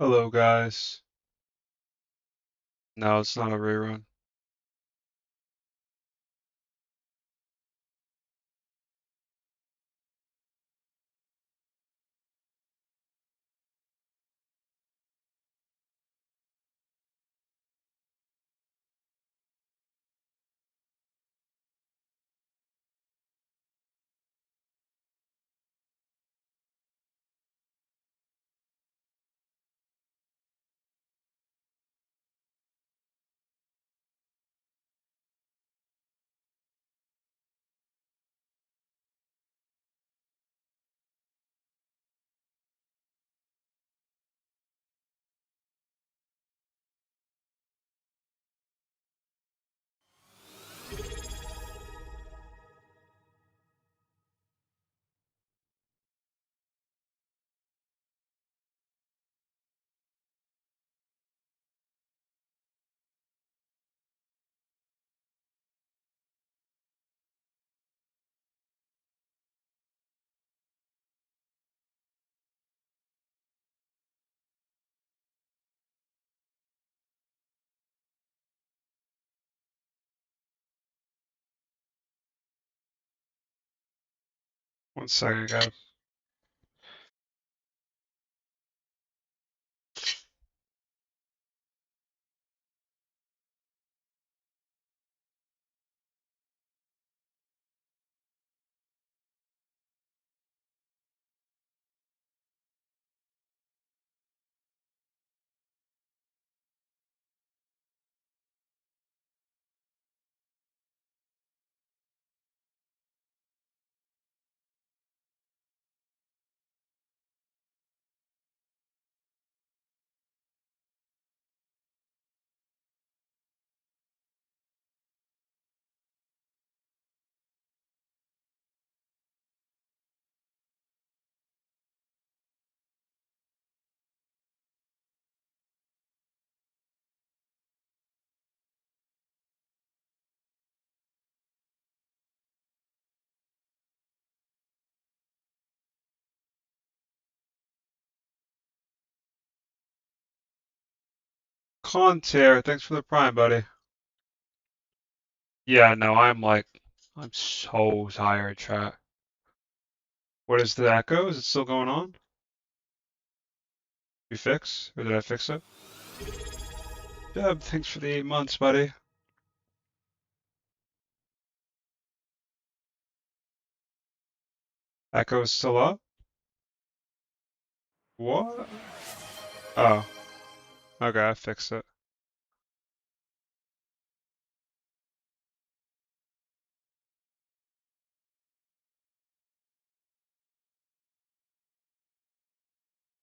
Hello, guys. No, it's not a rerun. One second, guys. Conter, thanks for the prime, buddy. Yeah, no, I'm so tired, chat. What is the echo? Is it still going on? You fix? Or did I fix it? Deb, thanks for the 8 months, buddy. Echo is still up? What? Oh, okay, I fixed it.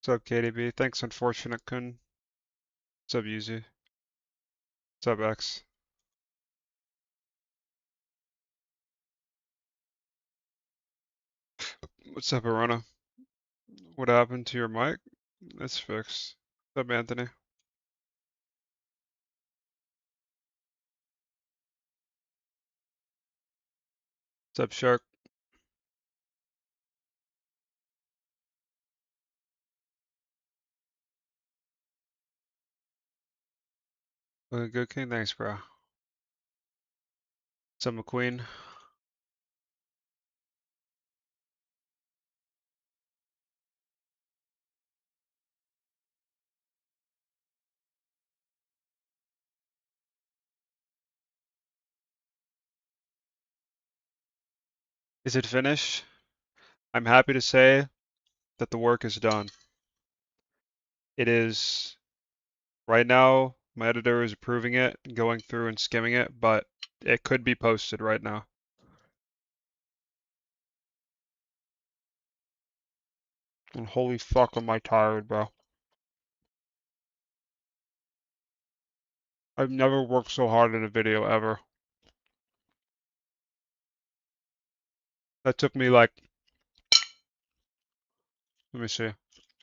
What's up, KDB? Thanks, Unfortunate Kun. What's up, Yuzi? What's up, X? What's up, Arona? What happened to your mic? It's fixed. What's up, Anthony? What's up, Shark? Good King, thanks, bro. What's up, McQueen? Is it finished? I'm happy to say that the work is done. It is, right now, my editor is approving it, going through and skimming it, but it could be posted right now. And holy fuck, am I tired, bro. I've never worked so hard in a video ever. That took me like, let me see.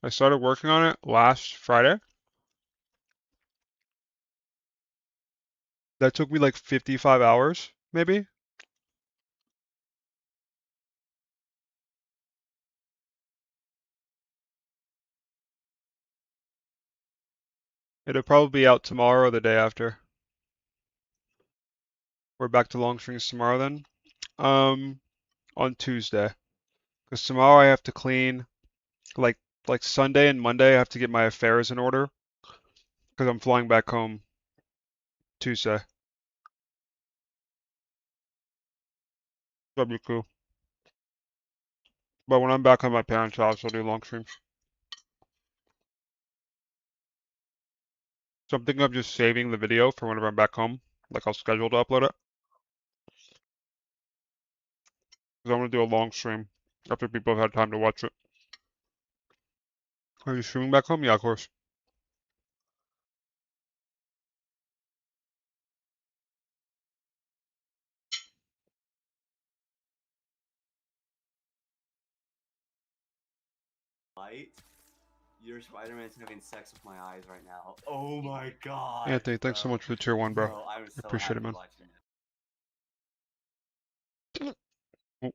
I started working on it last Friday. That took me like 55 hours, maybe. It'll probably be out tomorrow or the day after. We're back to long strings tomorrow then. On Tuesday. Because tomorrow I have to clean, like Sunday and Monday I have to get my affairs in order. Because I'm flying back home Tuesday. That'd be cool. But when I'm back on my parents' house, I'll do long streams. So I'm thinking of just saving the video for whenever I'm back home. Like I'll schedule to upload it. Because I want to do a long stream after people have had time to watch it. Are you streaming back home? Yeah, of course. Lyte, your Spider-Man's having sex with my eyes right now. Oh my god. Anthony, thanks so much for the tier 1, bro. I'm so Appreciate it, man. watching Oh.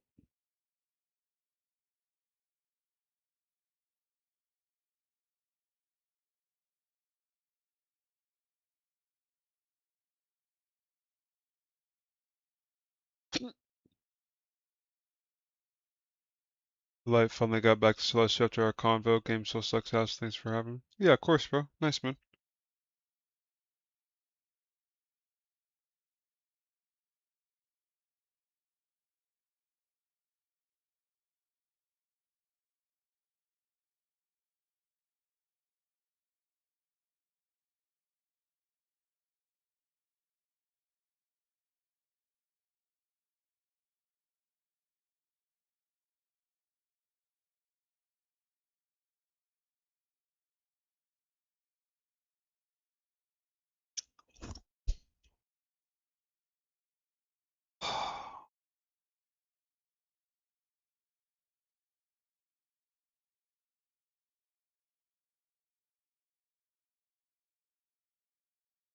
Lyte finally got back to Celeste after our convo. Game still sucks ass. Thanks for having me. Yeah, of course, bro. Nice, man.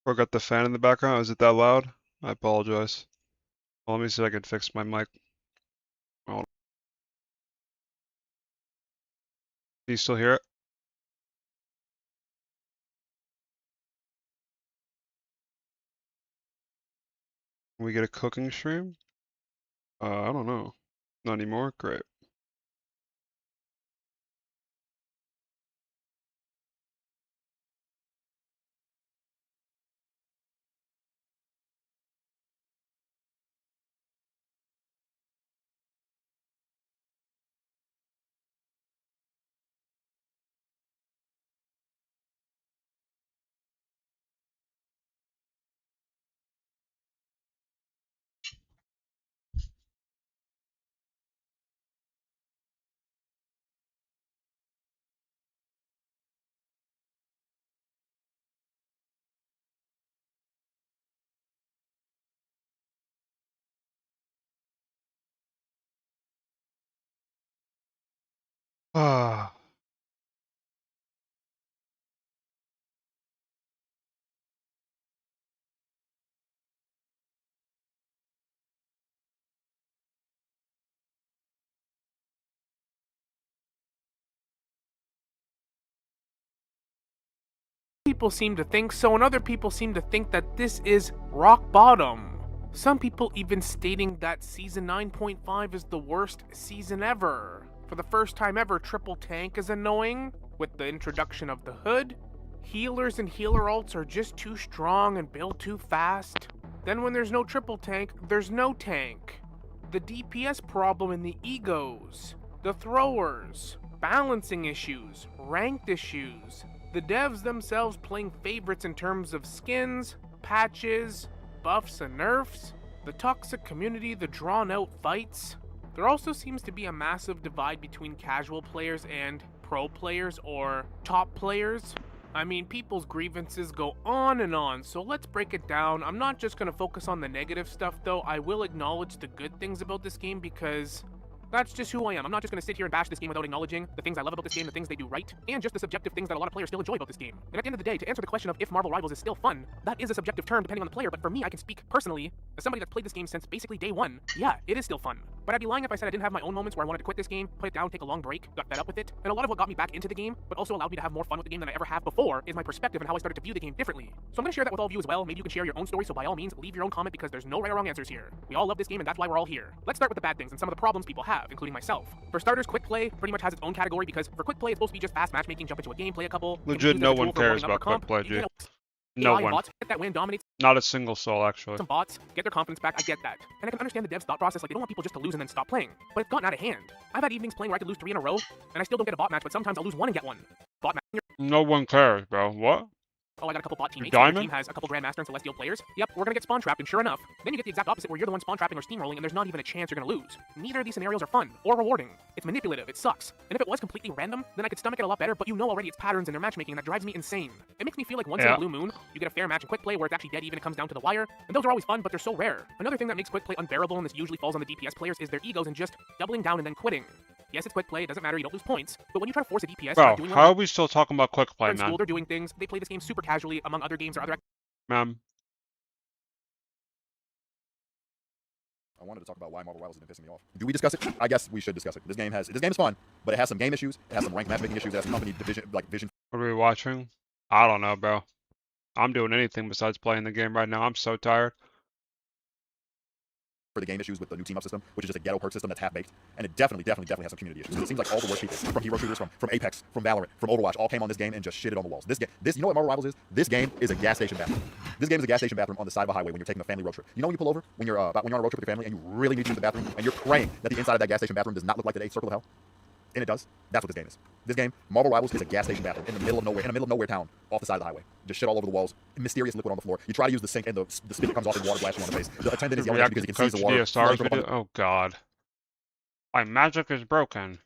Forgot the fan in the background. Is it that loud? I apologize. Well, let me see if I can fix my mic. Hold on. Do you still hear it? Can we get a cooking stream? I don't know. Not anymore? Great. Ah. People seem to think so, and other people seem to think that this is rock bottom. Some people even stating that Season 9.5 is the worst season ever. For the first time ever, triple tank is annoying, with the introduction of the hood. Healers and healer ults are just too strong and build too fast. Then when there's no triple tank, there's no tank. The DPS problem in the egos, the throwers, balancing issues, ranked issues, the devs themselves playing favorites in terms of skins, patches, buffs and nerfs, the toxic community, the drawn out fights. There also seems to be a massive divide between casual players and pro players or top players. I mean, people's grievances go on and on, so let's break it down. I'm not just going to focus on the negative stuff though, I will acknowledge the good things about this game because That's just who I am. I'm not just gonna sit here and bash this game without acknowledging the things I love about this game, the things they do right, and just the subjective things that a lot of players still enjoy about this game. And at the end of the day, to answer the question of if Marvel Rivals is still fun, that is a subjective term depending on the player, but for me, I can speak personally, as somebody that's played this game since basically day one, yeah, it is still fun. But I'd be lying if I said I didn't have my own moments where I wanted to quit this game, put it down, take a long break, got fed up with it, and a lot of what got me back into the game, but also allowed me to have more fun with the game than I ever have before, is my perspective and how I started to view the game differently. So I'm gonna share that with all of you as well. Maybe you can share your own story, so by all means, leave your own comment because there's no right or wrong answers here. We all love this game and that's why we're all here. Let's start with the bad things and some of the problems people have, including myself. For starters, quick play pretty much has its own category because for quick play, it's supposed to be just fast matchmaking, jump into a game, play a couple. Legit, no one cares about quick play, G. No one. Bots, get that win, dominates Not a single soul, actually. some bots, get their confidence back, I get that. And I can understand the devs' thought process, like they don't want people just to lose and then stop playing. But it's gotten out of hand. I've had evenings playing where I could lose 3 in a row, and I still don't get a bot match, but sometimes I'll lose 1 and get 1. Bot match. No one cares, bro. What? Oh, I got a couple bot teammates. Diamond? The team has a couple Grandmaster and Celestial players. Yep, we're gonna get spawn trapped, and sure enough, then you get the exact opposite where you're the one spawn trapping or steamrolling, and there's not even a chance you're gonna lose. Neither of these scenarios are fun or rewarding. It's manipulative, it sucks. And if it was completely random, then I could stomach it a lot better, but you know already its patterns and their matchmaking, and that drives me insane. It makes me feel like once in a blue moon, you get a fair match in quick play where it's actually dead even, it comes down to the wire, and those are always fun, but they're so rare. Another thing that makes quick play unbearable, and this usually falls on the DPS players, is their egos and just doubling down and then quitting. Yes, it's quick play, it doesn't matter, you don't lose points, but when you try to force a DPS, Bro, not doing how are we still talking about quick play, in school, man? they're doing things, they play this game super casually among other games or other Ma'am. I wanted to talk about why Marvel Rivals has been pissing me off. Do we discuss it? I guess we should discuss it. This game is fun, but it has some game issues. It has some rank matchmaking issues. It has some company vision. What are we watching? I don't know, bro. I'm doing anything besides playing the game right now. I'm so tired. For the game issues with the new team up system, which is just a ghetto perk system that's half-baked, and it definitely has some community issues. It seems like all the worst people from hero shooters, from Apex, from Valorant, from Overwatch, all came on this game and just shitted on the walls. You know what Marvel Rivals is? This game is a gas station bathroom. This game is a gas station bathroom on the side of a highway when you're taking a family road trip. You know when you pull over when you're on a road trip with your family and you really need to use the bathroom and you're praying that the inside of that gas station bathroom does not look like the 8th circle of hell, and it does. That's what this game is. This game, Marvel Rivals, is a gas station bathroom in the middle of nowhere town, off the side of the highway. Just shit all over the walls, mysterious liquid on the floor. You try to use the sink and the spigot comes off and water blasts you on the face. The attendant is yelling at you because he can see the water. DSR video? Oh god. My magic is broken.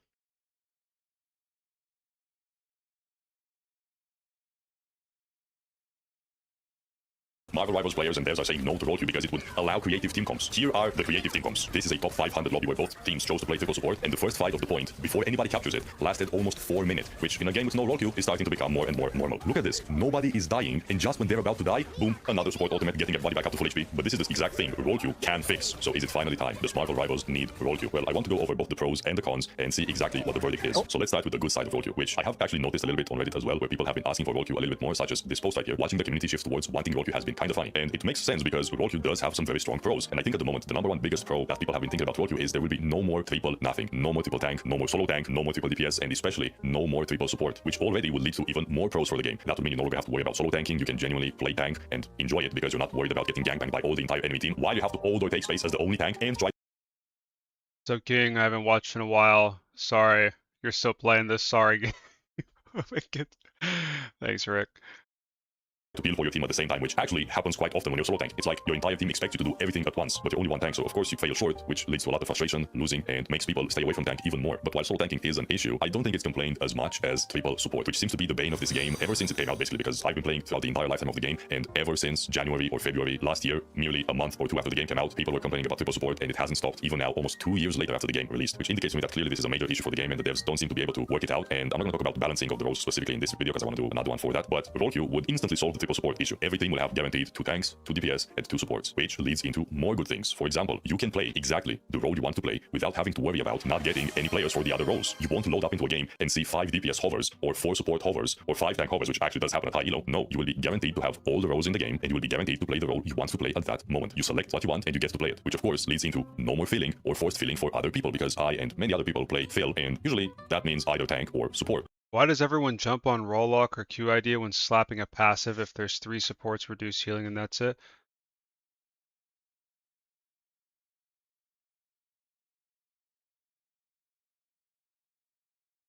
Marvel Rivals players and devs are saying no to roleplay because it would allow creative team comps. Here are the creative team comps. This is a top 500 lobby where both teams chose to play triple support, and the first fight of the point, before anybody captures it, lasted almost 4 minutes, which in a game with no roleplay is starting to become more and more normal. Look at this. Nobody is dying, and just when they're about to die, boom, another support ultimate getting everybody back up to full HP. But this is the exact thing roleplay can fix. So is it finally time? Does Marvel Rivals need roleplay? Well, I want to go over both the pros and the cons and see exactly what the verdict is. So let's start with the good side of roleplay, which I have actually noticed a little bit on Reddit as well, where people have been asking for roleplay a little bit more, such as this post right here. Watching the community shift towards wanting roleplay has been kind of funny, and it makes sense because roleplay does have some very strong pros. And I think at the moment the number one biggest pro that people have been thinking about roleplay is there will be no more triple nothing, no more triple tank, no more solo tank, no more triple DPS, and especially no more triple support, which already would lead to even more pros for the game. That would mean you no longer have to worry about solo tanking. You can genuinely play tank and enjoy it because you're not worried about getting gangbanged by all the entire enemy team while you have to hold or take space as the only tank and try. So King, I haven't watched in a while. Sorry. You're still playing this sorry game. Oh my god. Thanks, Rick. To peel for your team at the same time, which actually happens quite often when you're solo tank. It's like your entire team expects you to do everything at once, but you're only one tank, so of course you fail short, which leads to a lot of frustration, losing, and makes people stay away from tank even more. But while solo tanking is an issue, I don't think it's complained as much as triple support, which seems to be the bane of this game ever since it came out, basically, because I've been playing throughout the entire lifetime of the game, and ever since January or February last year, merely a month or 2 after the game came out, people were complaining about triple support, and it hasn't stopped, even now, almost 2 years later after the game released, which indicates to me that clearly this is a major issue for the game, and the devs don't seem to be able to work it out. And I'm not going to talk about balancing of the roles specifically in this video because I want to do another one for that, but roleplay would instantly solve the triple support issue. Every team will have guaranteed 2 tanks, 2 DPS, and 2 supports, which leads into more good things. For example, you can play exactly the role you want to play without having to worry about not getting any players for the other roles. You won't load up into a game and see 5 DPS hovers, or 4 support hovers, or 5 tank hovers, which actually does happen at high elo. No, you will be guaranteed to have all the roles in the game, and you will be guaranteed to play the role you want to play at that moment. You select what you want, and you get to play it, which of course leads into no more feeling or forced feeling for other people, because I and many other people play Phil, and usually that means either tank or support. Why does everyone jump on roll lock or Q idea when slapping a passive if there's 3 supports, reduce healing, and that's it?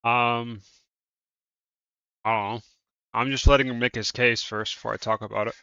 I don't know. I'm just letting him make his case first before I talk about it.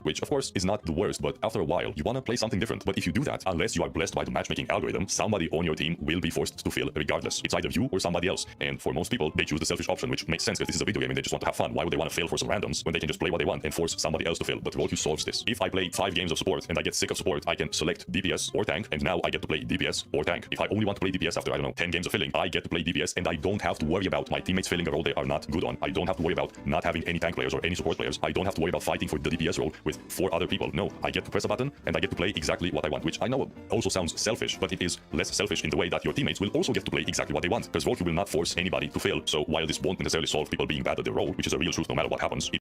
which of course is not the worst, but after a while, you want to play something different. But if you do that, unless you are blessed by the matchmaking algorithm, somebody on your team will be forced to fail regardless. It's either you or somebody else. And for most people, they choose the selfish option, which makes sense because this is a video game and they just want to have fun. Why would they want to fail for some randoms when they can just play what they want and force somebody else to fail? But Roku solves this. If I play 5 games of support and I get sick of support, I can select DPS or tank, and now I get to play DPS or tank. If I only want to play DPS after, I don't know, 10 games of filling, I get to play DPS, and I don't have to worry about my teammates filling a role they are not good on. I don't have to worry about not having any tank players or any support players. I don't have to worry about fighting for the DPS role with 4 other people. No, I get to press a button and I get to play exactly what I want, which I know also sounds selfish, but it is less selfish in the way that your teammates will also get to play exactly what they want, because Roku will not force anybody to fail. So while this won't necessarily solve people being bad at their role, which is a real truth no matter what happens, it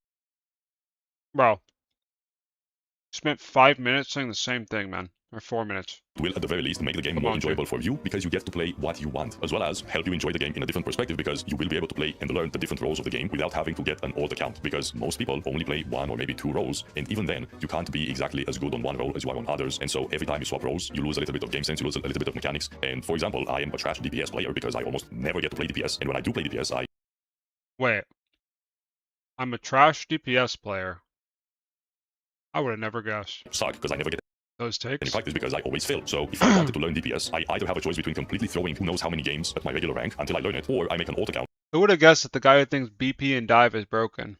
Bro. Spent 5 minutes saying the same thing, man. Or 4 minutes. will at the very least make the game Come more on, enjoyable for you, because you get to play what you want, as well as help you enjoy the game in a different perspective, because you will be able to play and learn the different roles of the game without having to get an alt account, because most people only play 1 or maybe 2 roles, and even then you can't be exactly as good on one role as you are on others. And so every time you swap roles, you lose a little bit of game sense, you lose a little bit of mechanics. And for example, I am a trash DPS player because I almost never get to play DPS, and when I do play DPS, I Wait. I'm a trash DPS player. I would have never guessed. suck because I never get Those any takes. practice because I always fail. So if I wanted to learn DPS, I either have a choice between completely throwing who knows how many games at my regular rank until I learn it, or I make an alt account Who would have guessed that the guy who thinks BP and dive is broken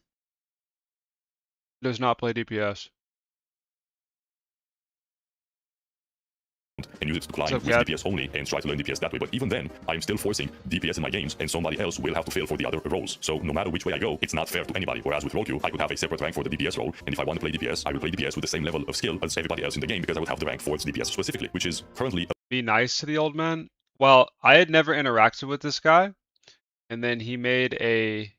does not play DPS? and use it to climb What's up, with Gab? DPS only and try to learn DPS that way. But even then, I'm still forcing DPS in my games, and somebody else will have to fail for the other roles. So no matter which way I go, it's not fair to anybody. Whereas with Roku, I could have a separate rank for the DPS role, and if I want to play DPS, I will play DPS with the same level of skill as everybody else in the game, because I would have the rank for its DPS specifically, which is currently Be nice to the old man? Well, I had never interacted with this guy, and then he made a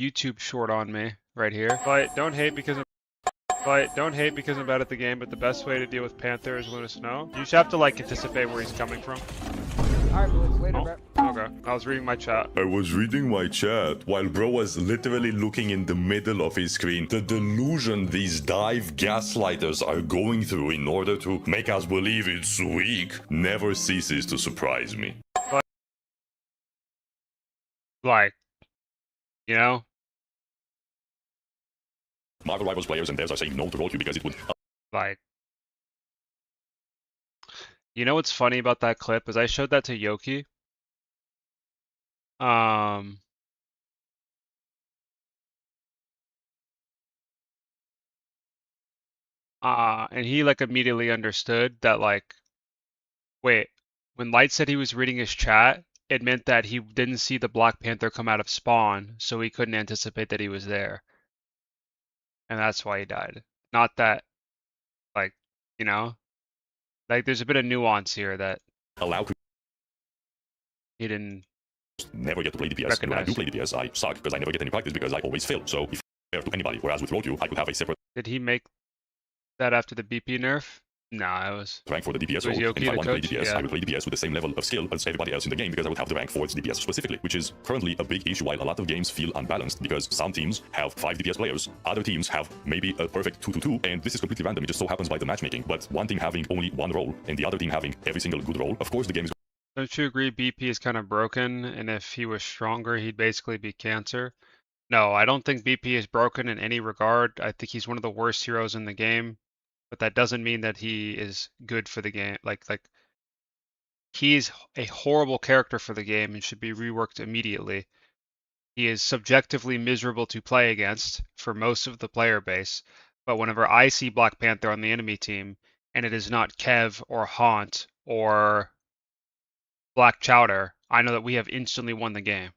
YouTube short on me right here. Don't hate because I'm bad at the game, but the best way to deal with Panther is Luna Snow. You just have to like anticipate where he's coming from. Alright, boys, later, bro. Okay, I was reading my chat. I was reading my chat while bro was literally looking in the middle of his screen. The delusion these dive gaslighters are going through in order to make us believe it's weak never ceases to surprise me. Like, you know? Marvel Rivals players and devs are saying no to Roku because it would Like, you know what's funny about that clip is I showed that to Yoki. And he like immediately understood that like, wait, when Lyte said he was reading his chat, it meant that he didn't see the Black Panther come out of spawn, so he couldn't anticipate that he was there. And that's why he died. Not that, like, you know, like there's a bit of nuance here that allow he didn't. never get to play DPS. And when I do play DPS, I suck because I never get any practice because I always fail. So if fair to anybody, whereas with Roku, I could have a separate Did he make that after the BP nerf? Nah, it was. rank for the DPS Was role, Yoki and if I the want to play coach? DPS, Yeah. I will play DPS with the same level of skill as everybody else in the game, because I would have the rank for its DPS specifically, which is currently a big issue while a lot of games feel unbalanced, because some teams have 5 DPS players, other teams have maybe a perfect 2-2-2, and this is completely random, it just so happens by the matchmaking, but one team having only one role, and the other team having every single good role, of course the game is Don't you agree BP is kind of broken, and if he was stronger, he'd basically be cancer? No, I don't think BP is broken in any regard. I think he's one of the worst heroes in the game, but that doesn't mean that he is good for the game. Like he's a horrible character for the game and should be reworked immediately. He is subjectively miserable to play against for most of the player base, but whenever I see Black Panther on the enemy team, and it is not Kev or Haunt or Black Chowder, I know that we have instantly won the game.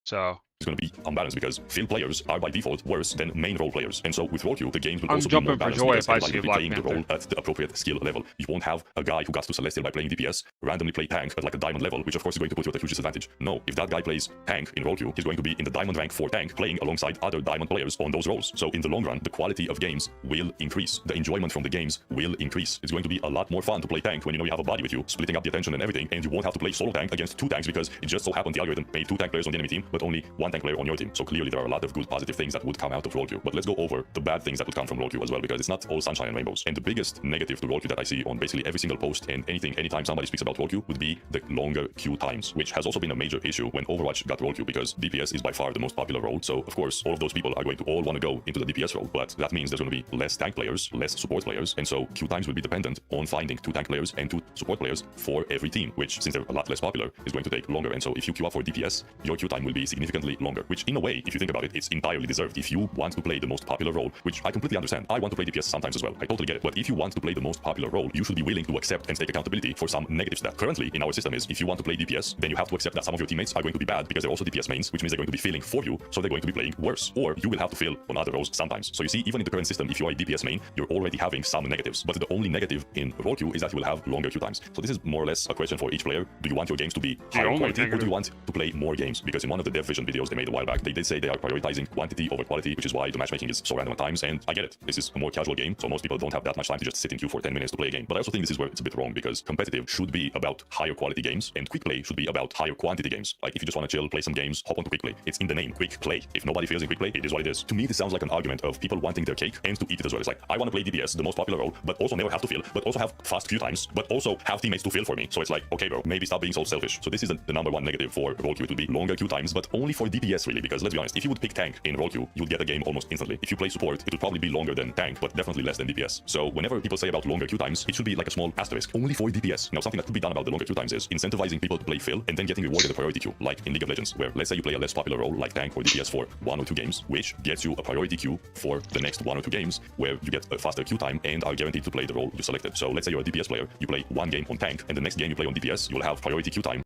So going to be unbalanced, because field players are by default worse than main role players, and so with Roku, the games will I'm also be more jumping for balanced joy because if I everybody see a will be Black playing the role Panther. at the appropriate skill level. You won't have a guy who got to Celestial by playing DPS randomly play tank at like a diamond level, which of course is going to put you at a huge disadvantage. No, if that guy plays tank in Roku, he's going to be in the diamond rank for tank, playing alongside other diamond players on those roles. So in the long run, the quality of games will increase. The enjoyment from the games will increase. It's going to be a lot more fun to play tank when you know you have a body with you, splitting up the attention and everything, and you won't have to play solo tank against 2 tanks, because it just so happened the algorithm made 2 tank players on the enemy team, but only 1 one tank player on your team. So clearly there are a lot of good positive things that would come out of role queue. But let's go over the bad things that would come from role queue as well, because it's not all sunshine and rainbows. And the biggest negative to role queue that I see on basically every single post and anytime somebody speaks about role queue would be the longer queue times, which has also been a major issue when Overwatch got role queue, because DPS is by far the most popular role. So of course all of those people are going to all want to go into the DPS role, but that means there's going to be less tank players, less support players, and so queue times will be dependent on finding 2 tank players and 2 support players for every team, which since they're a lot less popular is going to take longer. And so if you queue up for DPS, your queue time will be significantly longer, which in a way, if you think about it, it's entirely deserved. If you want to play the most popular role, which I completely understand, I want to play DPS sometimes as well, I totally get it, but if you want to play the most popular role, you should be willing to accept and take accountability for some negatives that currently in our system is if you want to play DPS, then you have to accept that some of your teammates are going to be bad because they're also DPS mains, which means they're going to be feeling for you, so they're going to be playing worse, or you will have to fill on other roles sometimes. So you see, even in the current system, if you are a DPS main, you're already having some negatives, but the only negative in role queue is that you will have longer queue times. So this is more or less a question for each player. Do you want your games to be higher quality, or do you want to play more games? Because in one of the Dev Vision videos they made a while back, they did say they are prioritizing quantity over quality, which is why the matchmaking is so random at times, and I get it. This is a more casual game, so most people don't have that much time to just sit in queue for 10 minutes to play a game. But I also think this is where it's a bit wrong, because competitive should be about higher quality games, and quick play should be about higher quantity games. Like if you just want to chill, play some games, hop onto quick play. It's in the name, quick play. If nobody feels in quick play, it is what it is. To me, this sounds like an argument of people wanting their cake and to eat it as well. It's like, I want to play DPS, the most popular role, but also never have to fill, but also have fast queue times, but also have teammates to fill for me. So it's like, okay bro, maybe stop being so selfish. So this is the number one negative for role queue, to be longer queue times, but only for DPS really, because let's be honest, if you would pick tank in role queue, you would get a game almost instantly. If you play support, it would probably be longer than tank, but definitely less than DPS. So whenever people say about longer queue times, it should be like a small asterisk, only for DPS. Now something that could be done about the longer queue times is incentivizing people to play fill and then getting rewarded a priority queue, like in League of Legends, where let's say you play a less popular role like tank or DPS for 1 or 2 games, which gets you a priority queue for the next 1 or 2 games, where you get a faster queue time and are guaranteed to play the role you selected. So let's say you're a DPS player, you play 1 game on tank, and the next game you play on DPS, you'll have priority queue time.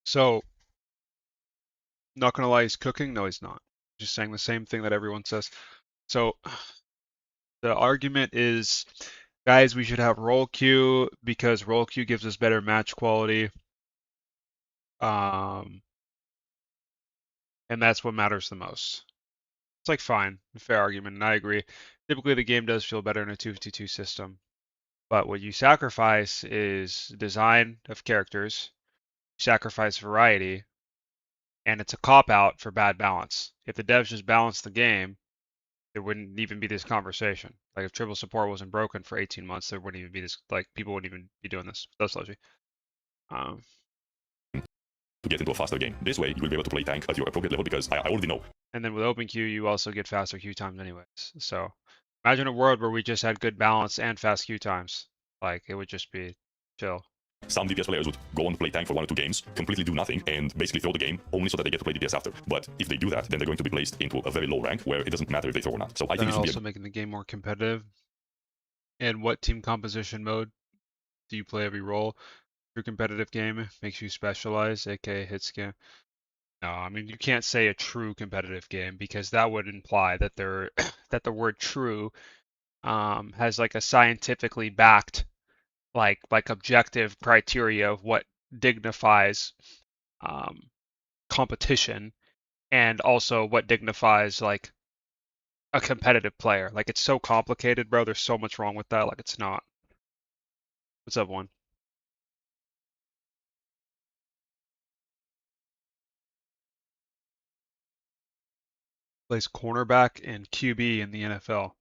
So, not gonna lie, he's cooking? No, he's not. Just saying the same thing that everyone says. So, the argument is, guys, we should have role queue because role queue gives us better match quality. And that's what matters the most. It's like fine, fair argument, and I agree. Typically, the game does feel better in a 2v2 system. But what you sacrifice is design of characters, sacrifice variety, and it's a cop-out for bad balance. If the devs just balanced the game, there wouldn't even be this conversation. Like if triple support wasn't broken for 18 months, there wouldn't even be this, like people wouldn't even be doing this. That's logic. To get into a faster game. This way, you will be able to play tank at your appropriate level, because I already know. And then with open queue, you also get faster queue times anyways. So imagine a world where we just had good balance and fast queue times. Like it would just be chill. Some DPS players would go on to play tank for 1 or 2 games, completely do nothing, and basically throw the game only so that they get to play DPS after. But if they do that, then they're going to be placed into a very low rank where it doesn't matter if they throw or not. So I think it should also making the game more competitive. And what team composition mode do you play every role? True competitive game makes you specialize, aka hit scan. No, I mean you can't say a true competitive game because that would imply that that the word true has like a scientifically backed like objective criteria of what dignifies competition and also what dignifies like a competitive player. Like it's so complicated, bro. There's so much wrong with that. Like it's not. What's up, one? Plays cornerback and QB in the NFL.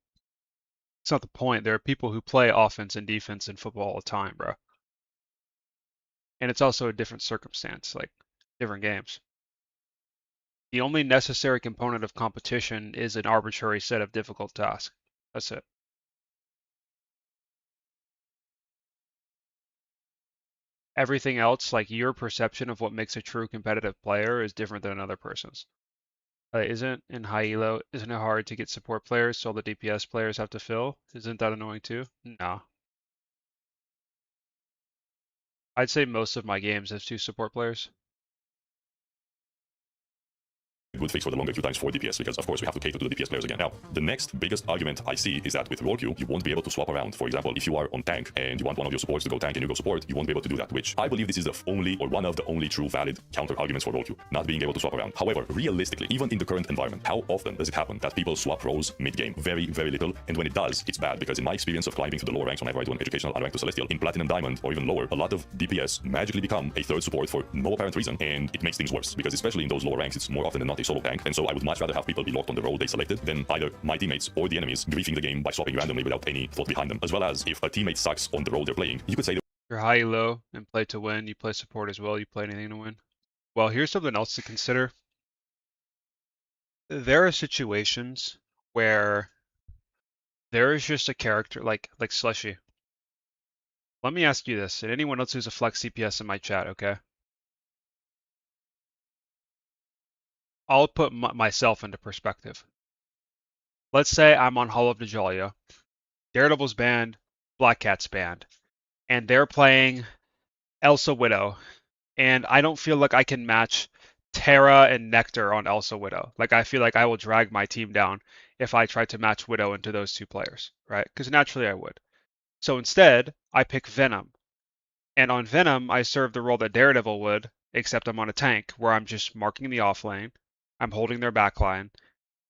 It's not the point. There are people who play offense and defense in football all the time, bro. And it's also a different circumstance, like different games. The only necessary component of competition is an arbitrary set of difficult tasks. That's it. Everything else, like your perception of what makes a true competitive player, is different than another person's. Isn't in high elo, isn't it hard to get support players so all the DPS players have to fill? Isn't that annoying too? No. I'd say most of my games have 2 support players. good fix for the longer queue times for DPS, because of course we have to cater to the DPS players again. Now, the next biggest argument I see is that with role queue, you won't be able to swap around. For example, if you are on tank and you want one of your supports to go tank and you go support, you won't be able to do that, which I believe this is the only or one of the only true valid counter arguments for role queue, not being able to swap around. However, realistically, even in the current environment, how often does it happen that people swap roles mid-game? Very, very little, and when it does, it's bad, because in my experience of climbing to the lower ranks, whenever I do an educational rank to Celestial, in Platinum Diamond or even lower, a lot of DPS magically become a third support for no apparent reason, and it makes things worse, because especially in those lower ranks, it's more often than not a solo tank, and so I would much rather have people be locked on the role they selected than either my teammates or the enemies griefing the game by swapping randomly without any thought behind them. As well as, if a teammate sucks on the role they're playing, you could say You're high, low, and play to win. You play support as well. You play anything to win. Well, here's something else to consider. There are situations where there is just a character like Slushy. Let me ask you this, and anyone else who's a flex CPS in my chat, okay? I'll put myself into perspective. Let's say I'm on Hall of Najalia, Daredevil's banned, Black Cat's banned, and they're playing Elsa Widow, and I don't feel like I can match Terra and Nectar on Elsa Widow. Like, I feel like I will drag my team down if I try to match Widow into those two players, right? Because naturally I would. So instead, I pick Venom. And on Venom, I serve the role that Daredevil would, except I'm on a tank, where I'm just marking the off lane, I'm holding their back line,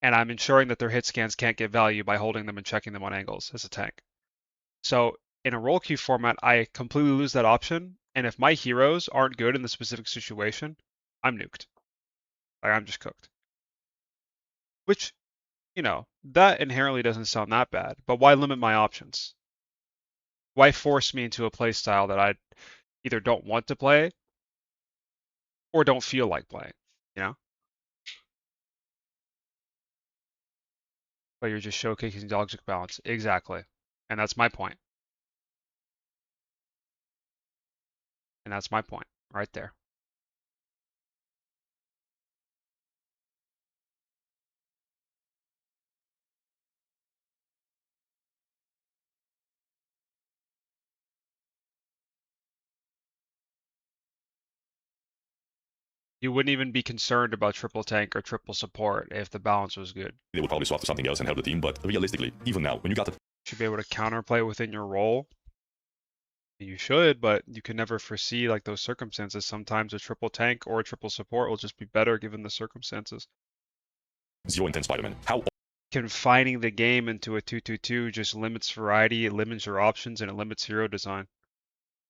and I'm ensuring that their hit scans can't get value by holding them and checking them on angles as a tank. So in a role queue format, I completely lose that option, and if my heroes aren't good in the specific situation, I'm nuked. Like, I'm just cooked. Which, you know, that inherently doesn't sound that bad, but why limit my options? Why force me into a play style that I either don't want to play or don't feel like playing, you know? But you're just showcasing logic balance. Exactly. And that's my point. And that's my point right there. You wouldn't even be concerned about triple tank or triple support if the balance was good. they would probably swap to something else and help the team, but realistically, even now, when you got the Should be able to counterplay within your role. You should, but you can never foresee like those circumstances. Sometimes a triple tank or a triple support will just be better given the circumstances. zero intent Spider-Man, how Confining the game into a 2-2-2 just limits variety, it limits your options, and it limits hero design.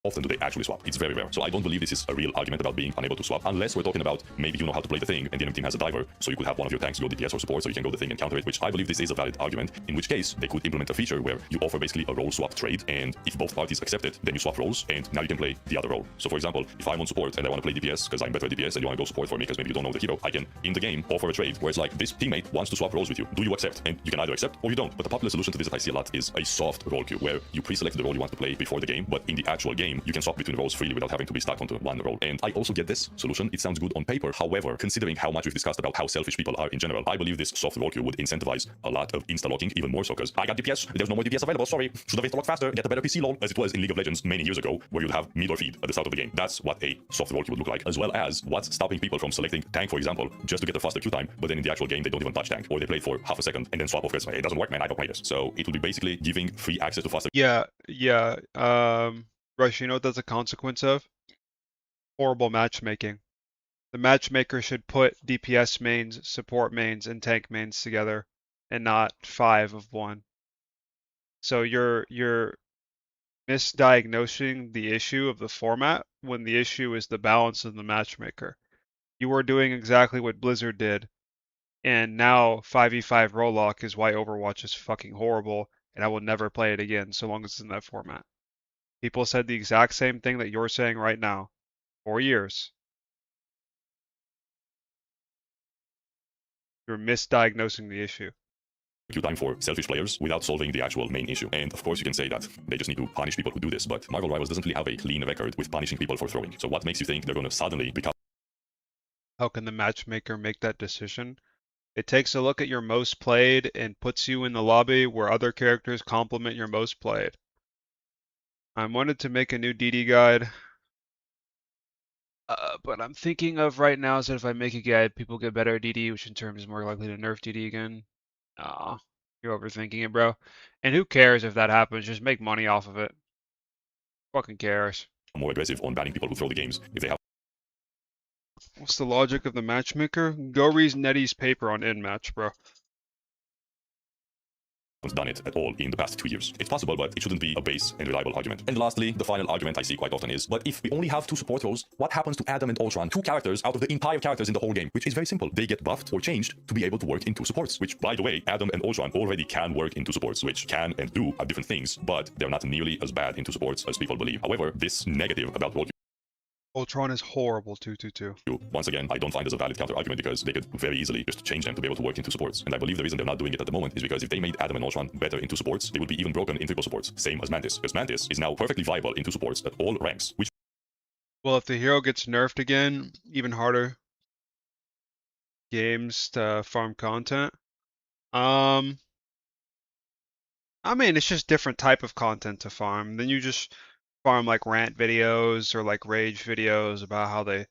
often do they actually swap? It's very rare. So I don't believe this is a real argument about being unable to swap, unless we're talking about maybe you know how to play the thing and the enemy team has a diver, so you could have one of your tanks go DPS or support so you can go the thing and counter it, which I believe this is a valid argument, in which case they could implement a feature where you offer basically a role swap trade, and if both parties accept it, then you swap roles and now you can play the other role. So for example, if I'm on support and I want to play DPS because I'm better at DPS and you want to go support for me because maybe you don't know the hero, I can in the game offer a trade where it's like, this teammate wants to swap roles with you. Do you accept? And you can either accept or you don't. But the popular solution to this that I see a lot is a soft role queue where you pre-select the role you want to play before the game, but in the actual game you can swap between roles freely without having to be stuck onto one role. And I also get this solution. It sounds good on paper. However, considering how much we've discussed about how selfish people are in general, I believe this soft role queue would incentivize a lot of insta-locking even more so, because I got DPS, there's no more DPS available, sorry. Should have insta-locked faster, get a better PC lol, as it was in League of Legends many years ago, where you'd have mid or feed at the start of the game. That's what a soft role queue would look like, as well as what's stopping people from selecting tank, for example, just to get a faster queue time, but then in the actual game they don't even touch tank, or they play it for half a second and then swap off because it doesn't work, man, I don't play this. So it would be basically giving free access to faster. Yeah. Rush, you know what that's a consequence of? Horrible matchmaking. The matchmaker should put DPS mains, support mains, and tank mains together, and not 5 of one. So you're misdiagnosing the issue of the format when the issue is the balance of the matchmaker. You are doing exactly what Blizzard did, and now 5v5 role lock is why Overwatch is fucking horrible, and I will never play it again so long as it's in that format. People said the exact same thing that you're saying right now. 4 years. You're misdiagnosing the issue. Queue time for selfish players without solving the actual main issue. And of course you can say that they just need to punish people who do this, but Marvel Rivals doesn't really have a clean record with punishing people for throwing. So what makes you think they're going to suddenly become... How can the matchmaker make that decision? It takes a look at your most played and puts you in the lobby where other characters complement your most played. I wanted to make a new DD guide. But I'm thinking of right now is that if I make a guide, people get better at DD, which in turn is more likely to nerf DD again. Aw, you're overthinking it, bro. And who cares if that happens? Just make money off of it. Fucking cares. more aggressive on banning people who throw the games if they have What's the logic of the matchmaker? Go read Nettie's paper on in-match, bro. done it at all in the past 2 years. It's possible, but it shouldn't be a base and reliable argument. And lastly, the final argument I see quite often is, but if we only have 2 support roles, what happens to Adam and Ultron, 2 characters out of the entire characters in the whole game? Which is very simple. They get buffed or changed to be able to work in 2 supports, which, by the way, Adam and Ultron already can work in 2 supports, which can and do are different things, but they're not nearly as bad in 2 supports as people believe. However, this negative about role Ultron is horrible 2-2-2. once again, I don't find as a valid counter argument because they could very easily just change them to be able to work into supports. And I believe the reason they're not doing it at the moment is because if they made Adam and Ultron better into supports, they would be even broken in triple supports, same as Mantis. Because Mantis is now perfectly viable into supports at all ranks, which Well, if the hero gets nerfed again, even harder games to farm content. I mean, it's just different type of content to farm. Then you just farm like rant videos or like rage videos about how they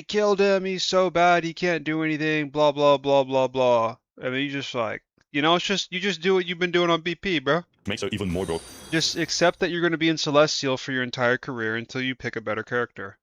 killed him, he's so bad, he can't do anything, blah blah blah blah blah. I mean, you just like, it's just you just do what you've been doing on BP, bro. makes her even more broken Just accept that you're going to be in Celestial for your entire career until you pick a better character.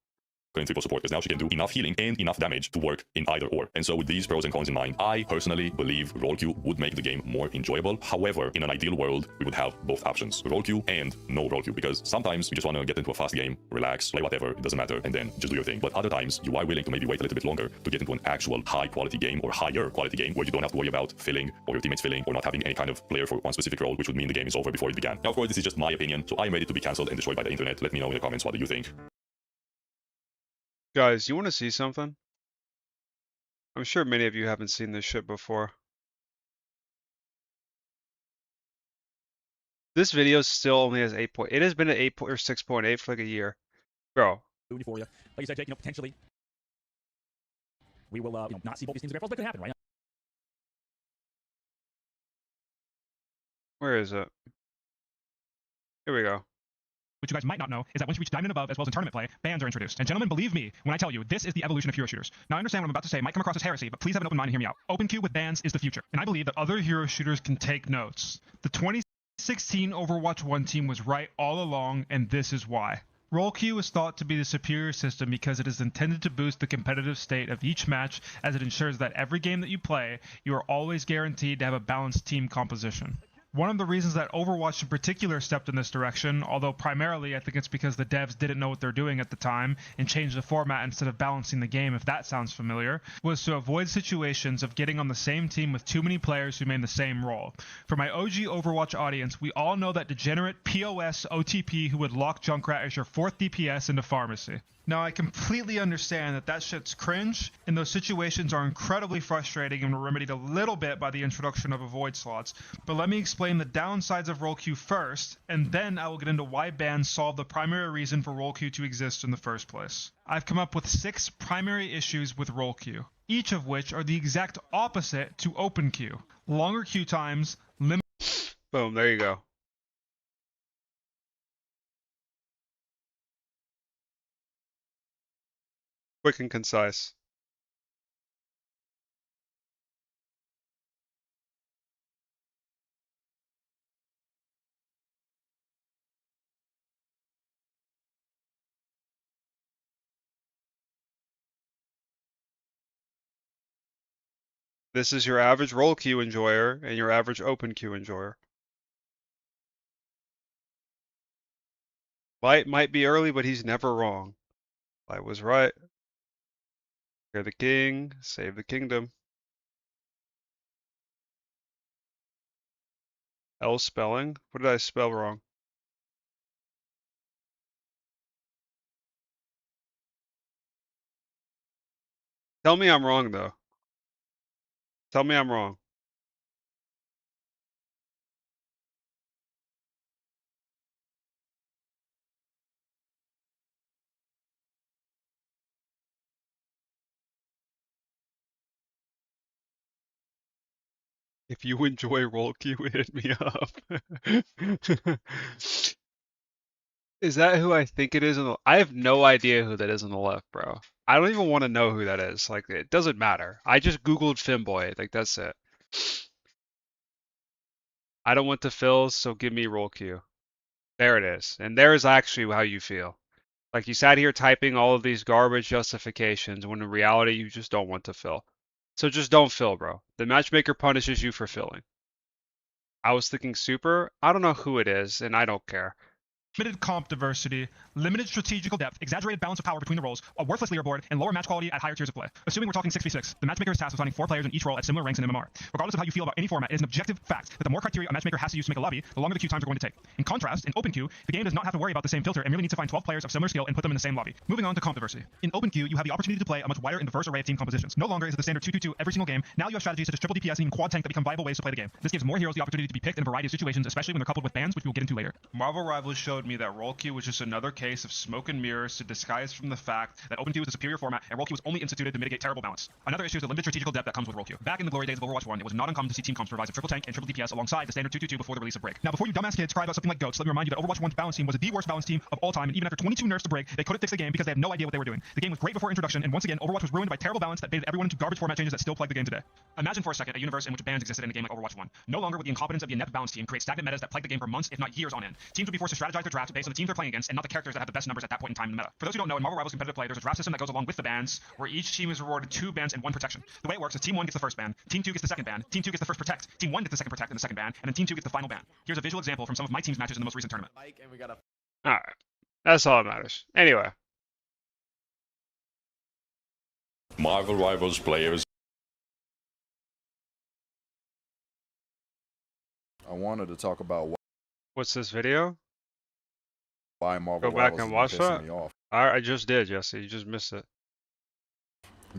in triple support, because now she can do enough healing and enough damage to work in either or. And so with these pros and cons in mind, I personally believe role queue would make the game more enjoyable. However, in an ideal world, we would have both options, role queue and no role queue, because sometimes you just want to get into a fast game, relax, play whatever, it doesn't matter, and then just do your thing. But other times, you are willing to maybe wait a little bit longer to get into an actual high quality game or higher quality game where you don't have to worry about filling or your teammates filling or not having any kind of player for one specific role, which would mean the game is over before it began. Now, of course, this is just my opinion, so I am ready to be cancelled and destroyed by the internet. Let me know in the comments what do you think. Guys, you want to see something? I'm sure many of you haven't seen this shit before. This video still only has 8 point. It has been at 8 or 6.8 for like a year, bro. For you. Like you said, Jake, potentially we will not see both these teams together, but it could happen, right? Where is it? Here we go. What you guys might not know is that once you reach Diamond and above, as well as in tournament play, bans are introduced. And gentlemen, believe me when I tell you, this is the evolution of hero shooters. Now, I understand what I'm about to say might come across as heresy, but please have an open mind and hear me out. Open queue with bans is the future. And I believe that other hero shooters can take notes. The 2016 Overwatch 1 team was right all along, and this is why. Role queue is thought to be the superior system because it is intended to boost the competitive state of each match, as it ensures that every game that you play, you are always guaranteed to have a balanced team composition. One of the reasons that Overwatch in particular stepped in this direction, although primarily I think it's because the devs didn't know what they're doing at the time and changed the format instead of balancing the game, if that sounds familiar, was to avoid situations of getting on the same team with too many players who made the same role. For my OG Overwatch audience, we all know that degenerate POS OTP who would lock Junkrat as your 4th DPS into Pharmacy. Now, I completely understand that that shit's cringe, and those situations are incredibly frustrating and were remedied a little bit by the introduction of avoid slots, but let me explain the downsides of role queue first, and then I will get into why bans solve the primary reason for role queue to exist in the first place. I've come up with 6 primary issues with role queue, each of which are the exact opposite to open queue. Longer queue times, Boom, there you go. Quick and concise. This is your average role queue enjoyer and your average open queue enjoyer. Lyte might be early, but he's never wrong. Lyte was right. You're the king, save the kingdom. L spelling? What did I spell wrong? Tell me I'm wrong, though. Tell me I'm wrong. If you enjoy role queue, hit me up. Is that who I think it is on the? I have no idea who that is on the left, bro. I don't even want to know who that is. Like, it doesn't matter. I just Googled Finboy. Like, that's it. I don't want to fill, so give me roll queue. There it is. And there is actually how you feel. Like, you sat here typing all of these garbage justifications when in reality you just don't want to fill. So just don't fill, bro. The matchmaker punishes you for filling. I was thinking super. I don't know who it is, and I don't care. Limited comp diversity, limited strategical depth, exaggerated balance of power between the roles, a worthless leaderboard, and lower match quality at higher tiers of play. Assuming we're talking 6v6, the matchmaker is tasked with finding 4 players in each role at similar ranks in MMR. Regardless of how you feel about any format, it is an objective fact that the more criteria a matchmaker has to use to make a lobby, the longer the queue times are going to take. In contrast, in open queue, the game does not have to worry about the same filter and merely needs to find 12 players of similar skill and put them in the same lobby. Moving on to comp diversity. In open queue, you have the opportunity to play a much wider and diverse array of team compositions. No longer is it the standard 2-2-2 every single game. Now you have strategies such as triple DPS and even quad tank that become viable ways to play the game. This gives more heroes the opportunity to be picked in a variety of situations, especially when they're coupled with bans, which we'll get into later. Marvel Rivals showed me that role queue was just another case of smoke and mirrors to disguise from the fact That open queue is a superior format, and role queue was only instituted to mitigate terrible balance. Another issue is the limited strategical depth that comes with role queue. Back in the glory days of Overwatch 1, it was not uncommon to see team comps provide a triple tank and triple DPS alongside the standard 2-2-2 before the release of Break. Now, before you dumbass kids cry about something like GOATs, let me remind you that Overwatch 1's balance team was the worst balance team of all time, and even after 22 nerfs to Break, they couldn't fix the game because they had no idea what they were doing. The game was great before introduction, and once again, Overwatch was ruined by terrible balance that baited everyone into garbage format changes that still plague the game today. Imagine for a second a universe in which bans existed in a game like Overwatch 1. No longer would the incompetence of the inept balance team create stagnant metas that plague the game for months, if not years on end. Teams would be forced to strategize their draft based on the teams they're playing against, and not the characters that have the best numbers at that point in time in the meta. For those who don't know, in Marvel Rivals competitive play, there's a draft system that goes along with the bans, where each team is rewarded 2 bans and 1 protection. The way it works is Team 1 gets the first ban, Team 2 gets the second ban, Team 2 gets the first protect, Team 1 gets the second protect and the second ban, and then Team 2 gets the final ban. Here's a visual example from some of my team's matches in the most recent tournament. All right. That's all that matters. Anyway. Marvel Rivals players. I wanted to talk about What's this video? why Marvel Go back Rivals and is watch pissing that? me off. I just did, Jesse. You just missed it.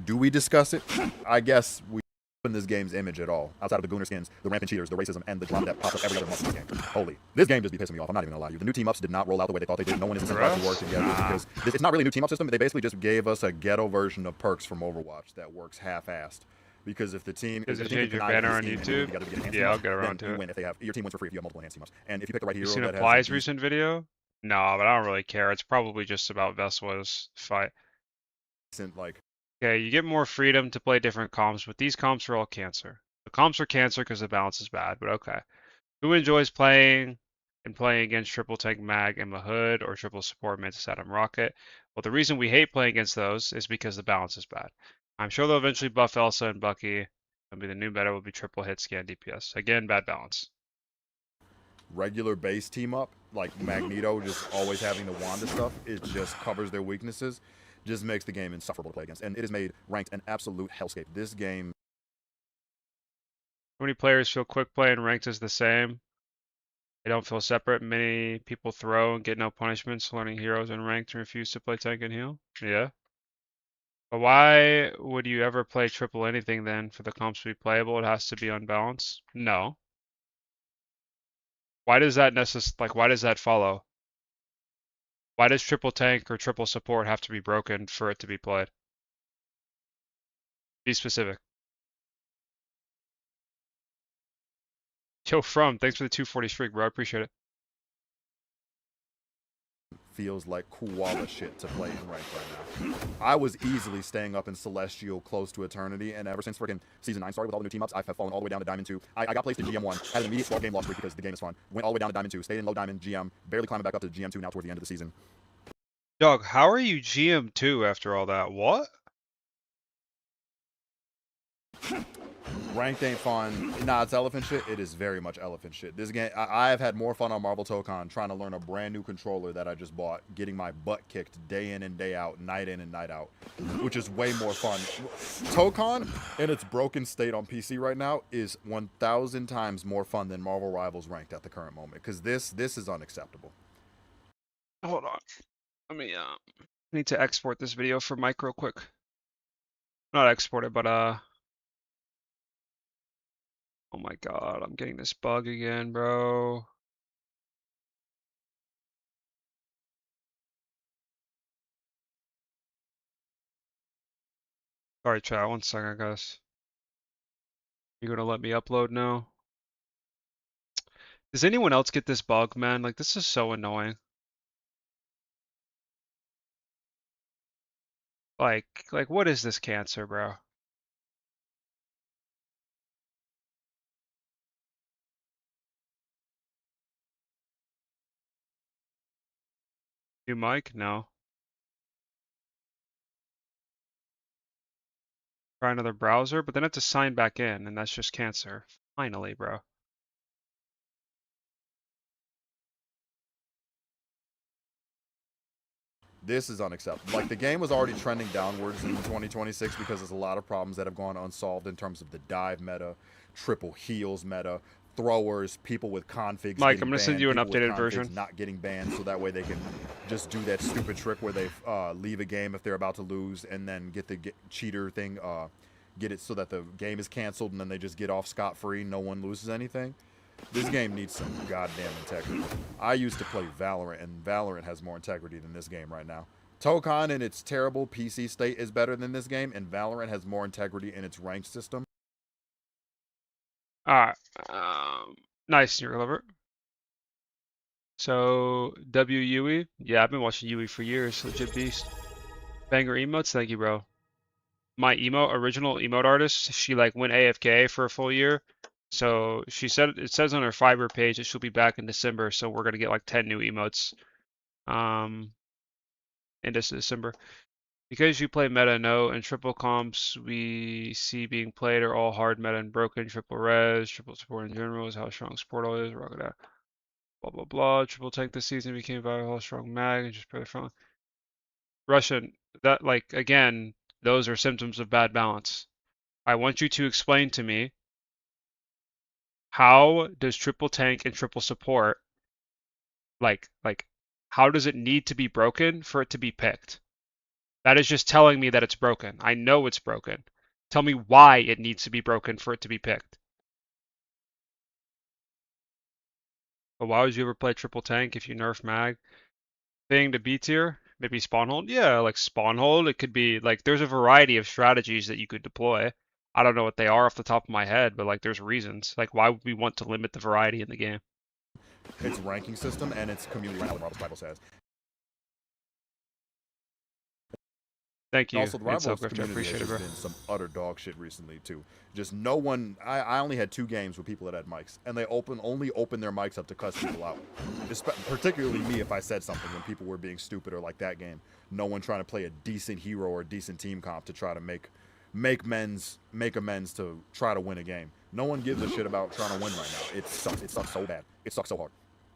Do we discuss it? I guess we in this game's image at all, outside of the Gooner skins, the rampant cheaters, the racism, and the drama that pops up every other month in this game. Holy, this game just be pissing me off. I'm not even gonna lie to you. The new team ups did not roll out the way they thought they did. No one is incentivized to work together because it's not really a new team up system. They basically just gave us a ghetto version of perks from Overwatch that works half-assed. Because if the team Does if it the team change your connive banner with on this team and YouTube? together to get enhanced Yeah, I'll team get ups, around then to you it. win if they have your team wins for free if you have multiple enhanced team ups. And if you pick the right You hero seen that has Apply's a recent video? No, but I don't really care. It's probably just about Veswa's fight. decent, like Okay, you get more freedom to play different comps, but these comps are all cancer. The comps are cancer because the balance is bad, but okay. Who enjoys playing against triple tank mag and Mahood or triple support Mantis Adam Rocket? Well, the reason we hate playing against those is because the balance is bad. I'm sure they'll eventually buff Elsa and Bucky. It'll be the new meta will be triple hit scan DPS. Again, bad balance. regular base team up, like Magneto just always having the Wanda stuff, it just covers their weaknesses, just makes the game insufferable to play against. And it has made ranked an absolute hellscape. This game. How many players feel quick play and ranked is the same? They don't feel separate. Many people throw and get no punishments, learning heroes and ranked and refuse to play tank and heal. Yeah. But why would you ever play triple anything then for the comps to be playable? It has to be unbalanced? No. Why does that why does that follow? Why does triple tank or triple support have to be broken for it to be played? Be specific. Yo, thanks for the 240 streak, bro. I appreciate it. Feels like koala shit to play in ranked right now. I was easily staying up in Celestial close to eternity, and ever since freaking Season 9 started with all the new team-ups, I've fallen all the way down to Diamond 2. I got placed in GM1, had an immediate 12-game loss streak because the game is fun, went all the way down to Diamond 2, stayed in low Diamond, GM, barely climbing back up to GM2 now toward the end of the season. Dog, how are you GM2 after all that? What? Ranked ain't fun. Nah, it's elephant shit. It is very much elephant shit. This game, I have had more fun on Marvel Tokon trying to learn a brand new controller that I just bought, getting my butt kicked day in and day out, night in and night out, which is way more fun. Tokon, in its broken state on PC right now, is 1,000 times more fun than Marvel Rivals Ranked at the current moment, because this is unacceptable. Hold on. Let me, I need to export this video for Mike real quick. Not export it, but, oh my god, I'm getting this bug again, bro. Sorry, chat, 1 second, guys. You're gonna let me upload now? Does anyone else get this bug, man? Like, this is so annoying. Like what is this cancer, bro? New mic? No. Try another browser, but then I have to sign back in, and that's just cancer. Finally, bro. This is unacceptable. Like, the game was already trending downwards in 2026 because there's a lot of problems that have gone unsolved in terms of the dive meta, triple heals meta, throwers, people with configs Mike, getting I'm gonna send banned, you an people with updated configs version. not getting banned, so that way they can just do that stupid trick where they leave a game if they're about to lose and then get the cheater thing, get it so that the game is canceled and then they just get off scot-free, no one loses anything. This game needs some goddamn integrity. I used to play Valorant, and Valorant has more integrity than this game right now. Tokon in its terrible PC state is better than this game, and Valorant has more integrity in its ranked system. Alright. Nice, you're clever. So, WUE? Yeah, I've been watching Yui for years. Legit beast. Banger emotes? Thank you, bro. My original emote artist, she like went AFK for a full year. So she said, it says on her Fiverr page that she'll be back in December. So we're gonna get like 10 new emotes in this December. Because you play meta, no, and triple comps we see being played are all hard meta and broken. Triple res, triple support in general is how strong Sportal is. Rock it out. Blah blah blah. Triple tank this season became viral, strong mag, and just play the front. Russian, that like again, those are symptoms of bad balance. I want you to explain to me how does triple tank and triple support like how does it need to be broken for it to be picked? That is just telling me that it's broken. I know it's broken. Tell me why it needs to be broken for it to be picked. But why would you ever play triple tank if you nerf mag? Thing to B tier? Maybe spawn hold? Yeah, like spawn hold. It could be like there's a variety of strategies that you could deploy. I don't know what they are off the top of my head, but like there's reasons. Like why would we want to limit the variety in the game? Its ranking system and its community right now, the Marvel Bible says. Thank you. Also, the And Rivals I community appreciate has it, bro. just been some utter dog shit recently too. Just no one. I only had 2 games with people that had mics, and they only open their mics up to cuss people out. Particularly me if I said something when people were being stupid, or like that game, no one trying to play a decent hero or a decent team comp to try to make amends to try to win a game. No one gives a shit about trying to win right now. It sucks. It sucks so bad. It sucks so hard.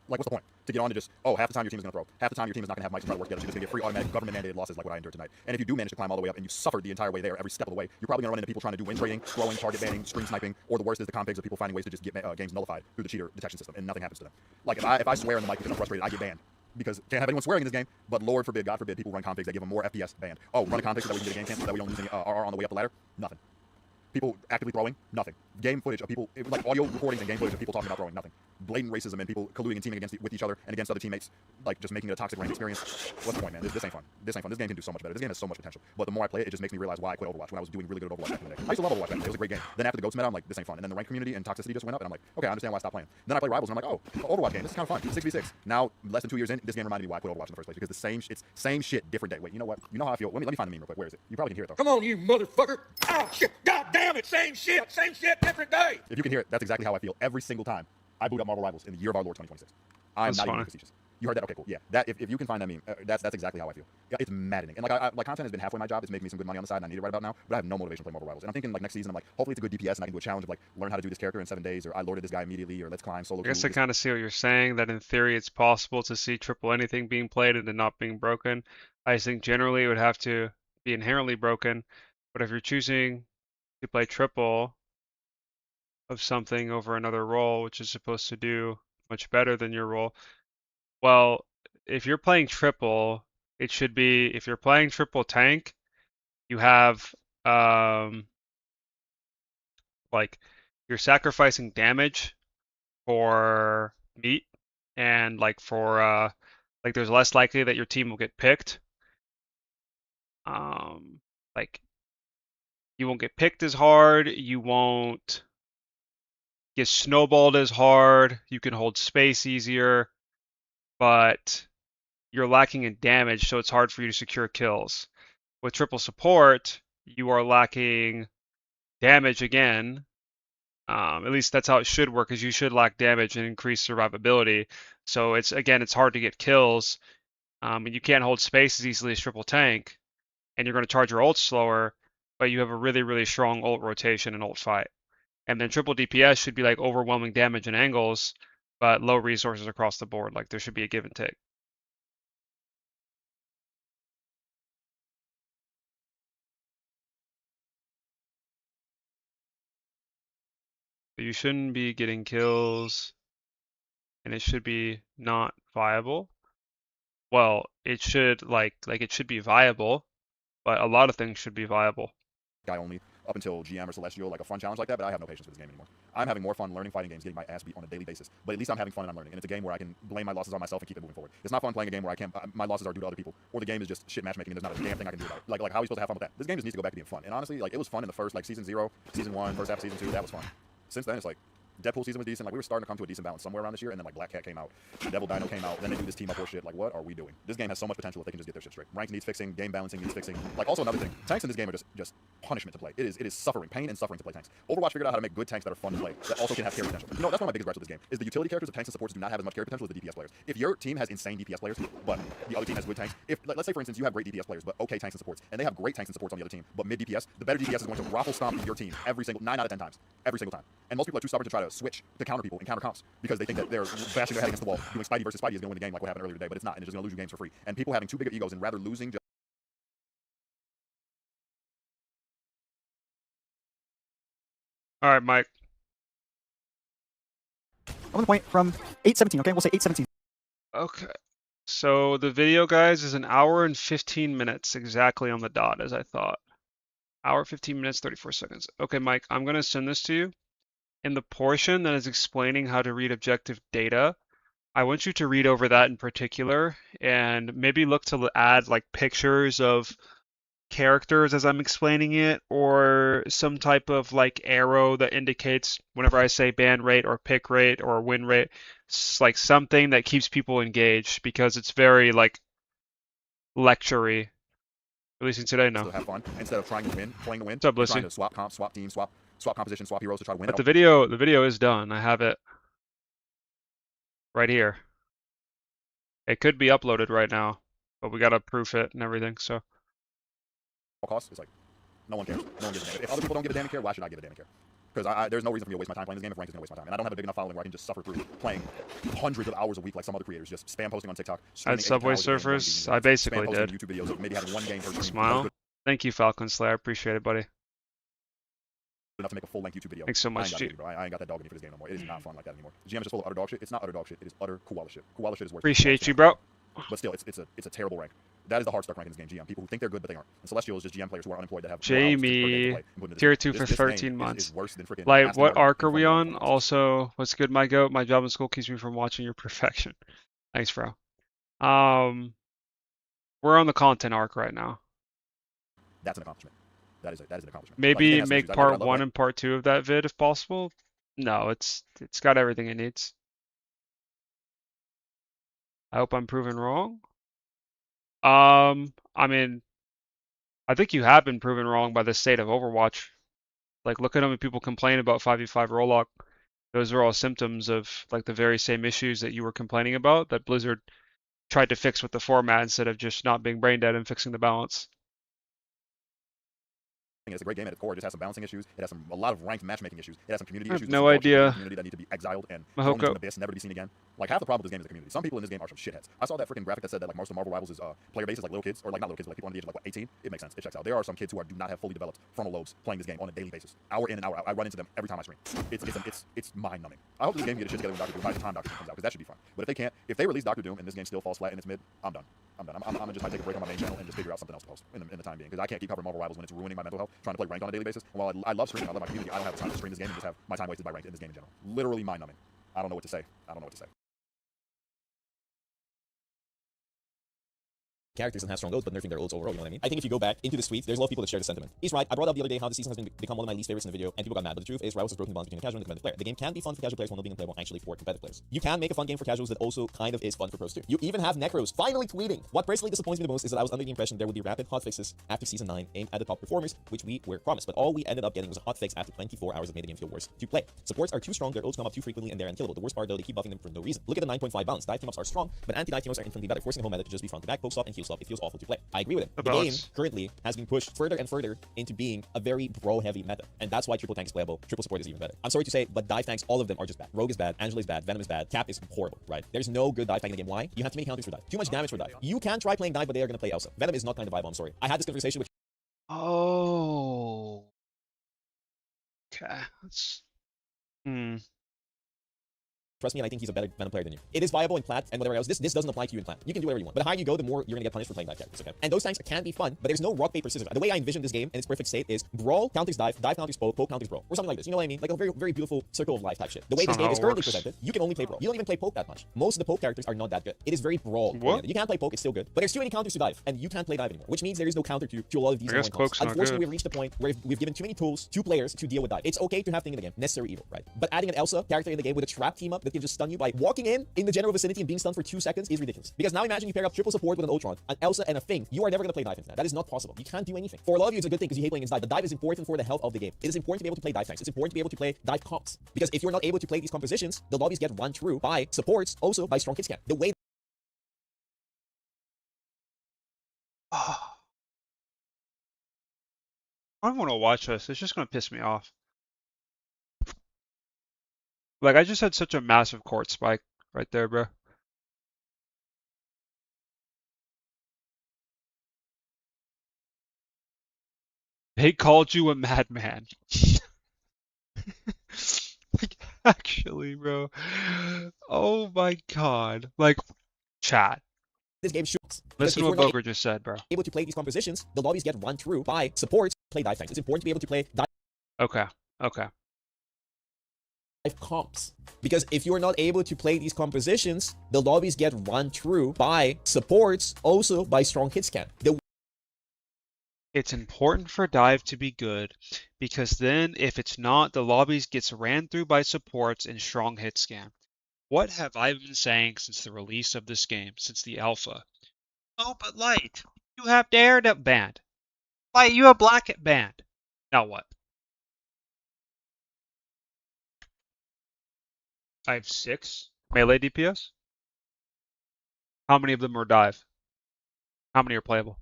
Like, what's the point? To get on to just, oh, half the time your team is going to throw. Half the time your team is not going to have mics to try to work together. So you're just going to get free automatic government-mandated losses like what I endured tonight. And if you do manage to climb all the way up and you suffered the entire way there, every step of the way, you're probably going to run into people trying to do win trading, throwing, target banning, screen sniping, or the worst is the configs of people finding ways to just get games nullified through the cheater detection system, and nothing happens to them. Like, if I swear in the mic because I'm frustrated, I get banned. Because can't have anyone swearing in this game, but Lord forbid, God forbid, people run configs that give them more FPS banned. Oh, run a config so that we can get a game cancel, so that we don't lose any RR on the way up the ladder? Nothing. People actively throwing? Nothing. Game footage of people, like audio recordings and game footage of people talking about throwing? Nothing. Blatant racism and people colluding and teaming with each other and against other teammates, like just making it a toxic rank experience. What's the point, man? This ain't fun. This ain't fun. This game can do so much better. This game has so much potential. But the more I play it, it just makes me realize why I quit Overwatch when I was doing really good at Overwatch back in the day. I used to love Overwatch back in the day. It was a great game. Then after the GOATS meta, I'm like, this ain't fun. And then the rank community and toxicity just went up, and I'm like, okay, I understand why I stopped playing. Then I play Rivals, and I'm like, oh, Overwatch game. This is kind of fun. 6v6. Now, less than 2 years in, this game reminded me why I quit Overwatch in the first place, because it's same shit, different day. Wait, you know what? You know how I feel? Let me find the meme real quick. Where is it? You probably can hear it though. Come on, you motherfucker! Oh shit! God damn it! Same shit, different day. If you can hear it, that's exactly how I feel every single time I boot up Marvel Rivals in the year of our Lord 2026. I'm That's not even funny. being facetious. You heard that? Okay, cool. Yeah, that if you can find that meme, that's exactly how I feel. Yeah, it's maddening. And like content has been halfway my job. It's making me some good money on the side, and I need it right about now. But I have no motivation to play Marvel Rivals. And I'm thinking like next season, I'm like, hopefully it's a good DPS, and I can do a challenge of like learn how to do this character in 7 days, or I lorded this guy immediately, or let's climb solo. I guess I kind of see what you're saying, that in theory it's possible to see triple anything being played and it not being broken. I think generally it would have to be inherently broken, but if you're choosing to play triple of something over another role, which is supposed to do much better than your role, well, if you're playing triple, it should be, if you're playing triple tank, you have like you're sacrificing damage for meat, and like for like there's less likely that your team will get picked. Like you won't get picked as hard, you won't get snowballed as hard, you can hold space easier, but you're lacking in damage, so it's hard for you to secure kills. With triple support, you are lacking damage again. At least that's how it should work, is you should lack damage and increase survivability. So it's hard to get kills, and you can't hold space as easily as triple tank, and you're going to charge your ult slower, but you have a really, really strong ult rotation and ult fight. And then triple DPS should be like overwhelming damage and angles, but low resources across the board. Like there should be a give and take. You shouldn't be getting kills, and it should be not viable. Well, it should it should be viable, but a lot of things should be viable. Guy only up until GM or Celestial, like a fun challenge like that, but I have no patience for this game anymore. I'm having more fun learning fighting games, getting my ass beat on a daily basis, but at least I'm having fun and I'm learning, and it's a game where I can blame my losses on myself and keep it moving forward. It's not fun playing a game where my losses are due to other people, or the game is just shit matchmaking and there's not a damn thing I can do about it. Like how are we supposed to have fun with that? This game just needs to go back to being fun, and honestly, like it was fun in the first, like season 0, season 1, first half of season 2, that was fun. Since then, it's like, Deadpool season was decent. Like we were starting to come to a decent balance somewhere around this year, and then like Black Cat came out, Devil Dino came out, then they do this team up horse shit. Like what are we doing? This game has so much potential if they can just get their shit straight. Rank needs fixing, game balancing needs fixing. Like also another thing, tanks in this game are just punishment to play. It is suffering, pain and suffering to play tanks. Overwatch figured out how to make good tanks that are fun to play that also can have carry potential. You know that's one of my biggest gripes with this game is the utility characters of tanks and supports do not have as much carry potential as the DPS players. If your team has insane DPS players, but the other team has good tanks, if let's say for instance you have great DPS players but okay tanks and supports, and they have great tanks and supports on the other team, but mid DPS, the better DPS is going to raffle stomp your team every single 9 out of 10 times, every single time. And most people are too stubborn to try to switch to counter people and counter comps because they think that they're bashing their head against the wall, doing Spidey versus Spidey is going to win the game like what happened earlier today, but it's not, and it's just going to lose you games for free. And people having too big of egos and rather losing just All right, Mike. On the point from 8:17. Okay, we'll say 8:17. Okay. So the video, guys, is an hour and 15 minutes exactly on the dot, as I thought. Hour, 15 minutes, 34 seconds. Okay, Mike, I'm going to send this to you. In the portion that is explaining how to read objective data, I want you to read over that in particular and maybe look to add like pictures of characters as I'm explaining it, or some type of like arrow that indicates whenever I say ban rate or pick rate or win rate, it's like something that keeps people engaged, because it's very like lectury. Releasing today, no. to have fun instead of trying to win, playing to win. What's up, You're Lissy? trying to swap comps, swap teams, swap composition, swap heroes to try to win. But the video is done. I have it right here. It could be uploaded right now, but we gotta proof it and everything, so. All costs, it's like no one cares. No one gives a damn. If other people don't give a damn care, why should I give a damn care? Because there's no reason for me to waste my time playing this game if Rank is going to waste my time. And I don't have a big enough following where I can just suffer through playing hundreds of hours a week like some other creators, just spam posting on TikTok. At Subway Surfers, I basically did. YouTube videos of maybe having one game per stream. Smile. Thank you, Falcon Slayer. I appreciate it, buddy. Enough to make a full-length YouTube video. Thanks so much, G. I ain't got that dog in me for this game no more. It is not fun like that anymore. GM is just full of utter dog shit. It's not utter dog shit. It is utter koala shit. Koala shit is worse. Appreciate you, bro. But still, it's a terrible rank. That is the hard stuck rank in this game, GM. People who think they're good, but they aren't. And Celestial is just GM players who are unemployed that have Jamie, tier 2 for 13 months. Like, what arc are we on? Also, what's good, my goat? My job in school keeps me from watching your perfection. Thanks, bro. We're on the content arc right now. That's an accomplishment. That is an accomplishment. Maybe make part 1 and part 2 of that vid if possible. No, it's got everything it needs. I hope I'm proven wrong. I mean, I think you have been proven wrong by the state of Overwatch. Like, look at how many people complain about 5v5 Rollock. Those are all symptoms of like the very same issues that you were complaining about that Blizzard tried to fix with the format instead of just not being brain dead and fixing the balance. It's a great game at its core. It just has some balancing issues. It has a lot of ranked matchmaking issues. It has some community issues. No idea. Community that need to be exiled and thrown into an abyss, never to be seen again. Like half the problem with this game is the community. Some people in this game are some shitheads. I saw that freaking graphic that said that like most of Marvel Rivals is player base is like little kids, or like not little kids, but like people under the age of like 18. It makes sense. It checks out. There are some kids who do not have fully developed frontal lobes playing this game on a daily basis, hour in and hour out. I run into them every time I stream. It's mind numbing. I hope this game can get its shit together with Doctor Doom by the time Doctor Doom comes out, because that should be fun. But if they can't, if they release Doctor Doom and this game still falls flat in its mid, I'm done. I'm gonna just take a break on my main channel and just figure out something else to post in the time being, because I can't keep covering Marvel Rivals when it's ruining my mental health trying to play ranked on a daily basis. And while I love streaming, I love my community, I don't have the time to stream this game and just have my time wasted by ranked in this game in general. Literally mind numbing. I don't know what to say. characters and have strong ults, but nerfing their ults overall, you know what I mean? I think if you go back into the tweets, there's a lot of people that share the sentiment. He's right. I brought up the other day how the season has become one of my least favorites in the video, and people got mad. But the truth is, Rivals has broken the bonds between a casual and a competitive player. The game can be fun for casual players while not being unplayable actually for competitive players. You can make a fun game for casuals that also kind of is fun for pros too. You even have Necros finally tweeting. What personally disappoints me the most is that I was under the impression there would be rapid hotfixes after Season 9 aimed at the top performers, which we were promised. But all we ended up getting was a hotfix after 24 hours that made the game feel worse to play. Supports are too strong, their ults come up too frequently, and they're unkillable. The worst part though, they keep buffing them for no reason. Look at the 9.5 balance. Dive team ups are strong, but anti-dive team ups are infinitely better, forcing a whole meta to just be front to back, poke stop, and heal stop. It feels awful to play. I agree with him. The game currently has been pushed further and further into being a very bro-heavy meta, and that's why triple tank is playable. Triple support is even better. I'm sorry to say, but dive tanks, all of them are just bad. Rogue is bad, Angela is bad, Venom is bad, Cap is horrible, right? There's no good dive tank in the game. Why? You have too many counters for dive. Too much damage for dive. You can try playing dive, but they are going to play Elsa. Venom is not kind of viable, I'm sorry. I had this conversation with... Oh. Okay. That's... Trust me, and I think he's a better Venom player than you. It is viable in Plat and whatever else. This doesn't apply to you in Plat. You can do whatever you want. But the higher you go, the more you're gonna get punished for playing dive characters, okay? And those tanks can be fun, but there's no rock, paper, scissors. The way I envision this game in its perfect state is brawl counters dive, dive counters poke, poke counters brawl. Or something like this. You know what I mean? Like a very, very beautiful circle of life type shit. The way this game is currently presented, you can only play brawl. You don't even play poke that much. Most of the poke characters are not that good. It is very brawl. You can play poke, it's still good. But there's too many counters to dive, and you can't play dive anymore. Which means there is no counter to a lot of these points. Unfortunately, we've reached a point where we've given too many tools to players to deal with dive. It's okay to have things in the game. Necessary evil, right? But adding an Elsa character in the game with a trap team up that can just stun you by walking in the general vicinity and being stunned for 2 seconds is ridiculous. Because now imagine you pair up triple support with an Ultron, an Elsa, and a Thing. You are never going to play dive into that. That is not possible. You can't do anything. For a lot of you, it's a good thing because you hate playing against dive. But dive is important for the health of the game. It is important to be able to play dive tanks. It's important to be able to play dive comps. Because if you're not able to play these compositions, the lobbies get run through by supports, also by strong hit scan. The way I don't want to watch this. It's just going to piss me off. Like, I just had such a massive court spike right there, bro. They called you a madman. Like, actually, bro. Oh my god. Like, chat. this game shoots. Listen to what Boger just said, bro. Able to play these compositions, the lobbies get run through by supports, play dive tanks. It's important to be able to play dive. Okay. Comps, because if you're not able to play these compositions, the lobbies get run through by supports, also by strong hit scan. It's important for dive to be good, because then if it's not, the lobbies gets ran through by supports and strong hit scan. What have I been saying since the release of this game, since the alpha? Oh, but Lyte, you have Daredevil banned. Lyte, you have Black banned. Now what? I have 6 melee DPS. How many of them are dive? How many are playable?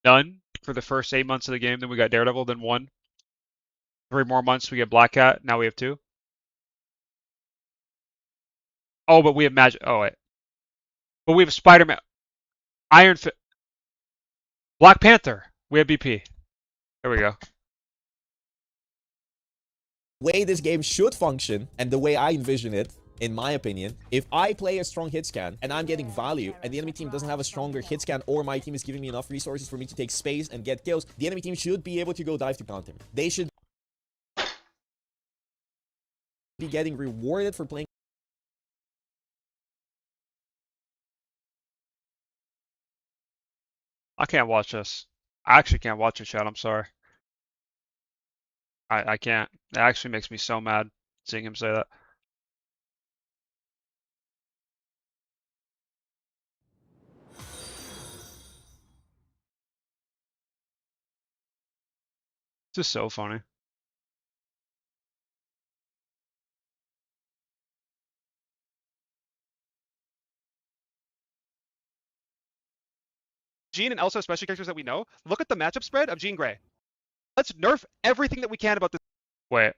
None for the first 8 months of the game. Then we got Daredevil, then 1. 3 more months, we get Black Cat. Now we have 2. Oh, but we have Magic. Oh, wait. But we have Spider-Man. Iron Fist. Black Panther. We have BP. There we go. Way this game should function, and the way I envision it, in my opinion, if I play a strong hit scan and I'm getting value and the enemy team doesn't have a stronger hit scan, or my team is giving me enough resources for me to take space and get kills, the enemy team should be able to go dive to counter me. They should be getting rewarded for playing. I can't watch this. I actually can't watch it, chat. I'm sorry. I can't. It actually makes me so mad seeing him say that. This is so funny. Jean and Elsa, especially characters that we know, look at the matchup spread of Jean Grey. Let's nerf everything that we can about this. Wait.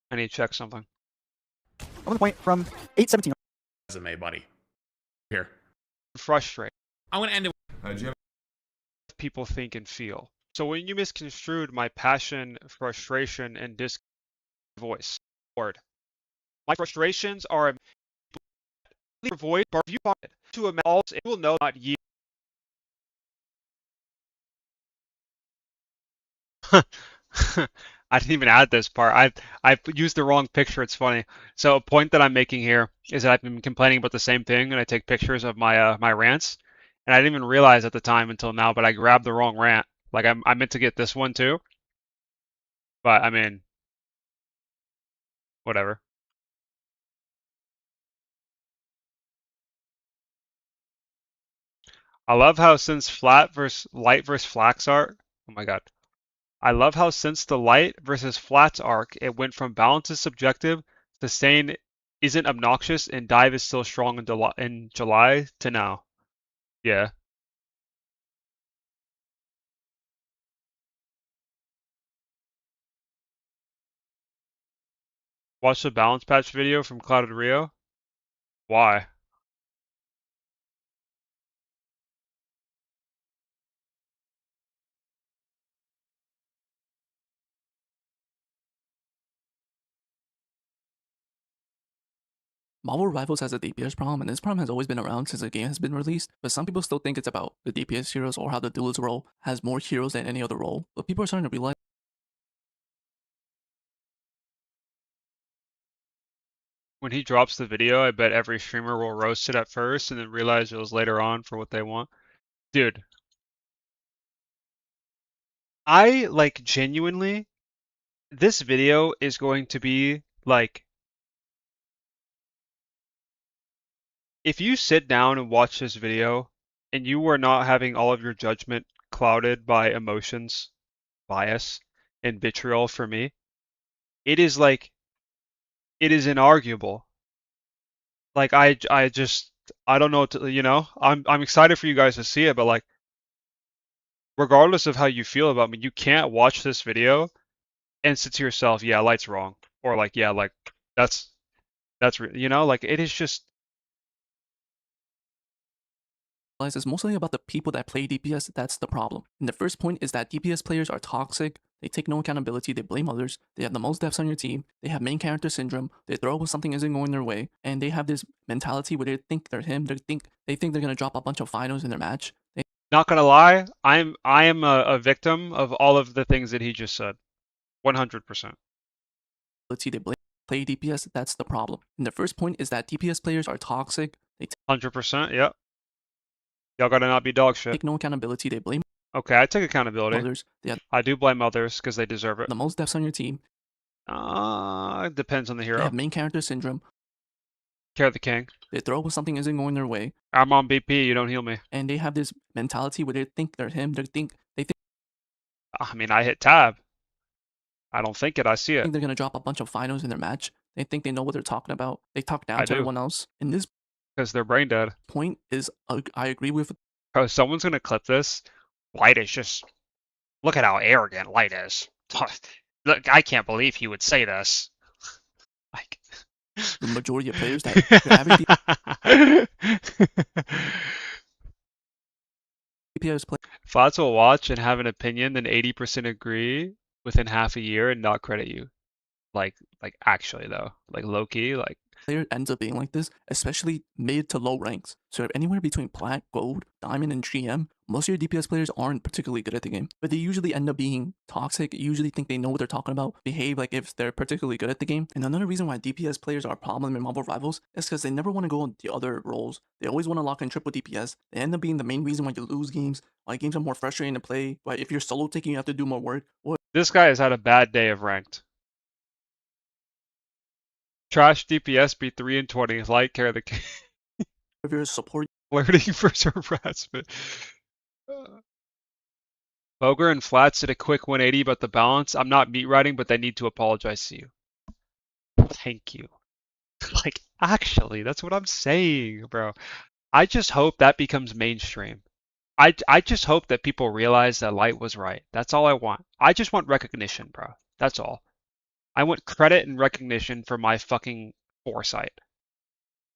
I need to check something. 1 point from 817. Resume, buddy. Here. Frustrate. I want to end it. People think and feel. So when you misconstrued my passion, frustration, and voice, Lord, my frustrations are avoid view to a all it will know not you. I didn't even add this part. I used the wrong picture. It's funny. So a point that I'm making here is that I've been complaining about the same thing, and I take pictures of my rants, and I didn't even realize at the time until now, but I grabbed the wrong rant. Like I meant to get this one too, but I mean, whatever. I love how since Lyte versus Flax art, oh my god. I love how since the Lyte versus Flats arc, it went from balance is subjective, sustain isn't obnoxious, and dive is still strong in July to now. Yeah. Watch the balance patch video from Clouded Rio. Why? Marvel Rivals has a DPS problem, and this problem has always been around since the game has been released, but some people still think it's about the DPS heroes or how the duelist role has more heroes than any other role, but people are starting to realize When he drops the video, I bet every streamer will roast it at first and then realize it was later on for what they want. Dude, I like genuinely, this video is going to be like, if you sit down and watch this video and you are not having all of your judgment clouded by emotions, bias, and vitriol for me, it is like, it is inarguable. Like I don't know what to, I'm excited for you guys to see it, but like regardless of how you feel about me, you can't watch this video and sit to yourself, yeah, Lyte's wrong, or like, yeah, like that's like it is just. it's mostly about the people that play DPS that's the problem. And the first point is that DPS players are toxic, they take no accountability, they blame others, they have the most deaths on your team, they have main character syndrome, they throw up when something isn't going their way, and they have this mentality where they think they're him, they think they're gonna drop a bunch of finals in their match. Not gonna lie, I am a victim of all of the things that he just said. 100%. They play DPS, that's the problem. And the first point is that DPS players are toxic, they 100%, yep. Y'all gotta not be dog shit. Take no accountability, they blame Okay, I take accountability. others. I do blame others because they deserve it. The most deaths on your team. It depends on the hero. They have main character syndrome. Care the king. They throw when something isn't going their way. I'm on BP, you don't heal me. And they have this mentality where they think they're him, they think I mean, I hit tab. I don't think it, I see it. they're gonna drop a bunch of finals in their match. They think they know what they're talking about. They talk down to everyone else. And this because they're brain dead. Point is, I agree with. Bro, someone's gonna clip this. Lyte is just. Look at how arrogant Lyte is. Look, I can't believe he would say this. Like. The majority of players that DPS play. Flats will watch and have an opinion, then 80% agree within half a year and not credit you. Like actually though, like low key, like. Player ends up being like this, especially mid to low ranks. So anywhere between plat, gold, diamond, and GM, most of your DPS players aren't particularly good at the game, but they usually end up being toxic, usually think they know what they're talking about, behave like if they're particularly good at the game. And another reason why DPS players are a problem in Marvel Rivals is because they never want to go on the other roles. They always want to lock in triple DPS. They end up being the main reason why you lose games, why games are more frustrating to play, why if you're solo taking you have to do more work. This guy has had a bad day of ranked. Trash DPS be 3 and 20. Lyte care the king. If you're a support. Flirting for harassment. Boger and Flats did a quick 180 about the balance. I'm not meat writing, but they need to apologize to you. Thank you. Like, actually, that's what I'm saying, bro. I just hope that becomes mainstream. I just hope that people realize that Lyte was right. That's all I want. I just want recognition, bro. That's all. I want credit and recognition for my fucking foresight.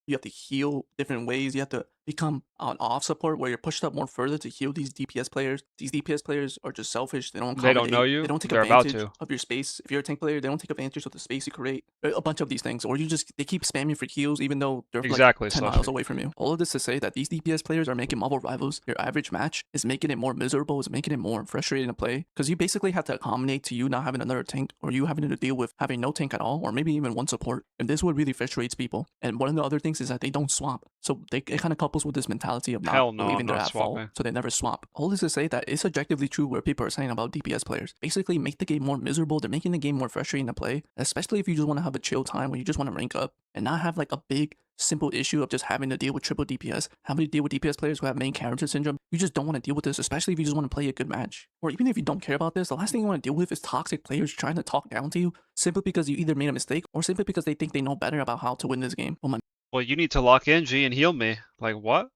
You have to heal different ways. You have to become an off support where you're pushed up more further to heal these DPS players. These DPS players are just selfish. They don't They accommodate. don't know you. They don't take They're about advantage to. of your space. If you're a tank player, they don't take advantage of the space you create. A bunch of these things, or they keep spamming for heals even though they're Exactly, like 10 miles Slushy. away from you. All of this to say that these DPS players are making Marvel Rivals your average match, is making it more miserable, is making it more frustrating to play, because you basically have to accommodate to you not having another tank, or you having to deal with having no tank at all, or maybe even one support. And this what really frustrates people. And one of the other things is that they don't swap. So it kind of couples with this mentality of Hell not no, believing I'm they're not at fault, swapping. so they never swap. All this to say that it's objectively true what people are saying about DPS players. Basically make the game more miserable, they're making the game more frustrating to play, especially if you just want to have a chill time where you just want to rank up and not have like a big simple issue of just having to deal with triple DPS, having to deal with DPS players who have main character syndrome. You just don't want to deal with this, especially if you just want to play a good match. Or even if you don't care about this, the last thing you want to deal with is toxic players trying to talk down to you simply because you either made a mistake or simply because they think they know better about how to win this game. Oh my. Well, you need to lock in, G, and heal me. Like, what?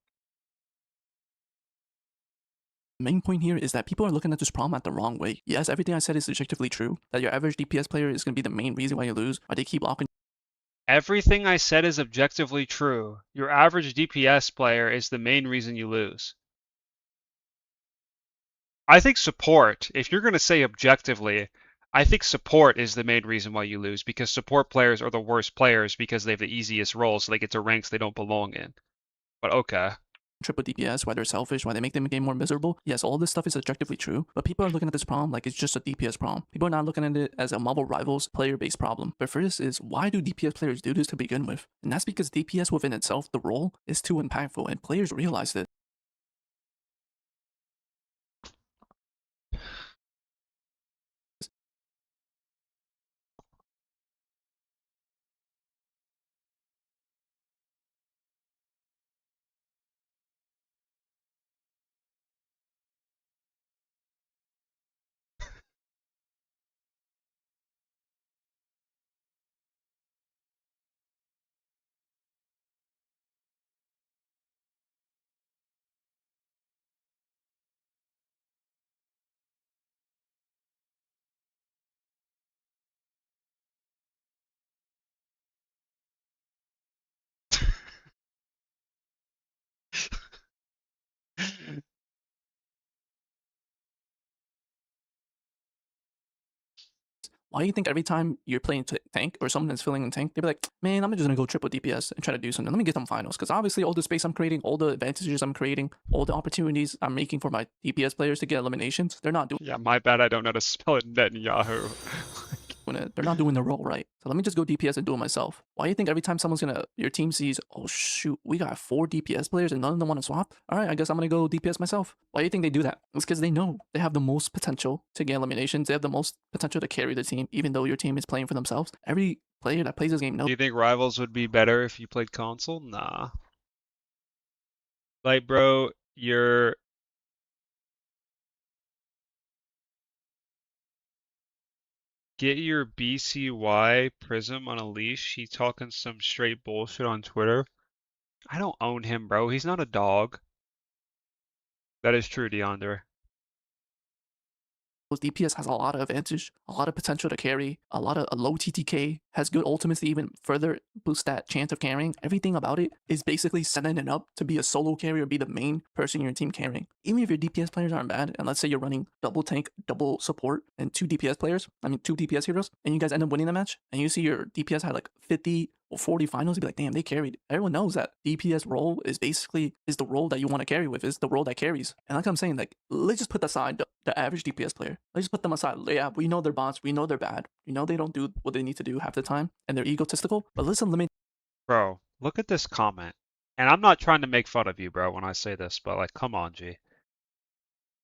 Main point here is that people are looking at this problem at the wrong way. Yes, everything I said is objectively true, that your average DPS player is going to be the main reason why you lose, or they keep locking. Everything I said is objectively true. Your average DPS player is the main reason you lose. I think support, if you're going to say objectively, I think support is the main reason why you lose, because support players are the worst players because they have the easiest roles, so they get to ranks they don't belong in. But okay. Triple DPS, why they're selfish, why they make the game more miserable. Yes, all this stuff is objectively true, but people are looking at this problem like it's just a DPS problem. People are not looking at it as a Marvel Rivals player-based problem. But first is, why do DPS players do this to begin with? And that's because DPS within itself, the role, is too impactful, and players realize it. Why do you think every time you're playing tank or someone is filling in tank, they'd be like, man, I'm just gonna go triple DPS and try to do something. Let me get them finals. Because obviously all the space I'm creating, all the advantages I'm creating, all the opportunities I'm making for my DPS players to get eliminations, they're not doing. Yeah, my bad, I don't know how to spell it Netanyahu. They're not doing the role right. So let me just go DPS and do it myself. Why do you think every time your team sees, oh shoot, we got 4 DPS players and none of them want to swap? All right, I guess I'm gonna go DPS myself. Why do you think they do that? It's because they know they have the most potential to get eliminations. They have the most potential to carry the team, even though your team is playing for themselves. Every player that plays this game knows. Do you think Rivals would be better if you played console? Nah. Like, bro, you're... Get your BCY Prism on a leash. He talking some straight bullshit on Twitter. I don't own him, bro. He's not a dog. That is true, DeAndre. DPS has a lot of advantage, a lot of potential to carry, a low TTK, has good ultimates to even further boost that chance of carrying. Everything about it is basically setting it up to be a solo carry or be the main person in your team carrying. Even if your DPS players aren't bad, and let's say you're running double tank, double support, and 2 DPS heroes, and you guys end up winning the match, and you see your DPS had like 50 or 40 finals, you'd be like, damn, they carried. Everyone knows that DPS role is the role that you want to carry with, is the role that carries. And like I'm saying, like, let's just put aside the average DPS player. Let's just put them aside. Yeah, we know they're bots, we know they're bad, we know they don't do what they need to do half the time, and they're egotistical, but let's eliminate. Bro, look at this comment. And I'm not trying to make fun of you, bro, when I say this, but like, come on, G.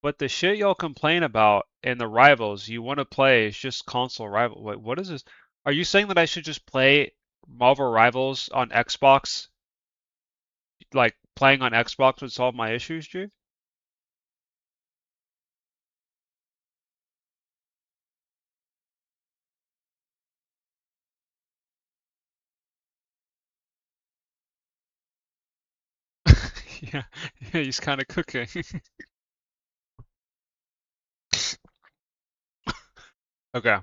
But the shit y'all complain about in the Rivals you want to play is just console rival. Wait, what is this? Are you saying that I should just play Marvel Rivals on Xbox? Like, playing on Xbox would solve my issues, G? Yeah, yeah, he's kind of cooking. Okay.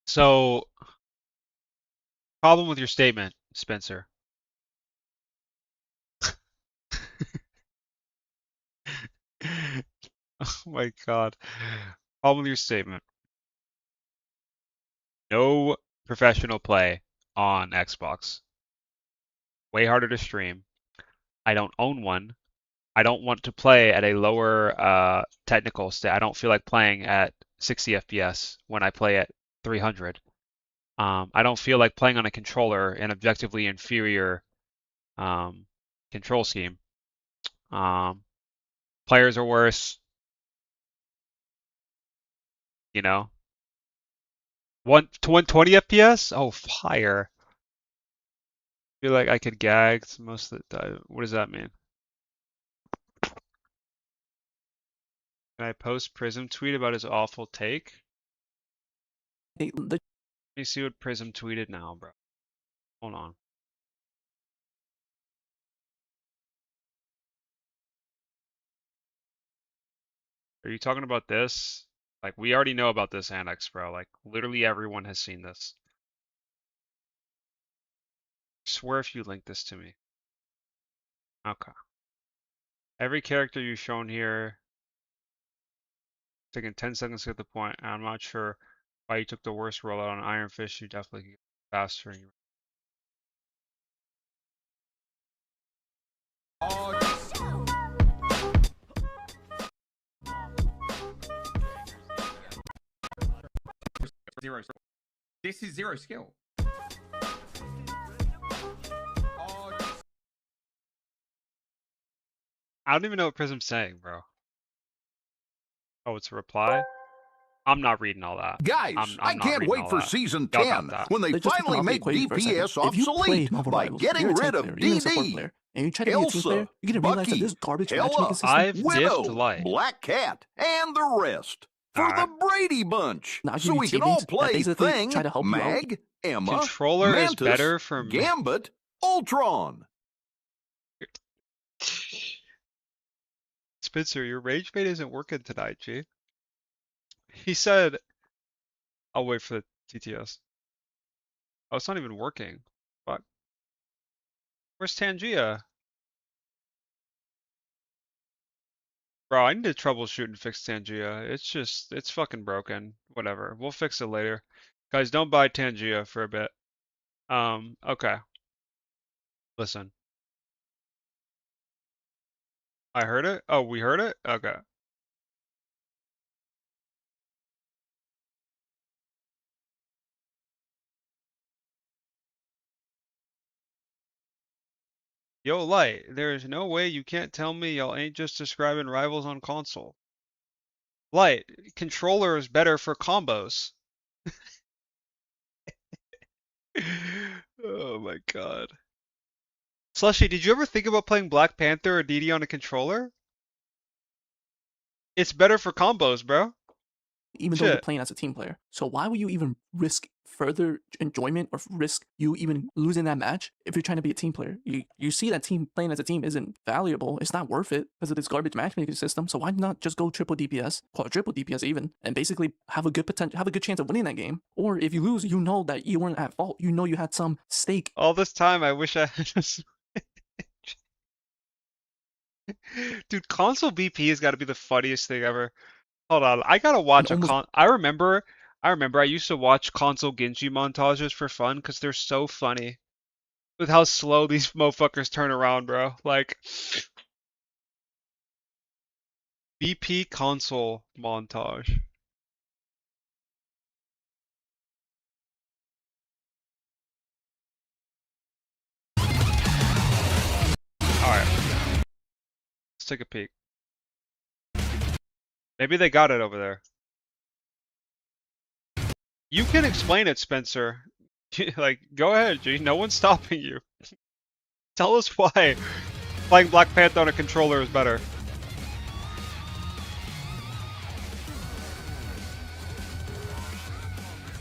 So, problem with your statement, Spencer. Oh my god. Problem with your statement. No professional play on Xbox. Way harder to stream. I don't own one. I don't want to play at a lower technical state. I don't feel like playing at 60 FPS when I play at 300. I don't feel like playing on a controller, an objectively inferior control scheme. Players are worse, you know. 120 FPS? Oh, fire. Feel like I could gag most of the time. What does that mean? Can I post Prism tweet about his awful take? Let me see what Prism tweeted now, bro. Hold on. Are you talking about this? Like, we already know about this annex, bro. Like, literally everyone has seen this. I swear if you link this to me. Okay. Every character you've shown here, taking 10 seconds to get the point. I'm not sure why you took the worst rollout on Iron Fist. You definitely could get faster. And you... Zero. This is zero skill. I don't even know what Prism's saying, bro. Oh, it's a reply? I'm not reading all that. Guys, I can't wait for Season 10 when they finally make DPS obsolete by getting rid of DD. And you try to be a team player, you're gonna realize that this garbage matchmaking system. I've Widow, dipped Lyte. Black Cat, and the rest. For the Brady Bunch. So we can all play Thing, Mag, Emma, Controller Mantis, is better for me. Gambit, Ultron. Spencer, your rage bait isn't working tonight, G. He said, I'll wait for the TTS. Oh, it's not even working. Fuck. Where's Tangia? Bro, I need to troubleshoot and fix Tangia. It's fucking broken. Whatever. We'll fix it later. Guys, don't buy Tangia for a bit. Okay. Listen. I heard it? Oh, we heard it? Okay. Yo, Lyte, there's no way you can't tell me y'all ain't just describing rivals on console. Lyte, controller is better for combos. Oh my god. Slushy, did you ever think about playing Black Panther or DD on a controller? It's better for combos, bro. Even though you're playing as a team player. So why would you even risk further enjoyment or risk you even losing that match if you're trying to be a team player? You see that team playing as a team isn't valuable. It's not worth it because of this garbage matchmaking system. So why not just go triple DPS, quadruple DPS even, and basically have a good chance of winning that game? Or if you lose, you know that you weren't at fault. You know you had some stake. All this time, I wish I had just... Dude, console BP has got to be the funniest thing ever. Hold on, I gotta watch I remember I used to watch console Genji montages for fun because they're so funny. With how slow these motherfuckers turn around, bro. Like BP console montage. Alright. Let's take a peek. Maybe they got it over there. You can explain it, Spencer. Like, go ahead, G. No one's stopping you. Tell us why playing Black Panther on a controller is better.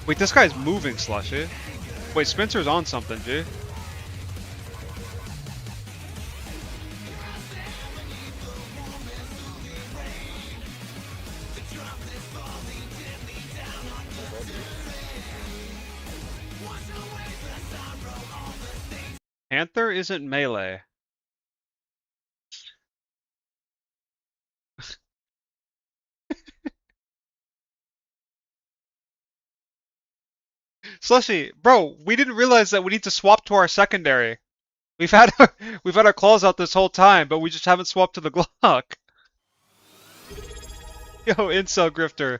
Wait, this guy's moving, Slushy. Wait, Spencer's on something, G. Panther isn't melee. Slushy, bro, we didn't realize that we need to swap to our secondary. We've had our claws out this whole time, but we just haven't swapped to the Glock. Yo, Incel Grifter.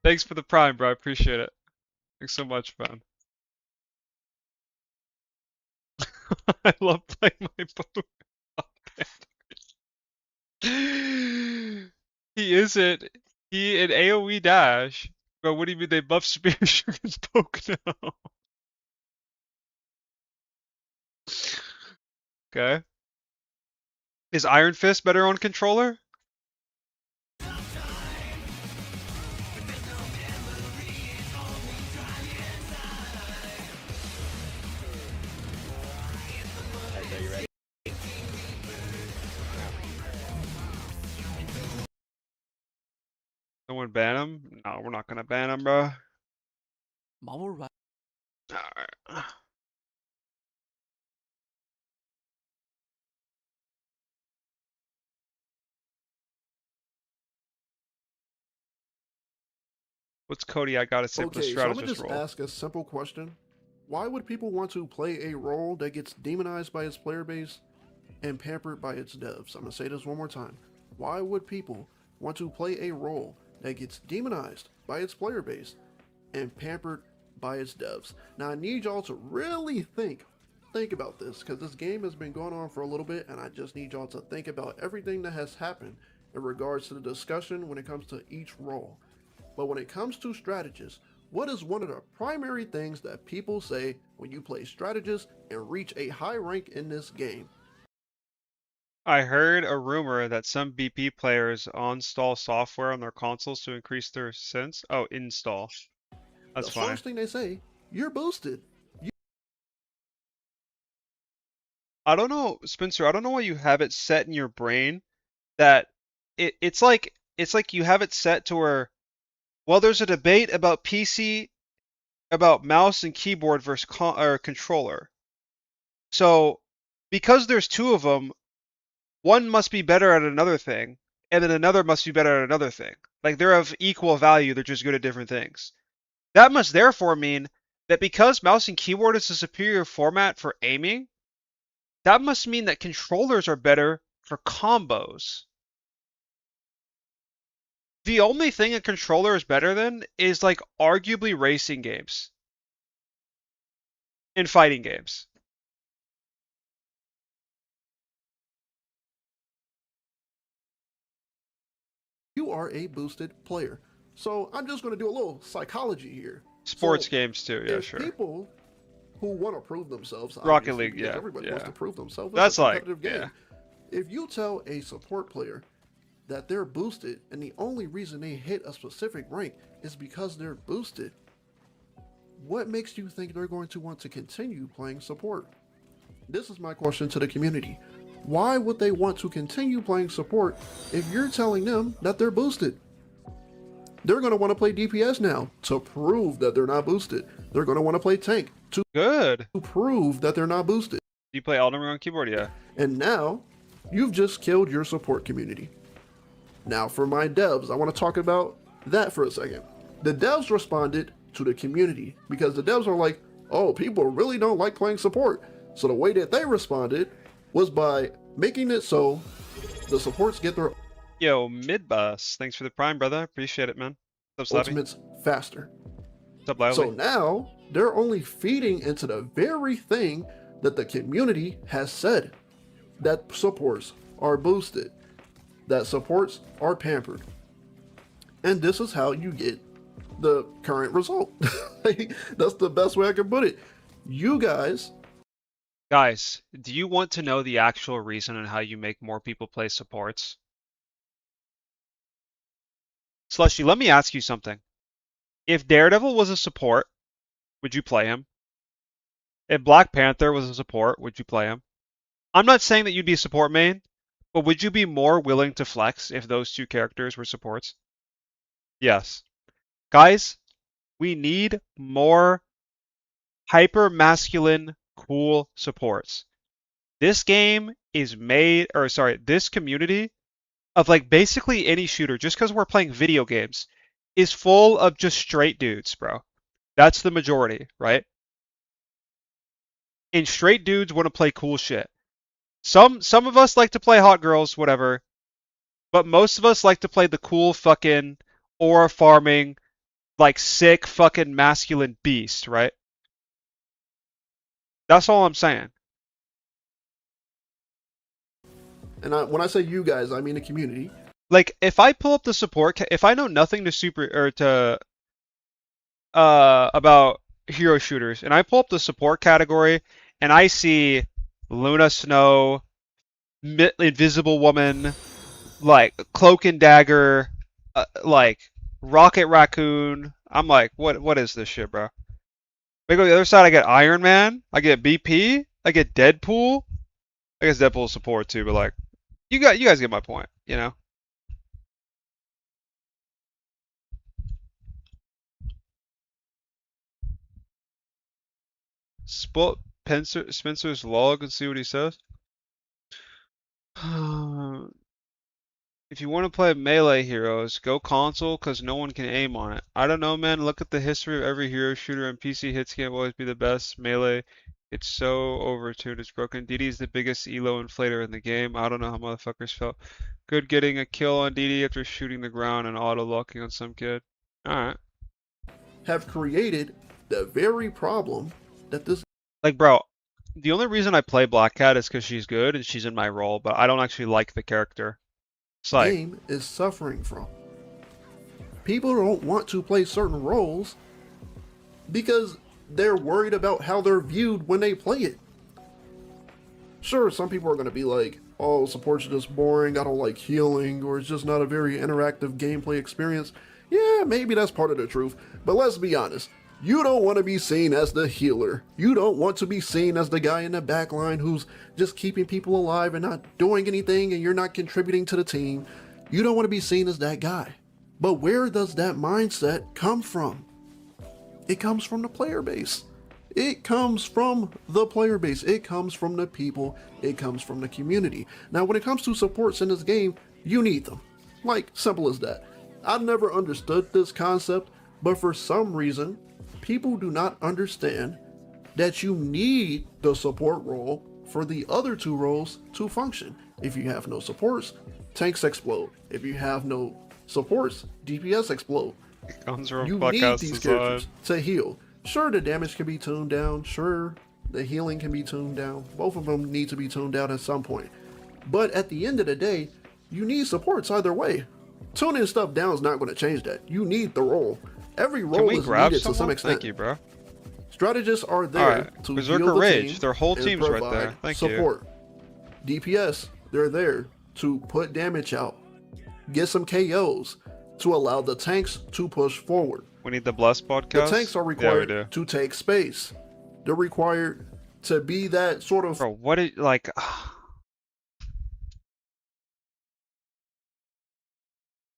Thanks for the prime, bro. I appreciate it. Thanks so much, man. I love playing my boat. He isn't. He in AoE dash. But what do you mean they buff Spear Sugar's poke now? Okay. Is Iron Fist better on controller? Someone ban him? No, we're not gonna ban him, bro. Marvel Alright. What's Cody? I gotta say for the Okay, so I'm gonna strategist just role. ask a simple question. Why would people want to play a role that gets demonized by its player base and pampered by its devs? I'm gonna say this one more time. Why would people want to play a role that gets demonized by its player base and pampered by its devs? Now I need y'all to really think about this, because this game has been going on for a little bit, and I just need y'all to think about everything that has happened in regards to the discussion when it comes to each role. But when it comes to strategists, what is one of the primary things that people say when you play strategist and reach a high rank in this game? I heard a rumor that some BP players install software on their consoles to increase their sense. Oh, install. That's The funny. first thing they say, you're boosted. I don't know, Spencer, I don't know why you have it set in your brain that it's like you have it set to where, well, there's a debate about PC, about mouse and keyboard versus controller. So because there's two of them, one must be better at another thing, and then another must be better at another thing. Like they're of equal value, they're just good at different things. That must therefore mean that because mouse and keyboard is a superior format for aiming, that must mean that controllers are better for combos. The only thing a controller is better than is like arguably racing games and fighting games. You are a boosted player. So I'm just going to do a little psychology here. Sports games too, yeah, if sure. people who want to prove themselves, Rocket obviously, League, because yeah, everybody wants to prove themselves. That's It's a like, competitive game. If you tell a support player that they're boosted and the only reason they hit a specific rank is because they're boosted, what makes you think they're going to want to continue playing support? This is my question to the community. Why would they want to continue playing support if you're telling them that they're boosted? They're going to want to play DPS now to prove that they're not boosted. They're going to want to play tank to prove that they're not boosted. Do you play Elden Ring on keyboard? Yeah. And now, you've just killed your support community. Now for my devs, I want to talk about that for a second. The devs responded to the community because the devs are like, oh, people really don't like playing support. So the way that they responded was by making it so the supports get their Yo, Midbus, thanks for the prime, brother. Appreciate it, man. What's up, ultimates faster. What's up, Lively? So now they're only feeding into the very thing that the community has said, that supports are boosted, that supports are pampered. And this is how you get the current result. That's the best way I can put it. You guys, do you want to know the actual reason on how you make more people play supports? Slushy, let me ask you something. If Daredevil was a support, would you play him? If Black Panther was a support, would you play him? I'm not saying that you'd be a support main, but would you be more willing to flex if those two characters were supports? Yes. Guys, we need more hyper masculine, cool supports. This game is made, or sorry, this community of like basically any shooter, just because we're playing video games, is full of just straight dudes, bro. That's the majority, right? And straight dudes want to play cool shit. Some of us like to play hot girls, whatever. But most of us like to play the cool fucking aura farming, like sick fucking masculine beast, right? That's all I'm saying. And when I say you guys, I mean the community. Like, if I pull up the support, if I know nothing about hero shooters, and I pull up the support category, and I see Luna Snow, Invisible Woman, like Cloak and Dagger, like Rocket Raccoon, I'm like, what is this shit, bro? We go to the other side, I get Iron Man, I get BP, I get Deadpool. I guess Deadpool's support too, but like, you guys get my point, you know? Split Spencer's log and see what he says. If you want to play melee heroes, go console because no one can aim on it. I don't know, man. Look at the history of every hero shooter, and PC hits can't always be the best. Melee, it's so overtuned, it's broken. DD's the biggest elo inflator in the game. I don't know how motherfuckers felt. Good getting a kill on DD after shooting the ground and auto-locking on some kid. Alright. Have created the very problem that this... Like, bro, the only reason I play Black Cat is because she's good and she's in my role, but I don't actually like the character. Like, game is suffering from. People don't want to play certain roles because they're worried about how they're viewed when they play it. Sure, some people are going to be like, oh, support's just boring, I don't like healing, or it's just not a very interactive gameplay experience. Yeah, maybe that's part of the truth, but let's be honest. You don't want to be seen as the healer. You don't want to be seen as the guy in the back line who's just keeping people alive and not doing anything and you're not contributing to the team. You don't want to be seen as that guy. But where does that mindset come from? It comes from the player base. It comes from the player base. It comes from the people. It comes from the community. Now, when it comes to supports in this game, you need them. Like, simple as that. I've never understood this concept, but for some reason, people do not understand that you need the support role for the other two roles to function. If you have no supports, tanks explode. If you have no supports, DPS explode. You need these characters to heal. Sure, the damage can be tuned down. Sure, the healing can be tuned down. Both of them need to be tuned down at some point. But at the end of the day, you need supports either way. Tuning stuff down is not going to change that. You need the role. Every role is needed to some extent. Thank you, bro. Strategists are there to Berserker heal the Rage. team Their whole and team's right provide there. Thank support. DPS, they're there to put damage out, get some KOs, to allow the tanks to push forward. We need the Bless podcast. The tanks are required to take space. They're required to be that sort of... Bro, what is, like...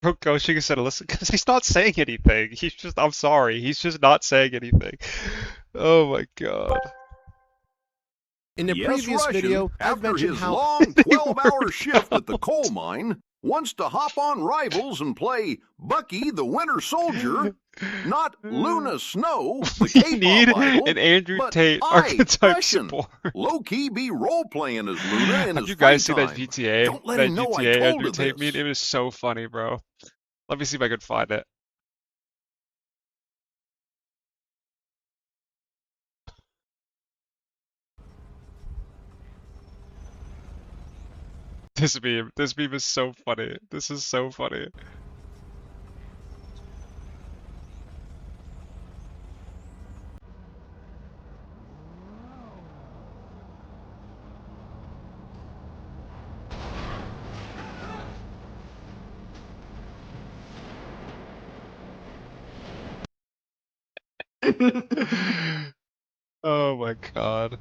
Bro, Goshiga said, listen, because he's not saying anything. He's just, I'm sorry, he's just not saying anything. Oh my god. In the previous video, I've mentioned his how long 12-hour shift at the coal mine, wants to hop on Rivals and play Bucky the Winter Soldier, not Luna Snow, the We K-pop need idol, an Andrew but Tate I, archetype Fashion, support. low-key be role-playing as Luna in Have his you guys free seen that time. GTA? Don't let That him know I GTA told Andrew you Tate this. meme? It was so funny, bro. Let me see if I can find it. This meme is so funny. This is so funny. Oh my god.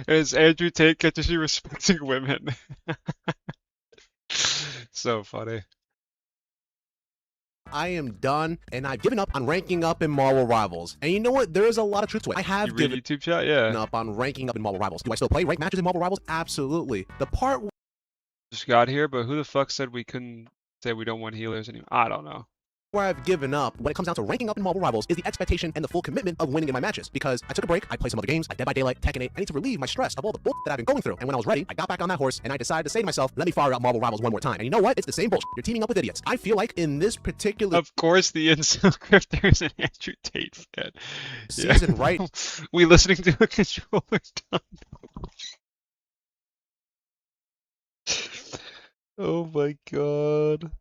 As Andrew Tate catches you respecting women. So funny. I am done, and I've given up on ranking up in Marvel Rivals. And you know what? There is a lot of truth to it. I have You read given YouTube chat? Yeah. up on ranking up in Marvel Rivals. Do I still play ranked matches in Marvel Rivals? Absolutely. The part Just got here, but who the fuck said we couldn't Say we don't want healers anymore. I don't know. Where I've given up when it comes down to ranking up in Marvel Rivals is the expectation and the full commitment of winning in my matches. Because I took a break, I played some other games, I Dead by Daylight, Tekken 8. I need to relieve my stress of all the bullshit that I've been going through. And when I was ready, I got back on that horse and I decided to say to myself, let me fire out Marvel Rivals one more time. And you know what? It's the same bullshit. You're teaming up with idiots. I feel like in this particular Of course, the incel grifter is an Andrew Tate fan. season, right? We listening to a controller done. Oh my god.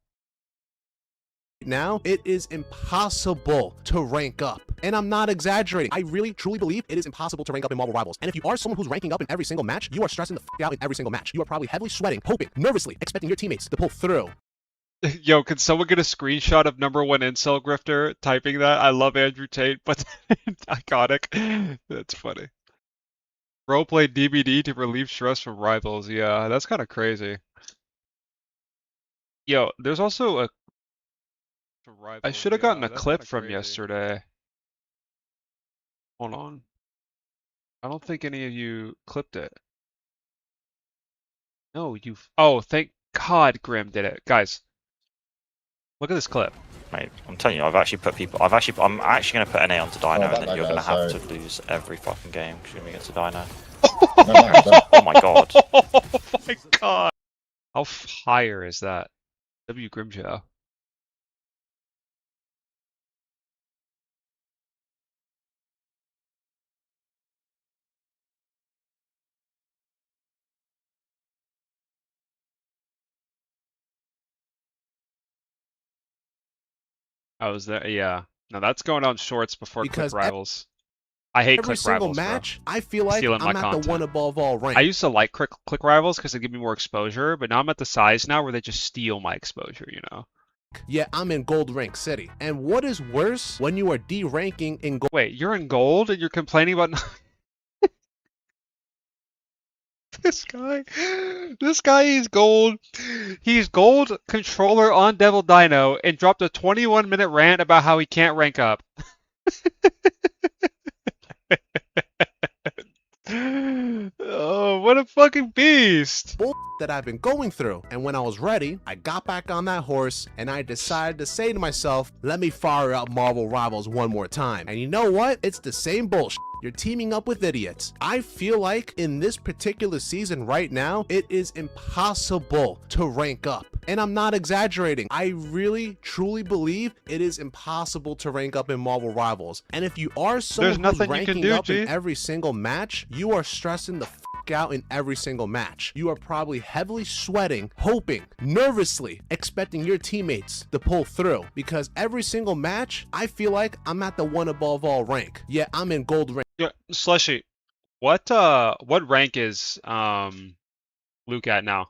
Now, it is impossible to rank up. And I'm not exaggerating. I really, truly believe it is impossible to rank up in Marvel Rivals. And if you are someone who's ranking up in every single match, you are stressing the f out in every single match. You are probably heavily sweating, hoping, nervously, expecting your teammates to pull through. Yo, can someone get a screenshot of #1 incel grifter typing that? I love Andrew Tate, but iconic. That's funny. Roleplay DBD to relieve stress from rivals. Yeah, that's kind of crazy. Yo, there's also a... I should have gotten a clip from yesterday. Hold on. I don't think any of you clipped it. No, you... Oh, thank God Grim did it. Guys, look at this clip. Mate, I'm telling you, I'm actually going to put an A onto Dino, and then you're going to have to lose every fucking game shooting against a Dino. Oh my god. Oh my god. How fire is that? W Grimshaw. I was there, yeah. No, that's going on shorts before Because Click Rivals. I hate every Click single Rivals, match, bro. I feel like Stealing my I'm at content. the one above all rank. I used to like Click Rivals because they give me more exposure, but now I'm at the size now where they just steal my exposure, you know? Yeah, I'm in Gold Rank City. And what is worse when you are D-ranking in Gold... Wait, you're in Gold and you're complaining about... This guy is Gold. He's Gold controller on Devil Dino and dropped a 21-minute rant about how he can't rank up. Oh, what a fucking beast! that I've been going through. And when I was ready, I got back on that horse and I decided to say to myself, let me fire up Marvel Rivals one more time. And you know what? It's the same bullshit. You're teaming up with idiots. I feel like in this particular season right now, it is impossible to rank up. And I'm not exaggerating. I really, truly believe it is impossible to rank up in Marvel Rivals. And if you are someone who's ranking up in every single match, you are stressing the out in every single match. You are probably heavily sweating, hoping, nervously, expecting your teammates to pull through. Because every single match, I feel like I'm at the one above all rank. Yeah, I'm in Gold rank. Yeah, Slushy, what rank is Luke at now?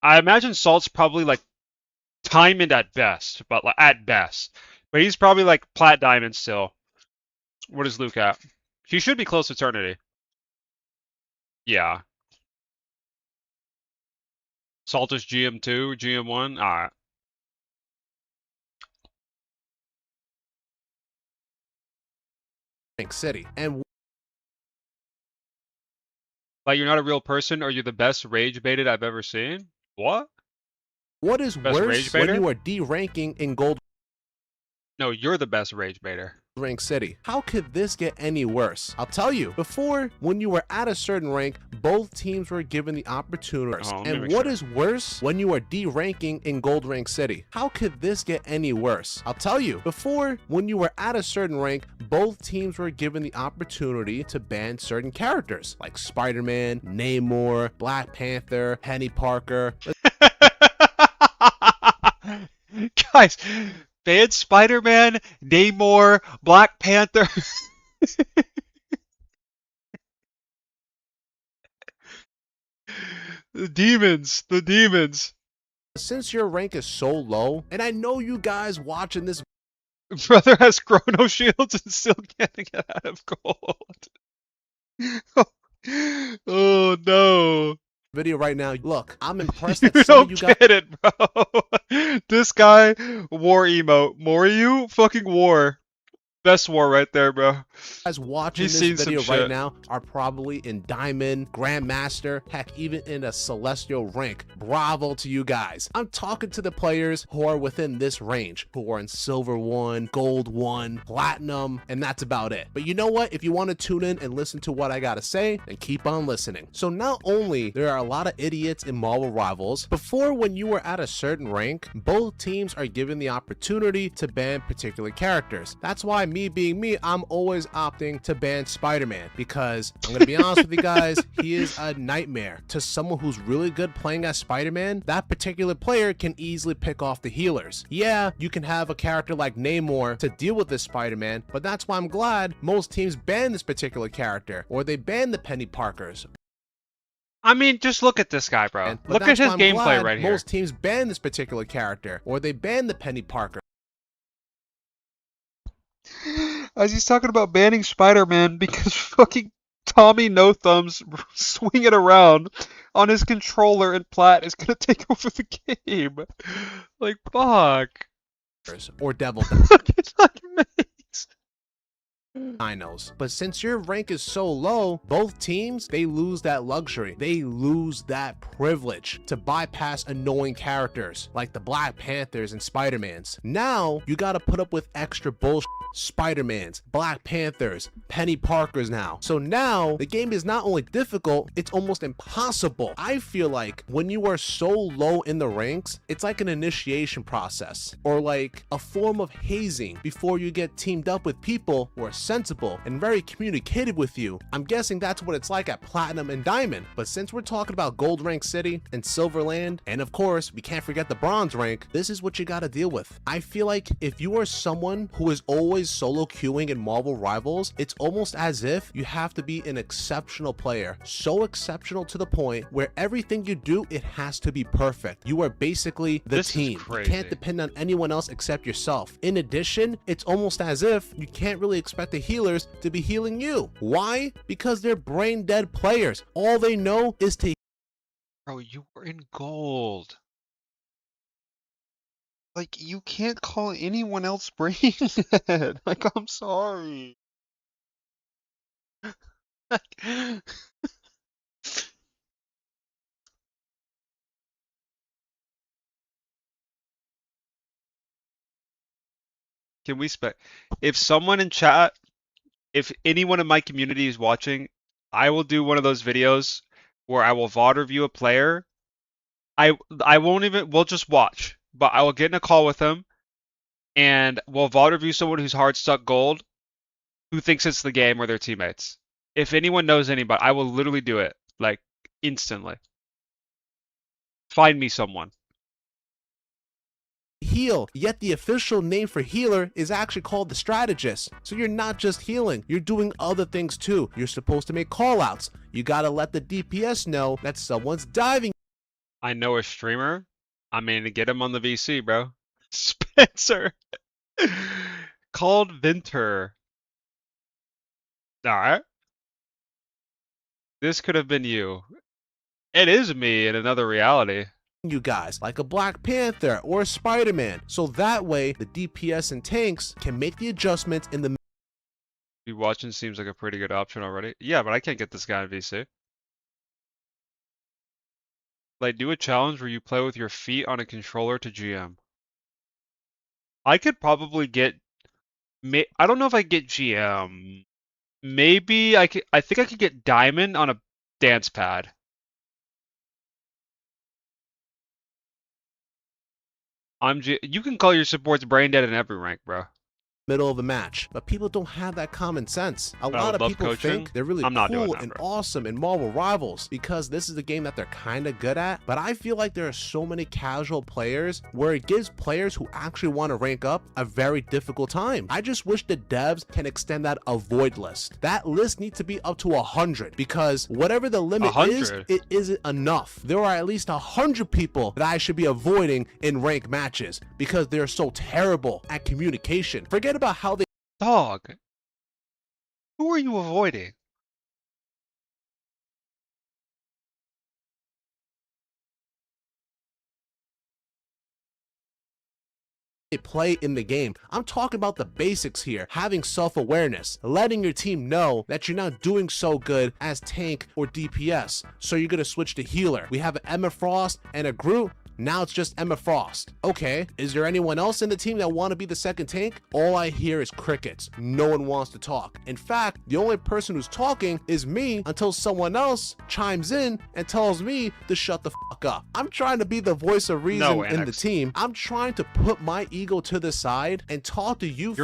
I imagine Salt's probably like diamond at best, but like at best. But he's probably like plat diamond still. What is Luke at? He should be close to eternity. Yeah. Salt is GM2, GM1. Alright. City. And like you're not a real person or you're the best rage baited I've ever seen? What? What is best worse when you are D-ranking in Gold? No, you're the best rage baiter. Rank City. How could this get any worse? I'll tell you. Before, when you were at a certain rank, both teams were given the opportunity. And what is worse when you are D-ranking in Gold Rank City? How could this get any worse? I'll tell you. Before, when you were at a certain rank, both teams were given the opportunity to ban certain characters like Spider-Man, Namor, Black Panther, Penny Parker. Guys, ban Spider-Man, Namor, Black Panther. The demons. Since your rank is so low, and I know you guys watching this brother has chrono shields and still can't get out of gold. Oh no. Video right now. Look, I'm impressed that You some don't of you guys get it, bro. This guy, war emote. More you? Fucking war. Best war right there, bro. Guys watching He's this seen some video shit. right now are probably in Diamond, Grandmaster, heck, even in a Celestial rank. Bravo to you guys. I'm talking to the players who are within this range, who are in Silver 1, Gold 1, Platinum, and that's about it. But you know what? If you want to tune in and listen to what I gotta say, then keep on listening. So not only there are a lot of idiots in Marvel Rivals, before when you were at a certain rank, both teams are given the opportunity to ban particular characters. That's why me being me, I'm always opting to ban Spider-Man, because I'm gonna be honest with you guys, he is a nightmare. To someone who's really good playing as Spider-Man, that particular player can easily pick off the healers. Yeah, you can have a character like Namor to deal with this Spider-Man, but that's why I'm glad most teams ban this particular character, or they ban the Penny Parkers. I mean, just look at this guy, bro. But Look at that's his why I'm gameplay glad right here. most teams ban this particular character, or they ban the Penny Parker. As he's talking about banning Spider-Man because fucking Tommy No Thumbs swinging around on his controller and Plat is gonna take over the game. Like, fuck. Or Devil It's like mates. Dinos. But since your rank is so low, both teams, they lose that luxury. They lose that privilege to bypass annoying characters like the Black Panthers and Spider-Mans. Now, you gotta put up with extra bullshit. Spider-Mans, Black Panthers, Penny Parkers now. So now, the game is not only difficult, it's almost impossible. I feel like when you are so low in the ranks, it's like an initiation process, or like a form of hazing before you get teamed up with people who are sensible and very communicative with you. I'm guessing that's what it's like at Platinum and Diamond. But since we're talking about Gold Rank City and Silver Land, and of course, we can't forget the Bronze Rank, this is what you gotta deal with. I feel like if you are someone who is always solo queuing in Marvel Rivals, it's almost as if you have to be an exceptional player. So exceptional to the point where everything you do, it has to be perfect. You are basically the team. You can't depend on anyone else except yourself. In addition, it's almost as if you can't really expect the healers to be healing you. Why? Because they're brain dead players. All they know is to... Bro, you were in gold. Like, you can't call anyone else brain dead. Like, I'm sorry. Can we if someone in chat, if anyone in my community is watching, I will do one of those videos where I will VOD review a player. I won't even, we'll just watch, but I will get in a call with them and we'll VOD review someone who's hard stuck gold, who thinks it's the game or their teammates. If anyone knows anybody, I will literally do it, like, instantly. Find me someone. heal, yet the official name for healer is actually called the strategist. So you're not just healing, you're doing other things too. You're supposed to make callouts. You gotta let the DPS know that someone's diving. I know a streamer. I mean, get him on the VC, bro. Spencer. Called Vinter. Alright. This could have been you. It is me in another reality. You guys, like a Black Panther or a Spider-Man, so that way the DPS and tanks can make the adjustments in the... You watching seems like a pretty good option already. Yeah, but I can't get this guy in VC. Like, do a challenge where you play with your feet on a controller to GM. I could probably get... I don't know if I get GM. Maybe I could... I think I could get Diamond on a dance pad. You can call your supports brain dead in every rank, bro. middle of the match, but people don't have that common sense. A But I lot would of love people coaching. think they're really I'm not doing cool that, and bro. awesome in Marvel Rivals because this is the game that they're kind of good at, but I feel like there are so many casual players where it gives players who actually want to rank up a very difficult time. I just wish the devs can extend that avoid list. That list needs to be up to 100 because whatever the limit is, 100? it isn't enough. There are at least 100 people that I should be avoiding in rank matches because they're so terrible at communication. Forget about how they... Dog. Who are you avoiding? play in the game. I'm talking about the basics here. Having self-awareness, letting your team know that you're not doing so good as tank or DPS, so you're gonna switch to healer. We have an Emma Frost and a Groot. Now it's just Emma Frost. Okay, is there anyone else in the team that want to be the second tank? All I hear is crickets. No one wants to talk. In fact, the only person who's talking is me until someone else chimes in and tells me to shut the fuck up. I'm trying to be the voice of reason in the team. I'm trying to put my ego to the side and talk to you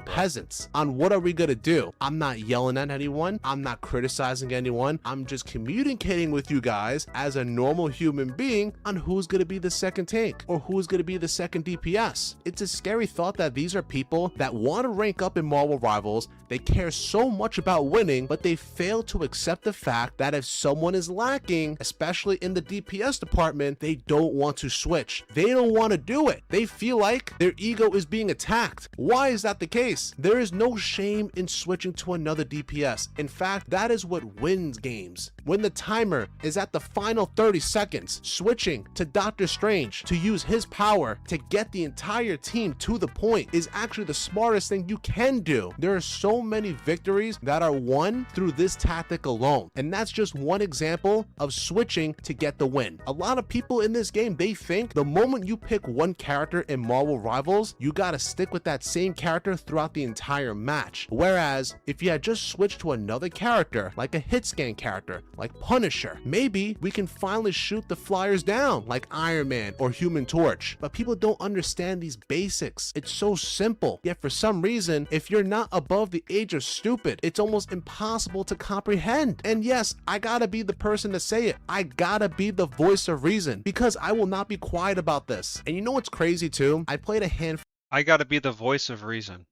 peasants on what are we gonna do. I'm not yelling at anyone. I'm not criticizing anyone. I'm just communicating with you guys as a normal human being on who's gonna be the second tank or who's going to be the second DPS. It's a scary thought that these are people that want to rank up in Marvel Rivals. They care so much about winning, but they fail to accept the fact that if someone is lacking, especially in the DPS department, they don't want to switch. They don't want to do it. They feel like their ego is being attacked. Why is that the case? There is no shame in switching to another DPS. In fact, that is what wins games. When the timer is at the final 30 seconds, switching to Doctor Strange to use his power to get the entire team to the point is actually the smartest thing you can do. There are so many victories that are won through this tactic alone, and that's just one example of switching to get the win. A lot of people in this game, they think the moment you pick one character in Marvel Rivals, you gotta stick with that same character throughout the entire match. Whereas if you had just switched to another character, like a hit scan character, like Punisher, maybe we can finally shoot the flyers down like Iron Man or Human Torch. But people don't understand these basics. It's so simple, yet for some reason, if you're not above the age of stupid, it's almost impossible to comprehend. And yes, I gotta be the person to say it. I gotta be the voice of reason, because I will not be quiet about this. And you know what's crazy too? I played a handful I gotta be the voice of reason.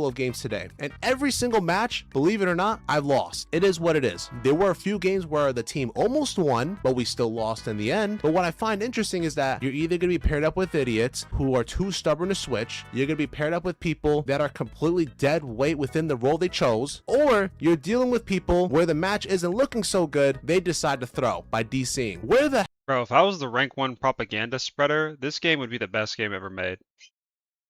of games today, and every single match, believe it or not, I've lost. It is what it is. There were a few games where the team almost won, but we still lost in the end. But what I find interesting is that you're either going to be paired up with idiots who are too stubborn to switch, you're going to be paired up with people that are completely dead weight within the role they chose, or you're dealing with people where the match isn't looking so good, they decide to throw by DCing. Where the Bro, if I was the rank 1 propaganda spreader, this game would be the best game ever made.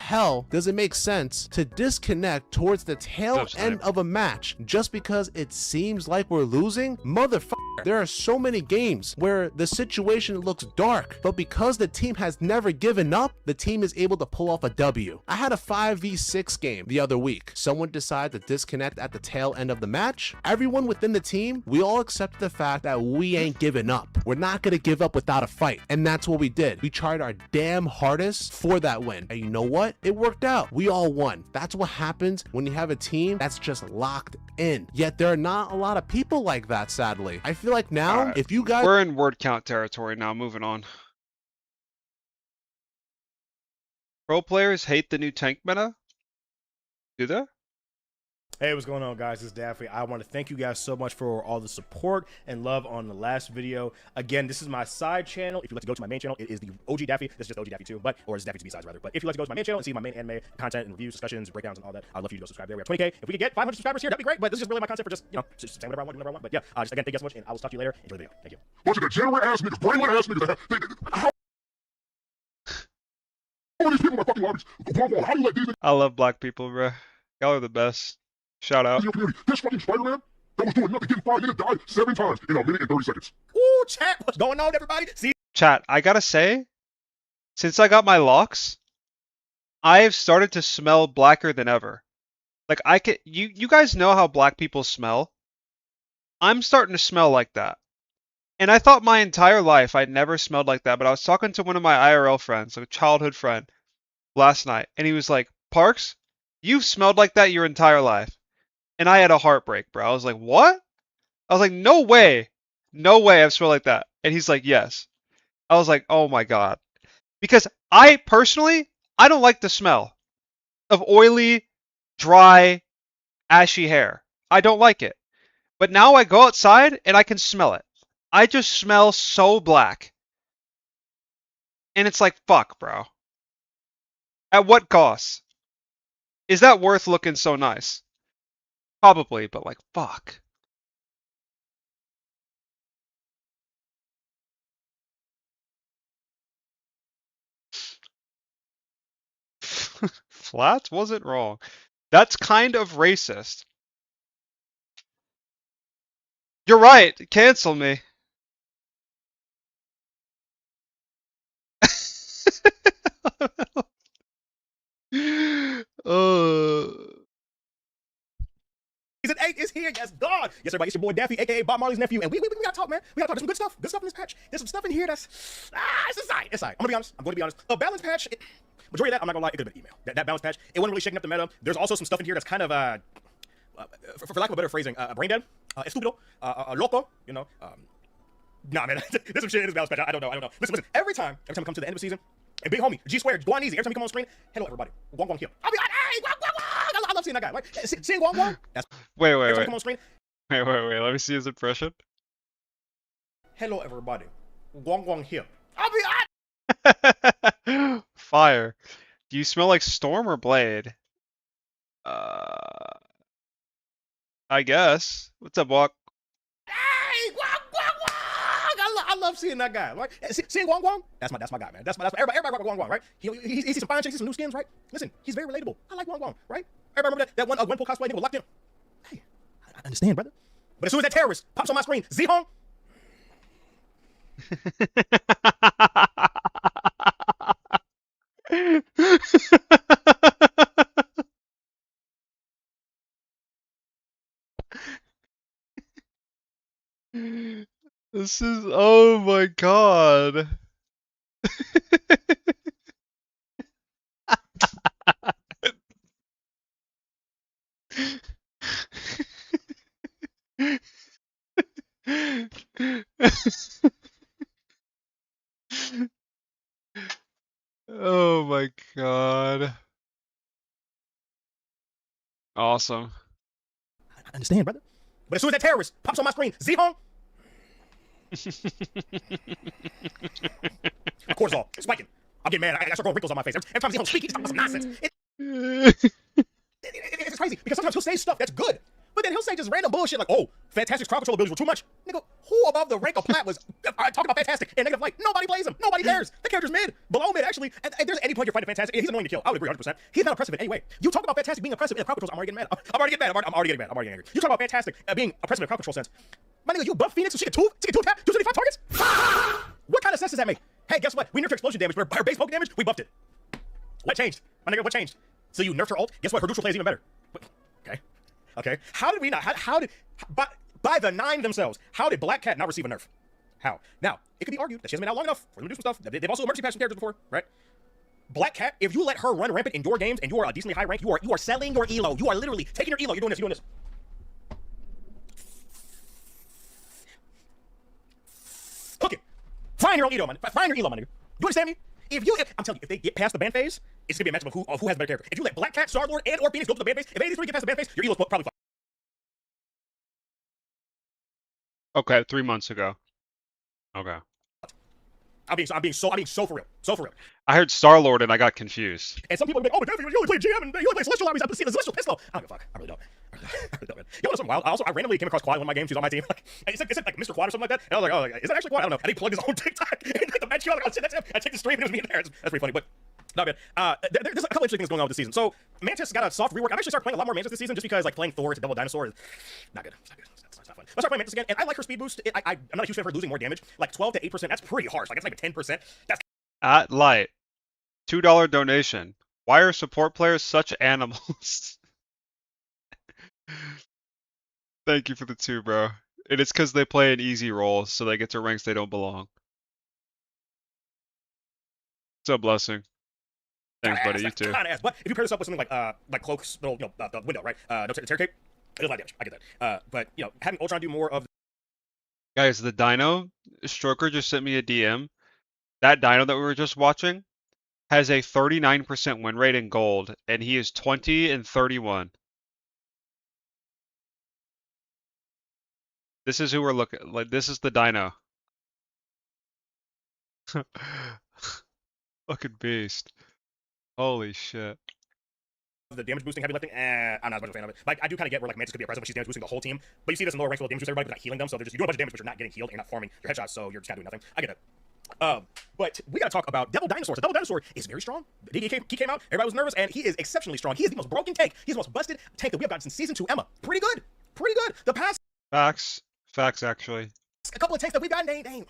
hell does it make sense to disconnect towards the tail end of a match just because it seems like we're losing? Motherfucker, there are so many games where the situation looks dark, but because the team has never given up, the team is able to pull off a W. I had a 5v6 game the other week. Someone decided to disconnect at the tail end of the match. Everyone within the team, we all accepted the fact that we ain't giving up. We're not gonna give up without a fight. And that's what we did. We tried our damn hardest for that win. And you know what? It worked out. We all won. That's what happens when you have a team that's just locked in. Yet there are not a lot of people like that, sadly. I feel like now, if you guys... We're in word count territory now, moving on. Pro players hate the new tank meta? Do they? Hey, what's going on, guys? This is Daffy. I want to thank you guys so much for all the support and love on the last video. Again, this is my side channel. If you'd like to go to my main channel, it is the OG Daffy. This is just OG Daffy 2, or it's Daffy 2B sides, rather. But if you'd like to go to my main channel and see my main anime content and reviews, discussions, breakdowns, and all that, I'd love for you to go subscribe there. We have 20K. If we could get 500 subscribers here, that'd be great. But this is just really my content for just, you know, just saying whatever I want, whenever I want. But yeah, just again, thank you so much, and I will talk to you later. Enjoy the video. Thank you. Bunch of degenerate ass niggas, brainless ass niggas. How are these people in my fucking lobbies? How do you let these niggas... I love black people, bro. Y'all are the best. Shout out. This fucking Spider-Man that was doing nothing, getting 5 minutes, died 7 times in a minute and 30 seconds. Ooh, chat, what's going on, everybody? See? Chat, I gotta say, since I got my locks, I have started to smell blacker than ever. Like, you guys know how black people smell? I'm starting to smell like that. And I thought my entire life I'd never smelled like that, but I was talking to one of my IRL friends, like a childhood friend, last night, and he was like, Parks, you've smelled like that your entire life. And I had a heartbreak, bro. I was like, what? I was like, no way. No way I've smelled like that. And he's like, yes. I was like, oh my God. Because I personally, I don't like the smell of oily, dry, ashy hair. I don't like it. But now I go outside and I can smell it. I just smell so black. And it's like, fuck, bro. At what cost? Is that worth looking so nice? Probably, but like, fuck. Flats wasn't wrong. That's kind of racist. You're right. Cancel me. Season 8 is here. Yes, God. Yes, everybody. It's your boy Daffy, aka Bob Marley's nephew, and we gotta talk, man. We gotta talk. There's some good stuff. Good stuff in this patch. There's some stuff in here that's it's alright. It's alright. I'm going to be honest. A balance patch. Majority of that, I'm not gonna lie, it could have been email. That balance patch, it wasn't really shaking up the meta. There's also some stuff in here that's kind of for lack of a better phrasing, brain dead, estupido, loco. You know. Nah, man. There's some shit in this balance patch. I don't know. Listen. Every time we come to the end of the season, and big homie G Squared, go on easy. Every time he come on screen, hello everybody. Guang Guang here. I'll be like, hey, Guang Guang. I love seeing that guy. Like seeing Guang Guang. That's Wait. every time he come on screen. Wait. Let me see his impression. Hello everybody. Guang Guang here. I'll be Fire. Do you smell like Storm or Blade? I guess. What's up, Walk? Hey, Guang Guang Guang. I love seeing that guy. Like seeing Guang Guang. That's my guy, man. That's everybody rock with Guang Guang, right? He sees some fine chicks, some new skins, right? Listen, he's very relatable. I like Guang Guang, right? Everybody remember that one Gwenpool cosplay nigga was locked in? Hey, I understand, brother. But as soon as that terrorist pops on my screen, Z-Hong. This is, oh my god. Oh my god. Awesome. I understand, brother. But as soon as that terrorist pops on my screen, Z-Hong. Cortisol spiking. I'm getting mad. I start growing wrinkles on my face. Every time Z-Hong speaks, he's talking about some nonsense. It's crazy because sometimes he'll say stuff that's good, but then he'll say just random bullshit like, "Oh, Fantastic's crowd control abilities were too much." Nigga, who above the rank of plat was talking about Fantastic and negative light? Nobody plays him. Nobody cares. The character's mid, below mid actually. And there's any point you're fighting Fantastic, he's annoying to kill. I would agree 100%. He's not oppressive in any way. You talk about Fantastic being oppressive in the crowd controls, I'm already getting mad. I'm already getting mad. I'm already angry. You talk about Fantastic being oppressive in the crowd control sense. My nigga, you buff Phoenix so she can two attack, 275 targets? What kind of sense does that make? Hey, guess what? We nerfed her explosion damage, but her base poke damage, we buffed it. What changed? My nigga, what changed? So you nerfed her ult? Guess what? Her neutral plays even better. Okay. How did we not? How did by the 9 themselves? How did Black Cat not receive a nerf? How? Now it could be argued that she hasn't been out long enough for them to do some stuff. They've also emergency patched some characters before, right? Black Cat, if you let her run rampant in your games and you are a decently high rank, you are selling your elo. You are literally taking your elo. You're doing this. Cook it. Find your own elo, man. Find your elo, man. You understand me? I'm telling you, if they get past the ban phase, it's gonna be a matchup of who has a better character. If you let Black Cat, Star Lord, and or Phoenix go to the ban phase, if any of these three get past the ban phase, your elo's probably fine. Okay, 3 months ago. Okay. I'm being so for real. So for real. I heard Star-Lord and I got confused. And some people are like, oh, but David, you only play GM and you only play Celestial Armies. I see the Celestial Pistol. I don't give a fuck. I really don't. Man. You know something wild? I randomly came across Quad in one of my games. He's on my team. It said like Mr. Quad or something like that. And I was like, oh, is that actually Quad? I don't know. And he plugged his own TikTok. And like the match, I was like, oh shit, that's him. I checked the stream and it was me in there. That's pretty funny, but not bad. There's a couple interesting things going on with this season. So Mantis got a soft rework. I've actually started playing a lot more Mantis this season just because like playing Thor to double dinosaur is not good. It's not fun. Let's start playing Mantis again, and I like her speed boost. I'm not a huge fan of her losing more damage. Like 12 to 8%. That's pretty harsh. Like it's like 10%. That's At Lyte, $2 donation. Why are support players such animals? Thank you for the 2, bro. And it's because they play an easy role, so they get to ranks they don't belong. It's a blessing. Thanks, buddy. You too. But if you pair this up with something like Cloak's little, the window, right? No terror cape. It does a lot of damage. I get that. But having Ultron do more of. Guys, the Dino Stroker just sent me a DM. That Dino that we were just watching has a 39% win rate in gold, and he is 20 and 31. This is who we're looking like. This is the Dino. Fucking beast. Holy shit. The damage boosting heavy lifting, I'm not a fan of it. Like I do kind of get where like Mantis could be oppressive when she's damage boosting the whole team, but you see this in lower ranks where damage boosts everybody, but not healing them, so you're doing a bunch of damage, but you're not getting healed, and you're not farming your headshots, so you're just kind of doing nothing. I get it. But we gotta talk about Devil Dinosaur. So Devil Dinosaur is very strong. He came out, everybody was nervous, and he is exceptionally strong. He is the most broken tank. He's the most busted tank that we have gotten since Season 2 Emma. Pretty good. Pretty good. The past Facts actually. a couple of tanks that we've gotten, they really been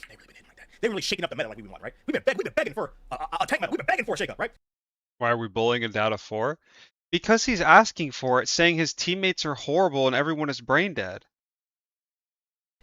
hitting like that. They're really shaking up the meta like we want, right? We've been begging for a tank meta. We've been begging for a shake-up, right? Why are we bullying it down to 4? Because he's asking for it, saying his teammates are horrible and everyone is brain dead.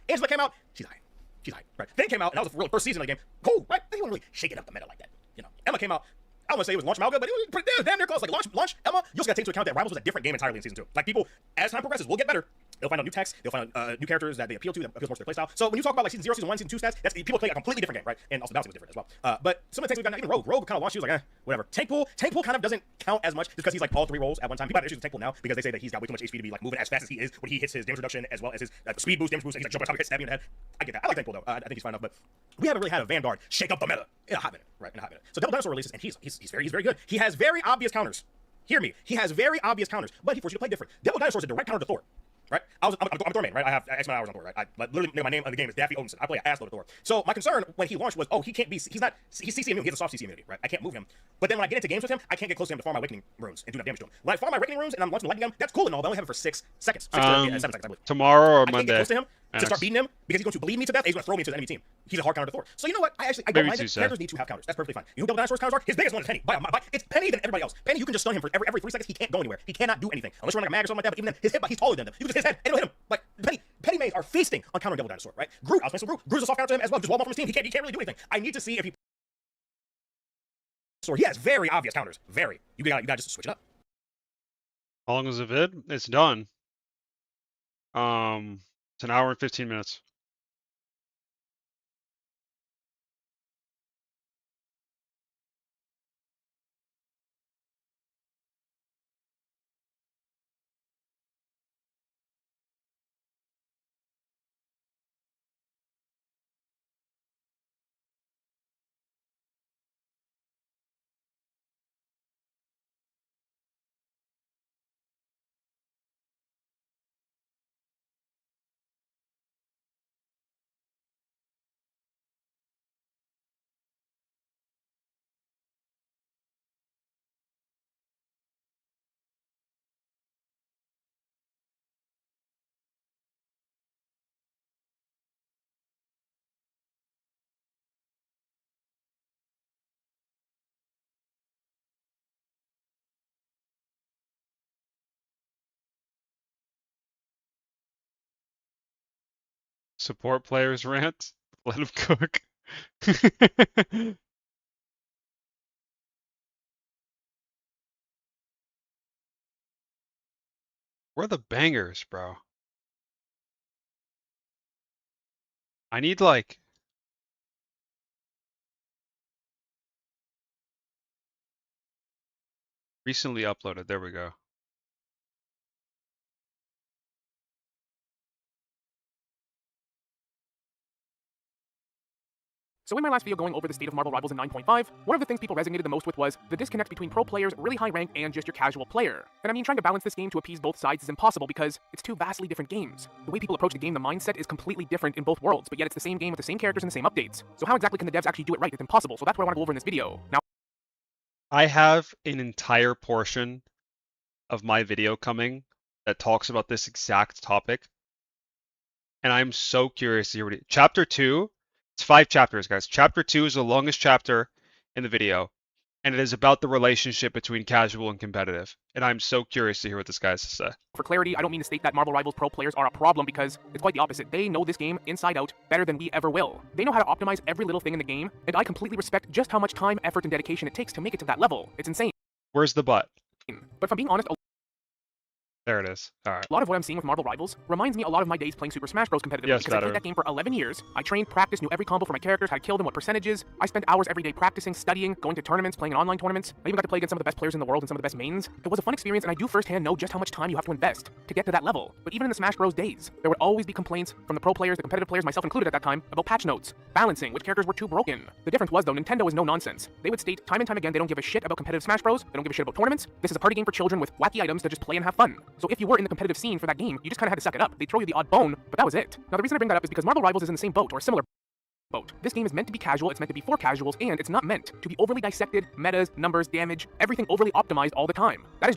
Angela came out, she's high. She's high, right? Then came out, and that was the real first season of the game. Cool, right? They weren't really shaking up the meta like that. You know, Emma came out. I don't want to say it was launch Malga, but it was pretty damn near close. Like launch Emma, you also got to take into account that Rivals was a different game entirely in Season 2. Like people, as time progresses, will get better. They'll find out new techs, they'll find out new characters that they appeal to, that appeals more to their playstyle. So when you talk about like Season 0, Season 1, Season 2 stats, that's people play a completely different game, right? And also balancing was different as well. But some of the tanks we've gotten, even Rogue kind of launched, he was like, whatever. Tank pool kind of doesn't count as much just because he's like all 3 roles at one time. People have issues with Tank pool now because they say that he's got way too much HP to be like moving as fast as he is when he hits his damage reduction as well as his speed boost, damage boost, and he's like jumping up, hit, stabbing in the head. I get that. I like Tank pool though. I think he's fine enough, but we haven't really had a Vanguard shake up the meta in a hot minute, right? In a hot minute. So Devil Dinosaur releases, and he's very good. He has very obvious counters. Hear me. He has very obvious counters, but he forces you to play different. Devil Dinosaur is a direct counter to Thor. Right? I'm Thor main, right? I have X amount of hours on Thor, right? I literally, my name on the game is Daffy Odinson. I play an assload of Thor. So my concern when he launched was, he's CC immune, he has a soft CC immunity, right? I can't move him. But then when I get into games with him, I can't get close to him to farm my Awakening runes and do enough damage to him. When I farm my Awakening runes and I'm launching the lightning gun, that's cool and all, but I only have it for 6 seconds. 7 seconds, I believe. Tomorrow or I can't Monday. get close to him to start beating him because he's going to bleed me to death and he's going to throw me into the enemy team. He's a hard counter to Thor. So you know what? I don't mind it. Characters need to have counters. That's perfectly fine. You know what Devil Dinosaur's counters are? His biggest one is Penny. It's Penny than everybody else. Penny, you can just stun him for every 3 seconds. He can't go anywhere. He cannot do anything. Unless you're like a mag or something like that, but even then, his hitbox, he's taller than them. You can just hit his head and it'll hit him. Like, Penny mains are feasting on countering Devil Dinosaur, right? Groot, I was playing some Groot. Groot's a soft counter to him as well. Just wall ball from his team. He can't really do anything. I need to see if he... He has very obvious counters. Very. You gotta just switch it up. How long is the vid? It's done. It's an hour and 15 minutes. Support players rant. Let him cook. Where are the bangers, bro? I need like... Recently uploaded. There we go. So in my last video going over the state of Marvel Rivals in 9.5, one of the things people resonated the most with was the disconnect between pro players, really high rank, and just your casual player. And I mean, trying to balance this game to appease both sides is impossible because it's 2 vastly different games. The way people approach the game, the mindset is completely different in both worlds, but yet it's the same game with the same characters and the same updates. So how exactly can the devs actually do it right? It's impossible, so that's what I want to go over in this video. Now, I have an entire portion of my video coming that talks about this exact topic. And I'm so curious to hear what Chapter 2, it's 5 chapters, guys. Chapter 2 is the longest chapter in the video, and it is about the relationship between casual and competitive. And I'm so curious to hear what this guy has to say. For clarity, I don't mean to state that Marvel Rivals pro players are a problem because it's quite the opposite. They know this game inside out better than we ever will. They know how to optimize every little thing in the game, and I completely respect just how much time, effort, and dedication it takes to make it to that level. It's insane. Where's the butt? But if I'm being honest, there it is. All right. a lot of what I'm seeing with Marvel Rivals reminds me a lot of my days playing Super Smash Bros. Competitively Yes, because I played that game for 11 years. I trained, practiced, knew every combo for my characters, how to kill them, what percentages. I spent hours every day practicing, studying, going to tournaments, playing in online tournaments. I even got to play against some of the best players in the world and some of the best mains. It was a fun experience, and I do firsthand know just how much time you have to invest to get to that level. But even in the Smash Bros. Days, there would always be complaints from the pro players, the competitive players, myself included at that time, about patch notes, balancing, which characters were too broken. The difference was, though, Nintendo is no nonsense. They would state time and time again they don't give a shit about competitive Smash Bros. They don't give a shit about tournaments. This is a party game for children with wacky items to just play and have fun. So if you were in the competitive scene for that game, you just kind of had to suck it up. They'd throw you the odd bone, but that was it. Now the reason I bring that up is because Marvel Rivals is in the same boat or a similar This game is meant to be casual, it's meant to be for casuals, and it's not meant to be overly dissected, metas, numbers, damage, everything overly optimized all the time. That is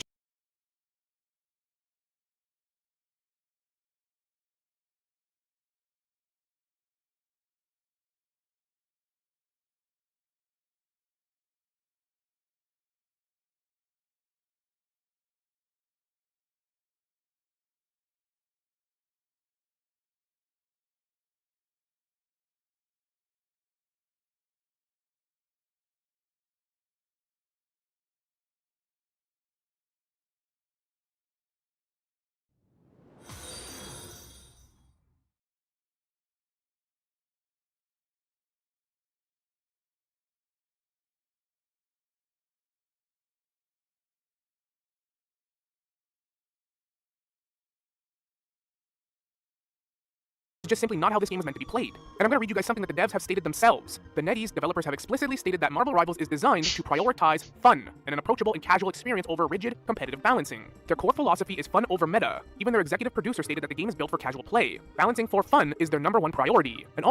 just simply not how this game is meant to be played. And I'm going to read you guys something that the devs have stated themselves. The NetEase developers have explicitly stated that Marvel Rivals is designed to prioritize fun and an approachable and casual experience over rigid, competitive balancing. Their core philosophy is fun over meta. Even their executive producer stated that the game is built for casual play. Balancing for fun is their #1 priority. And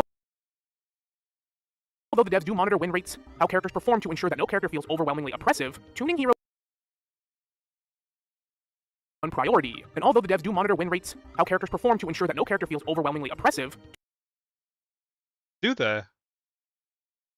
although the devs do monitor win rates, how characters perform to ensure that no character feels overwhelmingly oppressive, tuning heroes priority. And although the devs do monitor win rates, how characters perform to ensure that no character feels overwhelmingly oppressive, Do they?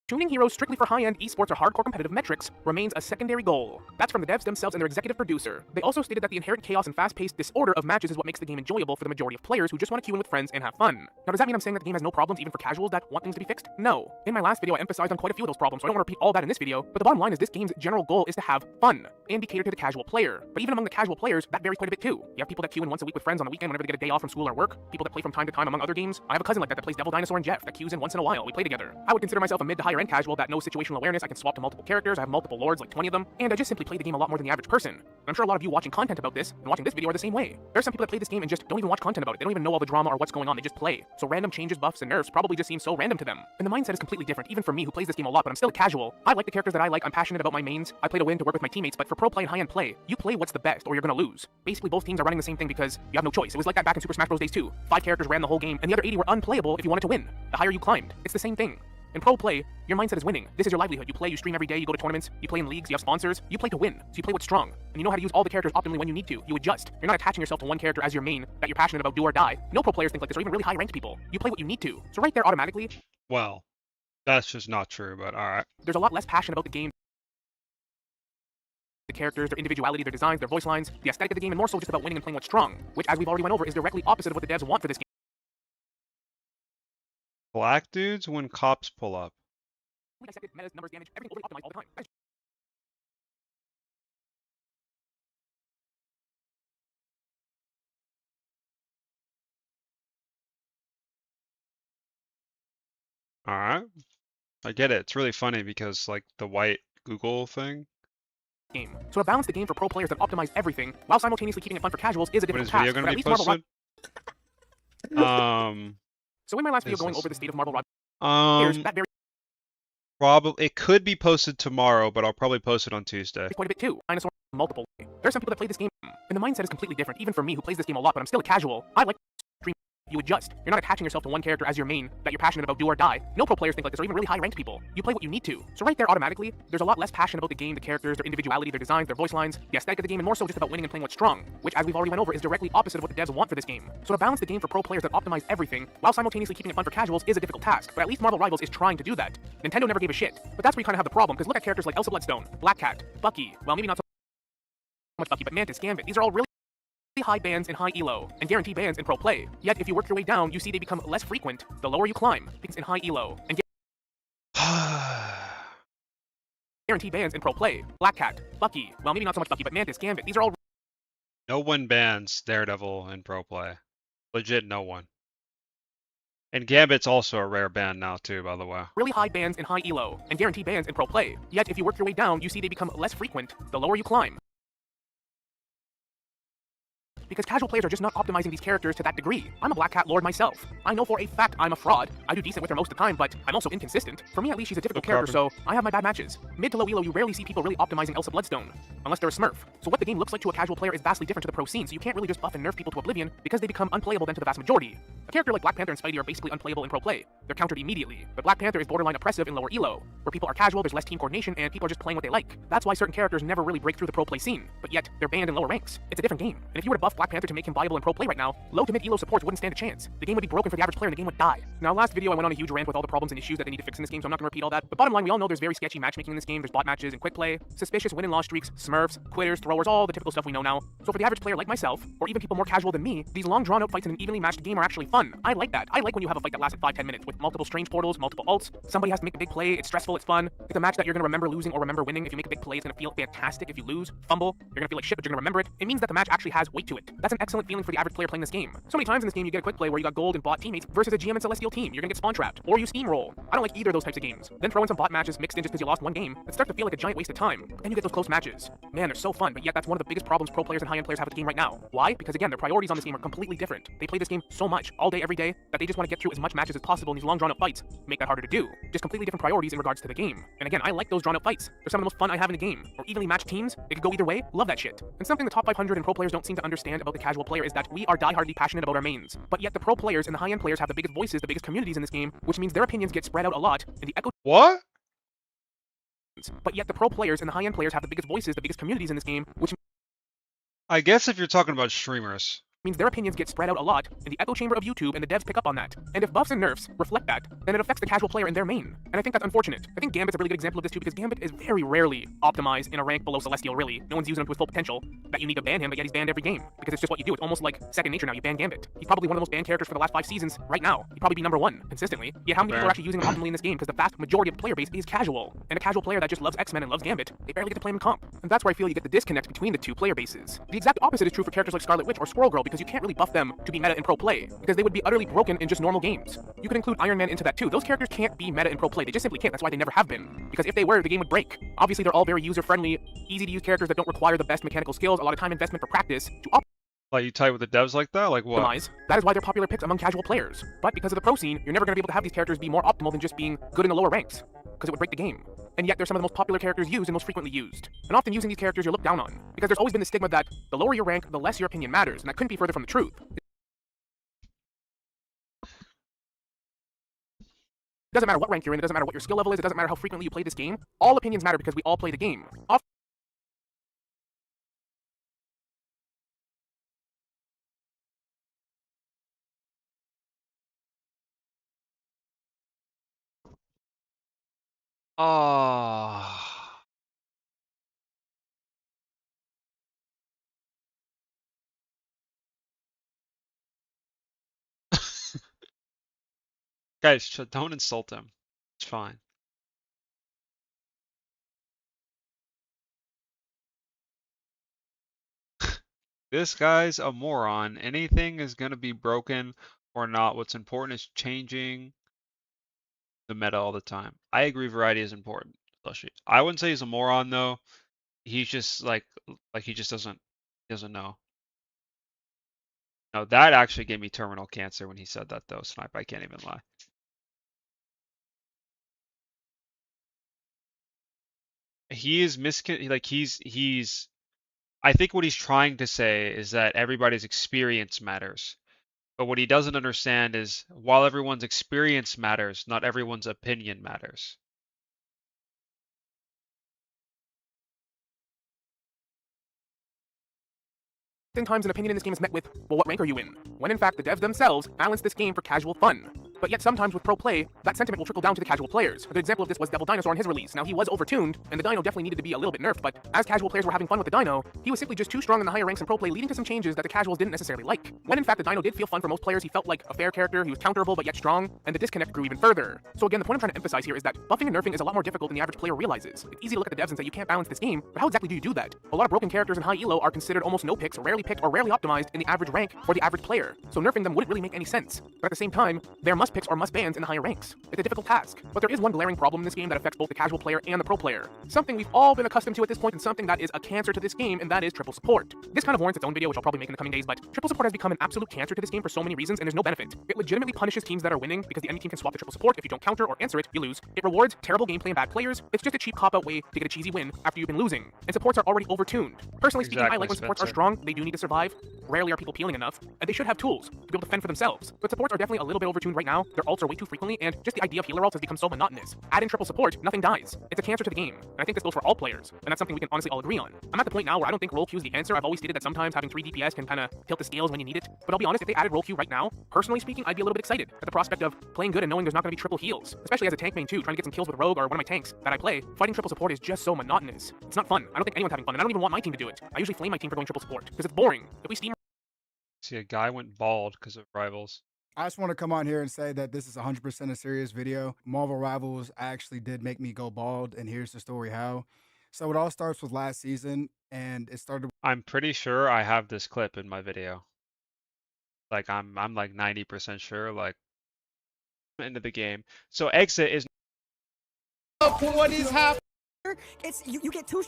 tuning heroes strictly for high-end esports or hardcore competitive metrics remains a secondary goal. That's from the devs themselves and their executive producer. They also stated that the inherent chaos and fast-paced disorder of matches is what makes the game enjoyable for the majority of players who just want to queue in with friends and have fun. Now, does that mean I'm saying that the game has no problems even for casuals that want things to be fixed? No. In my last video, I emphasized on quite a few of those problems, so I don't want to repeat all that in this video, but the bottom line is this game's general goal is to have fun and be catered to the casual player. But even among the casual players, that varies quite a bit too. You have people that queue in once a week with friends on the weekend whenever they get a day off from school or work, people that play from time to time among other games. I have a cousin like that plays Devil Dinosaur and Jeff that queues in once in a while. We play together. I would consider myself a mid to higher end casual that knows situational awareness. I can swap to multiple characters. I have multiple lords, like 20 of them, and I just simply play the game a lot more than the average person. And I'm sure a lot of you watching content about this and watching this video are the same way. There's some people that play this game and just don't even watch content about it. They don't even know all the drama or what's going on. They just play. So random changes, buffs, and nerfs probably just seem so random to them. And the mindset is completely different, even for me who plays this game a lot, but I'm still a casual. I like the characters that I like. I'm passionate about my mains. I play to win, to work with my teammates, but for pro play and high-end play, you play what's the best or you're gonna lose. Basically, both teams are running the same thing because you have no choice. It was like that back in Super Smash Bros. Days 2. 5 characters ran the whole game, and the other 80 were unplayable if you wanted to win. The higher you climbed. It's the same thing. In pro play, your mindset is winning. This is your livelihood. You play, you stream every day, you go to tournaments, you play in leagues, you have sponsors, you play to win. So you play what's strong. And you know how to use all the characters optimally when you need to. You adjust. You're not attaching yourself to one character as your main that you're passionate about, do or die. No pro players think like this, or even really high ranked people. You play what you need to. So right there automatically, Well, that's just not true, but alright. there's a lot less passion about the game. The characters, their individuality, their designs, their voice lines, the aesthetic of the game, and more so just about winning and playing what's strong, which as we've already went over is directly opposite of what the devs want for this game. Black dudes when cops pull up. Dissected, metas, numbers, damage, everything overly optimized all the time. That is Alright. I get it. It's really funny because, like, the white Google thing. game. So to balance the game for pro players that optimize everything while simultaneously keeping it fun for casuals is a When difficult is task. video But gonna at be least Marvel posted? So in my last video is going this? over the state of Marvel Rivals, that very Probably it could be posted tomorrow, but I'll probably post it on Tuesday. quite a bit too. Dinosaur multiple. There's some people that play this game, and the mindset is completely different. Even for me, who plays this game a lot, but I'm still a casual. I like stream. You adjust. You're not attaching yourself to one character as your main that you're passionate about, do or die. No pro players think like this, or even really high-ranked people. You play what you need to. So right there, automatically, there's a lot less passion about the game, the characters, their individuality, their designs, their voice lines, the aesthetic of the game, and more so just about winning and playing what's strong, which, as we've already went over, is directly opposite of what the devs want for this game. So to balance the game for pro players that optimize everything while simultaneously keeping it fun for casuals is a difficult task. But at least Marvel Rivals is trying to do that. Nintendo never gave a shit. But that's where you kind of have the problem, because look at characters like Elsa Bloodstone, Black Cat, Bucky. Well, maybe not so much Bucky, but Mantis, Gambit. These are all really high bans in high elo and guarantee bans in pro play. Yet if you work your way down, you see they become less frequent the lower you climb. Because in high elo and guarantee bans in pro play. Black Cat, Bucky. Well, maybe not so much Bucky, but Mantis, Gambit. These are all No one bans Daredevil in pro play. Legit, no one. And Gambit's also a rare ban now too, by the way. really high bans in high elo and guarantee bans in pro play. Yet if you work your way down, you see they become less frequent the lower you climb. because casual players are just not optimizing these characters to that degree. I'm a Black Cat Lord myself. I know for a fact I'm a fraud. I do decent with her most of the time, but I'm also inconsistent. For me, at least, she's a difficult character, so I have my bad matches. Mid to low elo, you rarely see people really optimizing Elsa Bloodstone, unless they're a Smurf. So what the game looks like to a casual player is vastly different to the pro scene, so you can't really just buff and nerf people to oblivion because they become unplayable then to the vast majority. A character like Black Panther and Spidey are basically unplayable in pro play. They're countered immediately, but Black Panther is borderline oppressive in lower elo, where people are casual, there's less team coordination, and people are just playing what they like. That's why certain characters never really break through the pro play scene, but yet they're banned in lower ranks. It's a different game, and if you were to buff Black Panther to make him viable in pro play right now, low to mid elo supports wouldn't stand a chance. The game would be broken for the average player and the game would die. Now, last video I went on a huge rant with all the problems and issues that they need to fix in this game, so I'm not gonna repeat all that, but bottom line, we all know there's very sketchy matchmaking in this game. There's bot matches and quick play, suspicious win and loss streaks, smurfs, quitters, throwers, all the typical stuff we know now. So for the average player like myself, or even people more casual than me, these long drawn out fights in an evenly matched game are actually fun. I like that. I like when you have a fight that lasted 5-10 minutes with multiple strange portals, multiple ults, somebody has to make a big play, it's stressful, it's fun. It's a match that you're gonna remember losing or remember winning. If you make a big play, it's gonna feel fantastic. If you lose, fumble, you're gonna feel like shit, but you're gonna remember it. It means that the match actually has weight to it. That's an excellent feeling for the average player playing this game. So many times in this game you get a quick play where you got gold and bot teammates versus a GM and Celestial team. You're gonna get spawn trapped, or you steamroll. I don't like either of those types of games. Then throw in some bot matches mixed in just because you lost one game. It starts to feel like a giant waste of time. And you get those close matches. Man, they're so fun, but yet that's one of the biggest problems pro players and high-end players have with the game right now. Why? Because again, their priorities on this game are completely different. They play this game so much, all day, every day, that they just want to get through as much matches as possible in these long drawn-out fights. Make that harder to do. Just completely different priorities in regards to the game. And again, I like those drawn-out fights. They're some of the most fun I have in a game. Or evenly matched teams, it could go either way. Love that shit. And something the top 500 and pro players don't seem to understand about the casual player is that we are diehardly passionate about our mains. But yet the pro players and the high-end players have the biggest voices, the biggest communities in this game, which means their opinions get spread out a lot, and the echo... What? But yet the pro players and the high-end players have the biggest voices, the biggest communities in this game, which... I guess if you're talking about streamers. means their opinions get spread out a lot in the echo chamber of YouTube, and the devs pick up on that. And if buffs and nerfs reflect that, then it affects the casual player in their main. And I think that's unfortunate. I think Gambit's a really good example of this too, because Gambit is very rarely optimized in a rank below Celestial, really. No one's using him to his full potential. That you need to ban him, but yet he's banned every game. Because it's just what you do. It's almost like second nature now. You ban Gambit. He's probably one of the most banned characters for the last 5 seasons right now. He'd probably be #1 consistently. Yet how many people are actually using him optimally in this game? Because the vast majority of the player base is casual. And a casual player that just loves X-Men and loves Gambit, they barely get to play him in comp. And that's where I feel you get the disconnect between the two player bases. The exact opposite is true for characters like Scarlet Witch or Squirrel Girl, because you can't really buff them to be meta in pro play, because they would be utterly broken in just normal games. You could include Iron Man into that too. Those characters can't be meta in pro play. They just simply can't. That's why they never have been. Because if they were, the game would break. Obviously, they're all very user-friendly, easy-to-use characters that don't require the best mechanical skills, a lot of time investment for practice to Like, you tight with the devs like that? Like what? optimize. That is why they're popular picks among casual players. But because of the pro scene, you're never going to be able to have these characters be more optimal than just being good in the lower ranks, because it would break the game. And yet they're some of the most popular characters used and most frequently used. And often using these characters you're looked down on, because there's always been the stigma that the lower your rank, the less your opinion matters, and that couldn't be further from the truth. It doesn't matter what rank you're in, it doesn't matter what your skill level is, it doesn't matter how frequently you play this game. All opinions matter because we all play the game. Ah. Guys, don't insult him. It's fine. This guy's a moron. Anything is gonna be broken or not. What's important is changing the meta all the time. I agree variety is important. Especially. I wouldn't say he's a moron though. He's just like he just doesn't know. No, that actually gave me terminal cancer when he said that though, Snipe. I can't even lie. He is he's I think what he's trying to say is that everybody's experience matters. But what he doesn't understand is while everyone's experience matters, not everyone's opinion matters. Times an opinion in this game is met with, well, what rank are you in? When in fact the devs themselves balance this game for casual fun. But yet sometimes with pro play, that sentiment will trickle down to the casual players. A good example of this was Devil Dinosaur in his release. Now he was overtuned, and the Dino definitely needed to be a little bit nerfed, but as casual players were having fun with the Dino, he was simply just too strong in the higher ranks in pro play, leading to some changes that the casuals didn't necessarily like. When in fact the Dino did feel fun for most players, he felt like a fair character, he was counterable but yet strong, and the disconnect grew even further. So again, the point I'm trying to emphasize here is that buffing and nerfing is a lot more difficult than the average player realizes. It's easy to look at the devs and say you can't balance this game, but how exactly do you do that? A lot of broken characters in high elo are considered almost no picks, rarely picked, or rarely optimized in the average rank for the average player. So nerfing them wouldn't really make any sense. But at the same time, there must must picks or must bans in the higher ranks. It's a difficult task, but there is one glaring problem in this game that affects both the casual player and the pro player. Something we've all been accustomed to at this point, and something that is a cancer to this game, and that is triple support. This kind of warrants its own video, which I'll probably make in the coming days, but triple support has become an absolute cancer to this game for so many reasons, and there's no benefit. It legitimately punishes teams that are winning because the enemy team can swap the triple support. If you don't counter or answer it, you lose. It rewards terrible gameplay and bad players. It's just a cheap cop-out way to get a cheesy win after you've been losing. And supports are already overtuned. Personally speaking, I like when supports are strong. They do need to survive. Rarely are people peeling enough, and they should have tools to be able to fend for themselves. But supports are definitely a little bit overtuned right now. Their ults are way too frequently, and just the idea of healer ults has become so monotonous. Add in triple support, nothing dies. It's a cancer to the game, and I think this goes for all players, and that's something we can honestly all agree on. I'm at the point now where I don't think roll Q is the answer. I've always stated that sometimes having 3 DPS can kind of tilt the scales when you need it, but I'll be honest, if they added roll Q right now, personally speaking, I'd be a little bit excited at the prospect of playing good and knowing there's not going to be triple heals, especially as a tank main too, trying to get some kills with Rogue or one of my tanks that I play. Fighting triple support is just so monotonous. It's not fun. I don't think anyone's having fun, and I don't even want my team to do it. I usually flame my team for going triple support because it's boring. If we steam. See, a guy went bald because of Rivals. I just want to come on here and say that this is 100% a serious video. Marvel Rivals actually did make me go bald, and here's the story how. So it all starts with last season, and it started. I'm pretty sure I have this clip in my video. Like I'm like 90% sure. Like into the game. So exit is. What is happening? It's you get 2.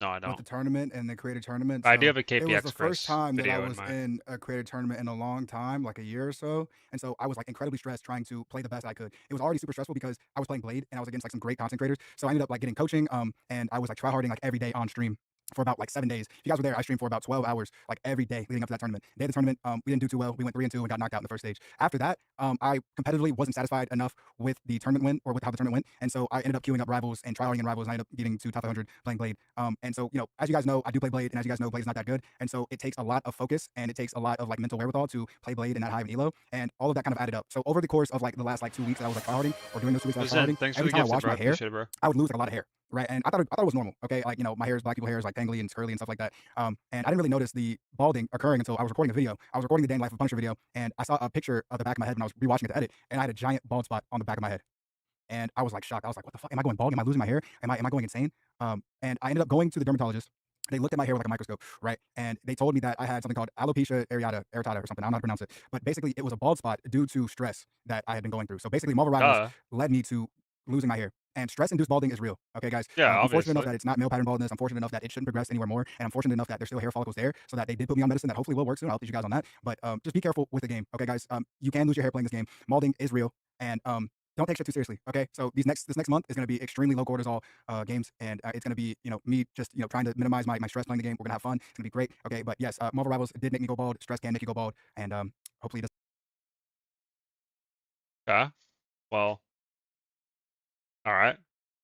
No, I don't. With the tournament and the creative tournament. I do have a It was KPX the Chris first time that I video in was my. in a creative tournament in a long time, like a year or so. And so I was like incredibly stressed trying to play the best I could. It was already super stressful because I was playing Blade and I was against like some great content creators. So I ended up like getting coaching, and I was like tryharding like every day on stream for about like 7 days. If you guys were there, I streamed for about 12 hours, like every day leading up to that tournament. Day of the tournament, we didn't do too well. We went 3-2 and got knocked out in the first stage. After that, I competitively wasn't satisfied enough with the tournament win or with how the tournament went. And so I ended up queuing up Rivals and tryharding in Rivals, and I ended up getting to top 100 playing Blade. And so, you know, as you guys know, I do play Blade, and as you guys know, Blade is not that good. And so it takes a lot of focus and it takes a lot of like mental wherewithal to play Blade in that high of an elo. And all of that kind of added up. So over the course of like the last like 2 weeks that I was like tryharding, or during those 2 weeks that I was tryharding, Thanks for every the time I gift, washed bro. my hair, Appreciate it, bro. I would lose like a lot of hair. Right, and I thought it was normal. Okay, like, you know, my black people hair is like tangly and curly and stuff like that. And I didn't really notice the balding occurring until I was recording the video. I was recording the Day in Life of Punisher video, and I saw a picture of the back of my head when I was rewatching it to edit, and I had a giant bald spot on the back of my head. And I was like shocked. I was like, what the fuck? Am I going bald? Am I losing my hair? Am I going insane? And I ended up going to the dermatologist. They looked at my hair with like a microscope, right? And they told me that I had something called alopecia areata or something. I don't know how to pronounce it. But basically, it was a bald spot due to stress that I had been going through. So basically, Marvel Rivals led me to losing my hair. And stress-induced balding is real, okay, guys? Yeah, I'm fortunate enough obviously. that it's not male pattern baldness. I'm fortunate enough that it shouldn't progress anywhere more. And I'm fortunate enough that there's still hair follicles there, so that they did put me on medicine that hopefully will work soon. I'll teach you guys on that. But just be careful with the game, okay, guys? You can lose your hair playing this game. Balding is real, and don't take shit too seriously, okay? So this next month is going to be extremely low cortisol games, and it's going to be, you know, me just, you know, trying to minimize my stress playing the game. We're going to have fun. It's going to be great, okay? But yes, Marvel Rivals did make me go bald. Stress can make you go bald, and hopefully it does. Yeah. Well. All right.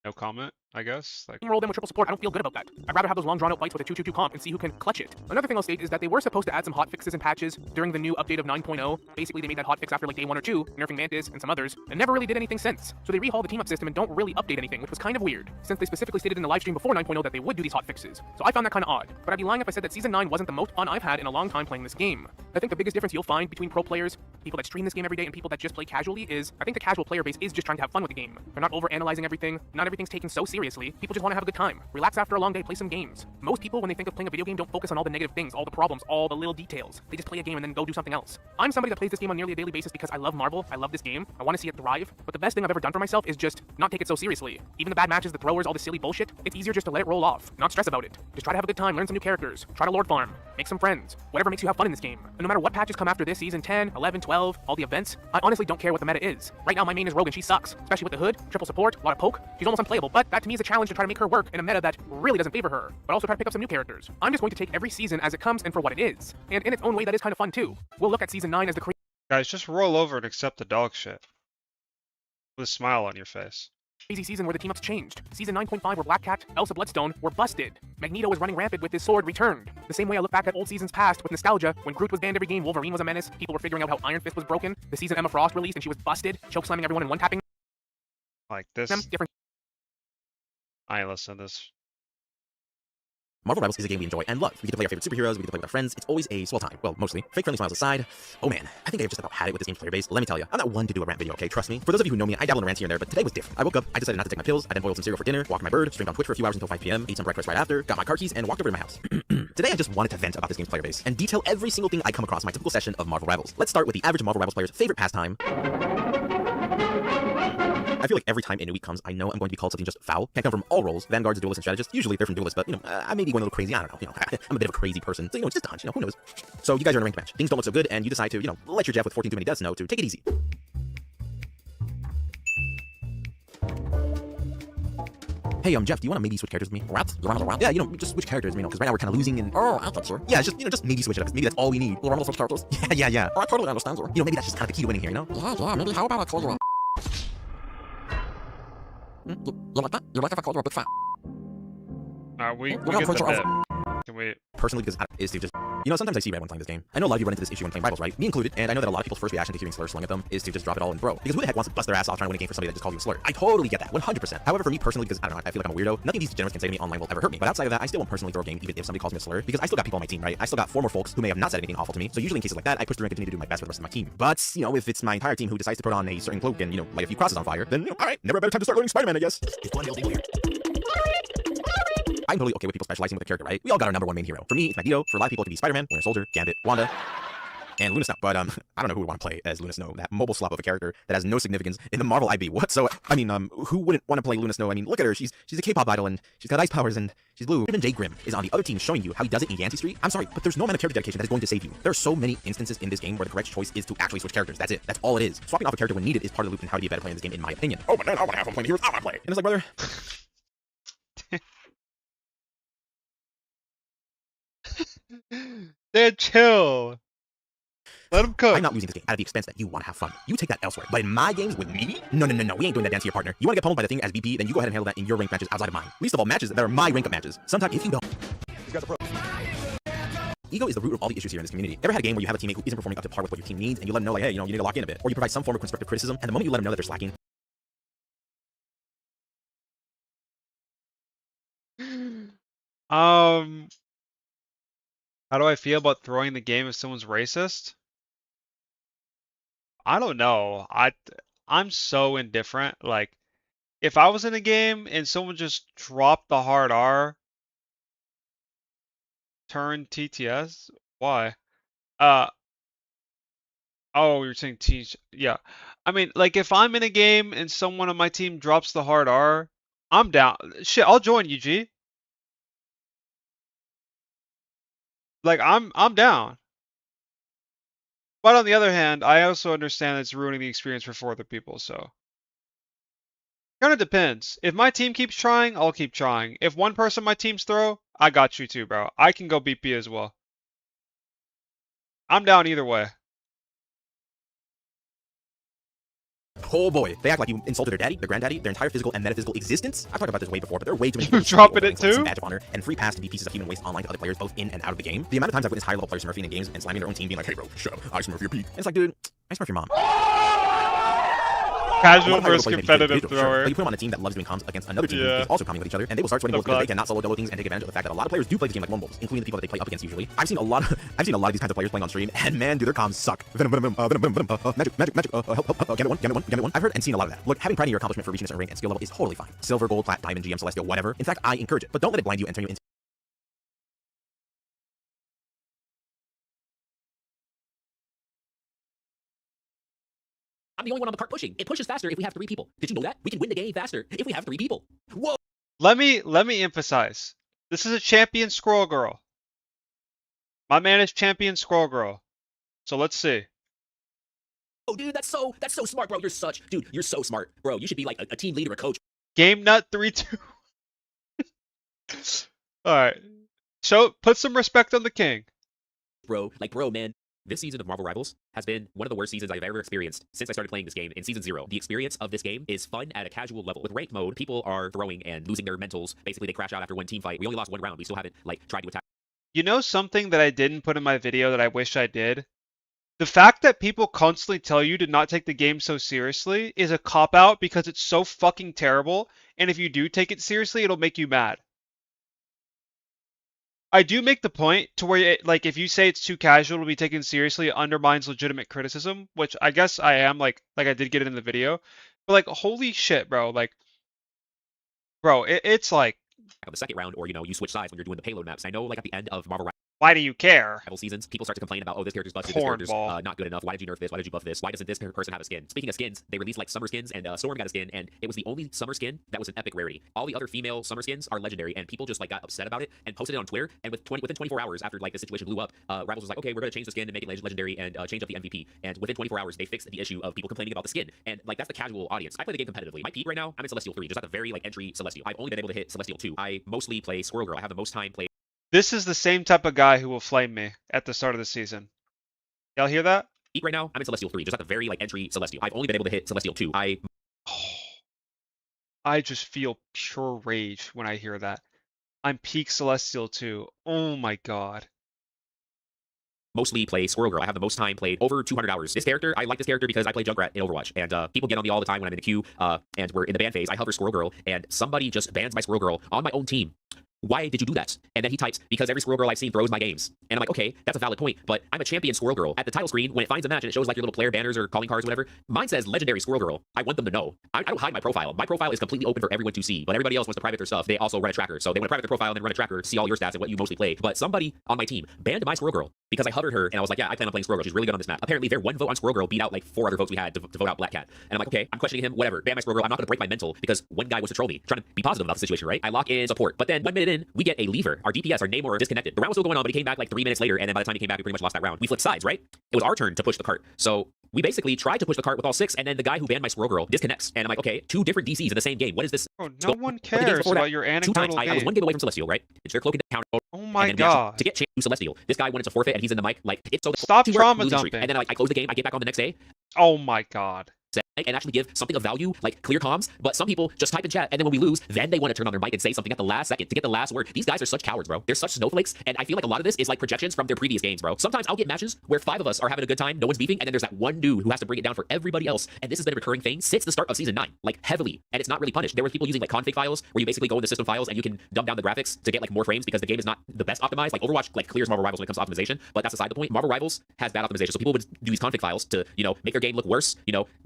No comment, I guess. Like. Roll them with triple support, I don't feel good about that. I'd rather have those long drawn out fights with a 2-2-2 comp and see who can clutch it. Another thing I'll state is that they were supposed to add some hotfixes and patches during the new update of 9.0. Basically, they made that hotfix after like day 1 or 2, nerfing Mantis and some others, and never really did anything since. So they rehauled the team up system and don't really update anything, which was kind of weird, since they specifically stated in the live stream before 9.0 that they would do these hotfixes. So I found that kind of odd. But I'd be lying if I said that Season 9 wasn't the most fun I've had in a long time playing this game. I think the biggest difference you'll find between pro players, people that stream this game every day, and people that just play casually is, I think the casual player base is just trying to have fun with the game. They're not over-analyzing everything, not everything's taken so seriously. People just want to have a good time. Relax after a long day, play some games. Most people, when they think of playing a video game, don't focus on all the negative things, all the problems, all the little details. They just play a game and then go do something else. I'm somebody that plays this game on nearly a daily basis because I love Marvel, I love this game, I want to see it thrive, but the best thing I've ever done for myself is just not take it so seriously. Even the bad matches, the throwers, all the silly bullshit, it's easier just to let it roll off, not stress about it. Just try to have a good time, learn some new characters, try to lord farm, make some friends, whatever makes you have fun in this game. And no matter what patches come after this, season 10, 11, 12, all the events, I honestly don't care what the meta is. Right now my main is Rogue and she sucks, especially with the hood, triple support, a lot of poke. She's almost unplayable, but that to me is a challenge to try to make her work in a meta that really doesn't favor her, but also try to pick up some new characters. I'm just going to take every season as it comes and for what it is. And in its own way, that is kind of fun too. We'll look at season 9 as the Guys, just roll over and accept the dog shit. With a smile on your face. crazy season where the team ups changed. Season 9.5 where Black Cat, Elsa Bloodstone were busted. Magneto was running rampant with his sword returned. The same way I look back at old seasons past with nostalgia, when Groot was banned every game, Wolverine was a menace, people were figuring out how Iron Fist was broken, the season Emma Frost released and she was busted, chokeslamming everyone and one-tapping Like this. them. Different I ain't listen to this. Marvel Rivals is a game we enjoy and love. We get to play our favorite superheroes, we get to play with our friends. It's always a swell time. Well, mostly. Fake friendly smiles aside. Oh man, I think I've just about had it with this game's player base. Let me tell you, I'm not one to do a rant video, okay? Trust me. For those of you who know me, I dabble in rants here and there, but today was different. I woke up, I decided not to take my pills, I then boiled some cereal for dinner, walked my bird, streamed on Twitch for a few hours until 5 p.m., ate some breakfast right after, got my car keys, and walked over to my house. Today I just wanted to vent about this game's player base and detail every single thing I come across in my typical session of Marvel Rivals. Let's start with the average Marvel Rivals player's favorite pastime. I feel like every time a new week comes, I know I'm going to be called something just foul. Can't come from all roles. Vanguards, duelists, and strategists. Usually they're from duelists, but I may be going a little crazy. I don't know. I'm a bit of a crazy person. So it's just a hunch. Who knows? So you guys are in a ranked match. Things don't look so good, and you decide to, let your Jeff with 14 too many deaths know to take it easy. Hey, Jeff, do you want to maybe switch characters with me? What? Yeah, just switch characters, because right now we're kind of losing and... Oh, I thought so. Yeah, just maybe switch it up. Maybe that's all we need. We'll switch characters. Yeah. Oh, I totally understand, sir. Maybe that's just kind of the key to winning here, Yeah, maybe how about I call you a... You like that? You like if I called you a bit fat? We get the bit. Can we... Personally, because is to just... sometimes I see everyone playing this game. I know a lot of you run into this issue when playing Rivals, right? Me included, and I know that a lot of people's first reaction to hearing slurs slung at them is to just drop it all and bro. Because who the heck wants to bust their ass off trying to win a game for somebody that just called you a slur? I totally get that, 100%. However, for me personally, because I don't know, I feel like I'm a weirdo, nothing these degenerates can say to me online will ever hurt me. But outside of that, I still won't personally throw a game even if somebody calls me a slur, because I still got people on my team, right? I still got 4 more folks who may have not said anything awful to me. So usually in cases like that, I push through and continue to do my best for the rest of my team. But, if it's my entire team who decides to put on a certain cloak and, light a few crosses on fire, then, alright, never a better time to start learning Spider-Man, I guess. I'm totally okay with people specializing with a character, right? We all got our number one main hero. For me, it's Magneto. For a lot of people, it could be Spider-Man, Winter Soldier, Gambit, Wanda, and Luna Snow. But I don't know who would want to play as Luna Snow, that mobile slop of a character that has no significance in the Marvel IB. What? So, who wouldn't want to play Luna Snow? Look at her. She's a K-pop idol, and she's got ice powers, and she's blue. Even Jay Grimm is on the other team showing you how he does it in Yancey Street. I'm sorry, but there's no amount of character dedication that is going to save you. There are so many instances in this game where the correct choice is to actually switch characters. That's it. That's all it is. Swapping off a character when needed is part of the loop in how to be a better player in this game, in my opinion. Oh, but then I want to have fun playing heroes I want to play. And it's like, brother... Dad, chill. Let him cook. I'm not losing this game out of the expense that you want to have fun. You take that elsewhere. But in my games with me, no. We ain't doing that dance to your partner. You want to get pummeled by the thing as VP, then you go ahead and handle that in your ranked matches outside of mine. Least of all, matches that are my rank up matches. Sometimes if you don't. These guys are pro. Ego is the root of all the issues here in this community. Ever had a game where you have a teammate who isn't performing up to par with what your team needs, and you let them know, like, hey, you need to lock in a bit, or you provide some form of constructive criticism, and the moment you let them know that they're slacking. How do I feel about throwing the game if someone's racist? I don't know. I'm so indifferent. Like, if I was in a game and someone just dropped the hard R, turn TTS, why? Oh, you're saying yeah. Like, if I'm in a game and someone on my team drops the hard R, I'm down. Shit, I'll join you, G. Like, I'm down. But on the other hand, I also understand it's ruining the experience for 4 other people, so. Kind of depends. If my team keeps trying, I'll keep trying. If one person on my team's throw, I got you too, bro. I can go BP as well. I'm down either way. Oh boy, they act like you insulted their daddy, their granddaddy, their entire physical and metaphysical existence. I've talked about this way before, but there are way too many people dropping it too? Badge of honor and free pass to be pieces of human waste online to other players, both in and out of the game. The amount of times I've witnessed high level players smurfing in games and slamming their own team, being like, hey bro, shut up, I smurf your peak. And it's like, dude, I smurf your mom. Casual versus competitive thrower. But you put them on a team that loves doing comms against another team who is also coming with each other, and they will start sweating goals because they cannot solo dolo things and take advantage of the fact that a lot of players do play this game like lone wolves, including the people that they play up against usually. I've seen a lot of these kinds of players playing on stream, and man, do their comms suck. Venom, magic, help, Gambit one. I've heard and seen a lot of that. Look, having pride in your accomplishment for reaching a certain rank and skill level is totally fine. Silver, gold, plat, diamond, GM, celestial, whatever. In fact, I encourage it, but don't let it blind you and turn you into I'm the only one on the cart pushing. It pushes faster if we have 3 people. Did you know that? We can win the game faster if we have 3 people. Whoa! Let me emphasize. This is a champion scroll girl. My man is champion scroll girl. So let's see. Oh, dude, that's so smart, bro. You're so smart, bro. You should be like a team leader, a coach. Game nut 3-2. All right. Put some respect on the king. Bro, man. This season of Marvel Rivals has been one of the worst seasons I've ever experienced since I started playing this game in Season 0. The experience of this game is fun at a casual level. With ranked mode, people are throwing and losing their mentals. Basically, they crash out after one team fight. We only lost 1 round. We still haven't, tried to attack. You know something that I didn't put in my video that I wish I did? The fact that people constantly tell you to not take the game so seriously is a cop-out because it's so fucking terrible, and if you do take it seriously, it'll make you mad. I do make the point to where like if you say it's too casual to be taken seriously, it undermines legitimate criticism, which I guess I am like I did get it in the video. But like holy shit, bro, like bro, it's like of the second round, or you switch sides when you're doing the payload maps. I know like at the end of Marvel why do you care? Rival seasons, people start to complain about, oh, this character's busted, this character's Cornball. not good enough. Why did you nerf this? Why did you buff this? Why doesn't this person have a skin? Speaking of skins, they released like summer skins, and Storm got a skin, and it was the only summer skin that was an epic rarity. All the other female summer skins are legendary, and people just like got upset about it and posted it on Twitter. And within 24 hours after like the situation blew up, Rivals was like, okay, we're gonna change the skin and make it legendary and change up the MVP. And within 24 hours, they fixed the issue of people complaining about the skin. And like that's the casual audience. I play the game competitively. My peak right now, I'm in Celestial 3, just at the very like entry Celestial. I've only been able to hit Celestial 2. I mostly play Squirrel Girl. I have the most time played. This is the same type of guy who will flame me at the start of the season. Y'all hear that? Right now, I'm in Celestial 3, just at the very like entry Celestial. I've only been able to hit Celestial 2. I just feel pure rage when I hear that. I'm peak Celestial 2. Oh my god. Mostly play Squirrel Girl. I have the most time played, over 200 hours. This character, I like this character because I play Junkrat in Overwatch, and people get on me all the time when I'm in the queue, and we're in the ban phase. I hover Squirrel Girl, and somebody just bans my Squirrel Girl on my own team. Why did you do that? And then he types, because every Squirrel Girl I've seen throws my games. And I'm like, okay, that's a valid point, but I'm a champion Squirrel Girl. At the title screen, when it finds a match and it shows like your little player banners or calling cards or whatever, mine says Legendary Squirrel Girl. I want them to know. I don't hide my profile. My profile is completely open for everyone to see, but everybody else wants to private their stuff. They also run a tracker. So they want to private their profile and then run a tracker to see all your stats and what you mostly play. But somebody on my team banned my Squirrel Girl because I hovered her and I was like, yeah, I plan on playing Squirrel Girl. She's really good on this map. Apparently their one vote on Squirrel Girl beat out like 4 other votes we had to vote out Black Cat. And I'm like, okay, I'm questioning him, whatever. Ban my Squirrel Girl. I'm not gonna break my mental because one guy wants to troll me, trying to be positive about the situation, right? I lock in support. But then 1 minute in, we get a lever. Our DPS, our Namor, are disconnected. The round was still going on, but he came back like 3 minutes later, and then by the time he came back, we pretty much lost that round. We flipped sides, right? It was our turn to push the cart. So we basically tried to push the cart with all 6, and then the guy who banned my Squirrel Girl disconnects. And I'm like, okay, 2 different DCs in the same game. What is this? Bro, no one cares about your anecdotal 2 times, I was 1 game away from Celestial, right? It's their cloaking counter. Oh my god. To get changed to Celestial, this guy wanted to forfeit, and he's in the mic. Like, it's so stop trauma dumping. And then I close the game, I get back on the next day. Oh my god. And actually give something of value, like clear comms, but some people just type in chat, and then when we lose, then they want to turn on their mic and say something at the last second to get the last word. These guys are such cowards, bro. They're such snowflakes, and I feel like a lot of this is like projections from their previous games, bro. Sometimes I'll get matches where 5 of us are having a good time, no one's beefing, and then there's that one dude who has to bring it down for everybody else, and this has been a recurring thing since the start of Season 9, like heavily, and it's not really punished. There were people using like config files, where you basically go into system files and you can dumb down the graphics to get like more frames because the game is not the best optimized. Like Overwatch like clears Marvel Rivals when it comes to optimization, but that's aside the point. Marvel Rivals has bad optimization, so people would do these config files to, make their game look worse,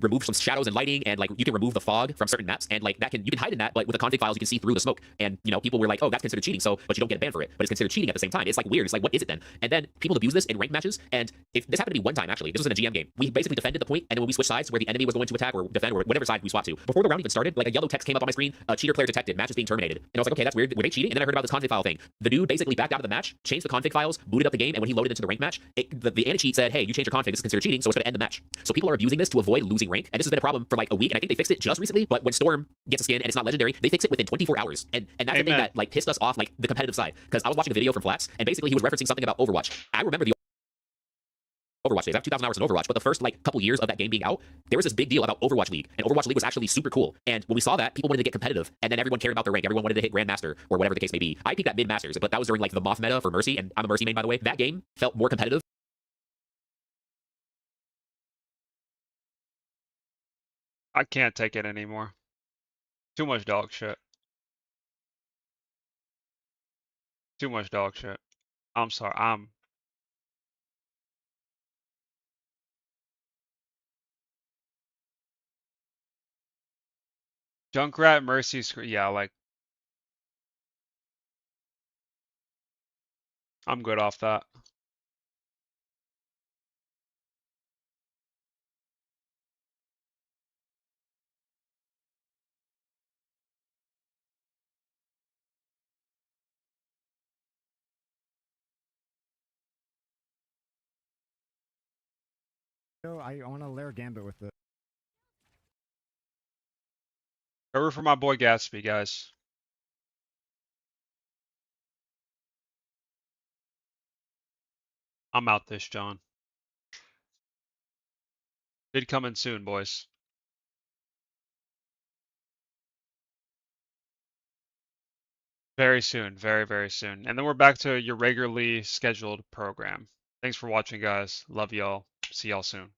remove some shadows and lighting, and like you can remove the fog from certain maps, and like that you can hide in that, but with the config files you can see through the smoke, and people were like, oh, that's considered cheating, so but you don't get a ban for it, but it's considered cheating at the same time. It's like weird. It's like, what is it then? And then people abuse this in ranked matches, and if this happened to me one time, actually, this was in a GM game. We basically defended the point, and then when we switched sides where the enemy was going to attack or defend or whatever side we swapped to, before the round even started, like a yellow text came up on my screen, cheater player detected, match is being terminated, and I was like, okay, that's weird, were they cheating? And then I heard about this config file thing. The dude basically backed out of the match, changed the config files, booted up the game, and when he loaded into the ranked match, the anti-cheat said, hey, you changed your config, this is considered cheating, so it's going to end the match. So people are abusing this to avoid losing rank, and this has been a problem for like a week, and I think they fixed it just recently, but when Storm gets a skin and it's not legendary, they fix it within 24 hours. And that's the thing that like pissed us off, like the competitive side. Because I was watching a video from Flats, and basically he was referencing something about Overwatch. I remember the Overwatch days. I have 2,000 hours in Overwatch, but the first like couple years of that game being out, there was this big deal about Overwatch League, and Overwatch League was actually super cool. And when we saw that, people wanted to get competitive, and then everyone cared about their rank. Everyone wanted to hit Grandmaster or whatever the case may be. I peaked at Mid Masters, but that was during like the Moth meta for Mercy, and I'm a Mercy main by the way. That game felt more competitive. I can't take it anymore. Too much dog shit. Too much dog shit. I'm sorry. Junkrat, Mercy, yeah, like I'm good off that. I want to layer Gambit with it. Cover for my boy Gatsby, guys. I'm out this, John. Vid coming soon, boys. Very soon, very, very soon. And then we're back to your regularly scheduled program. Thanks for watching, guys. Love y'all. See y'all soon.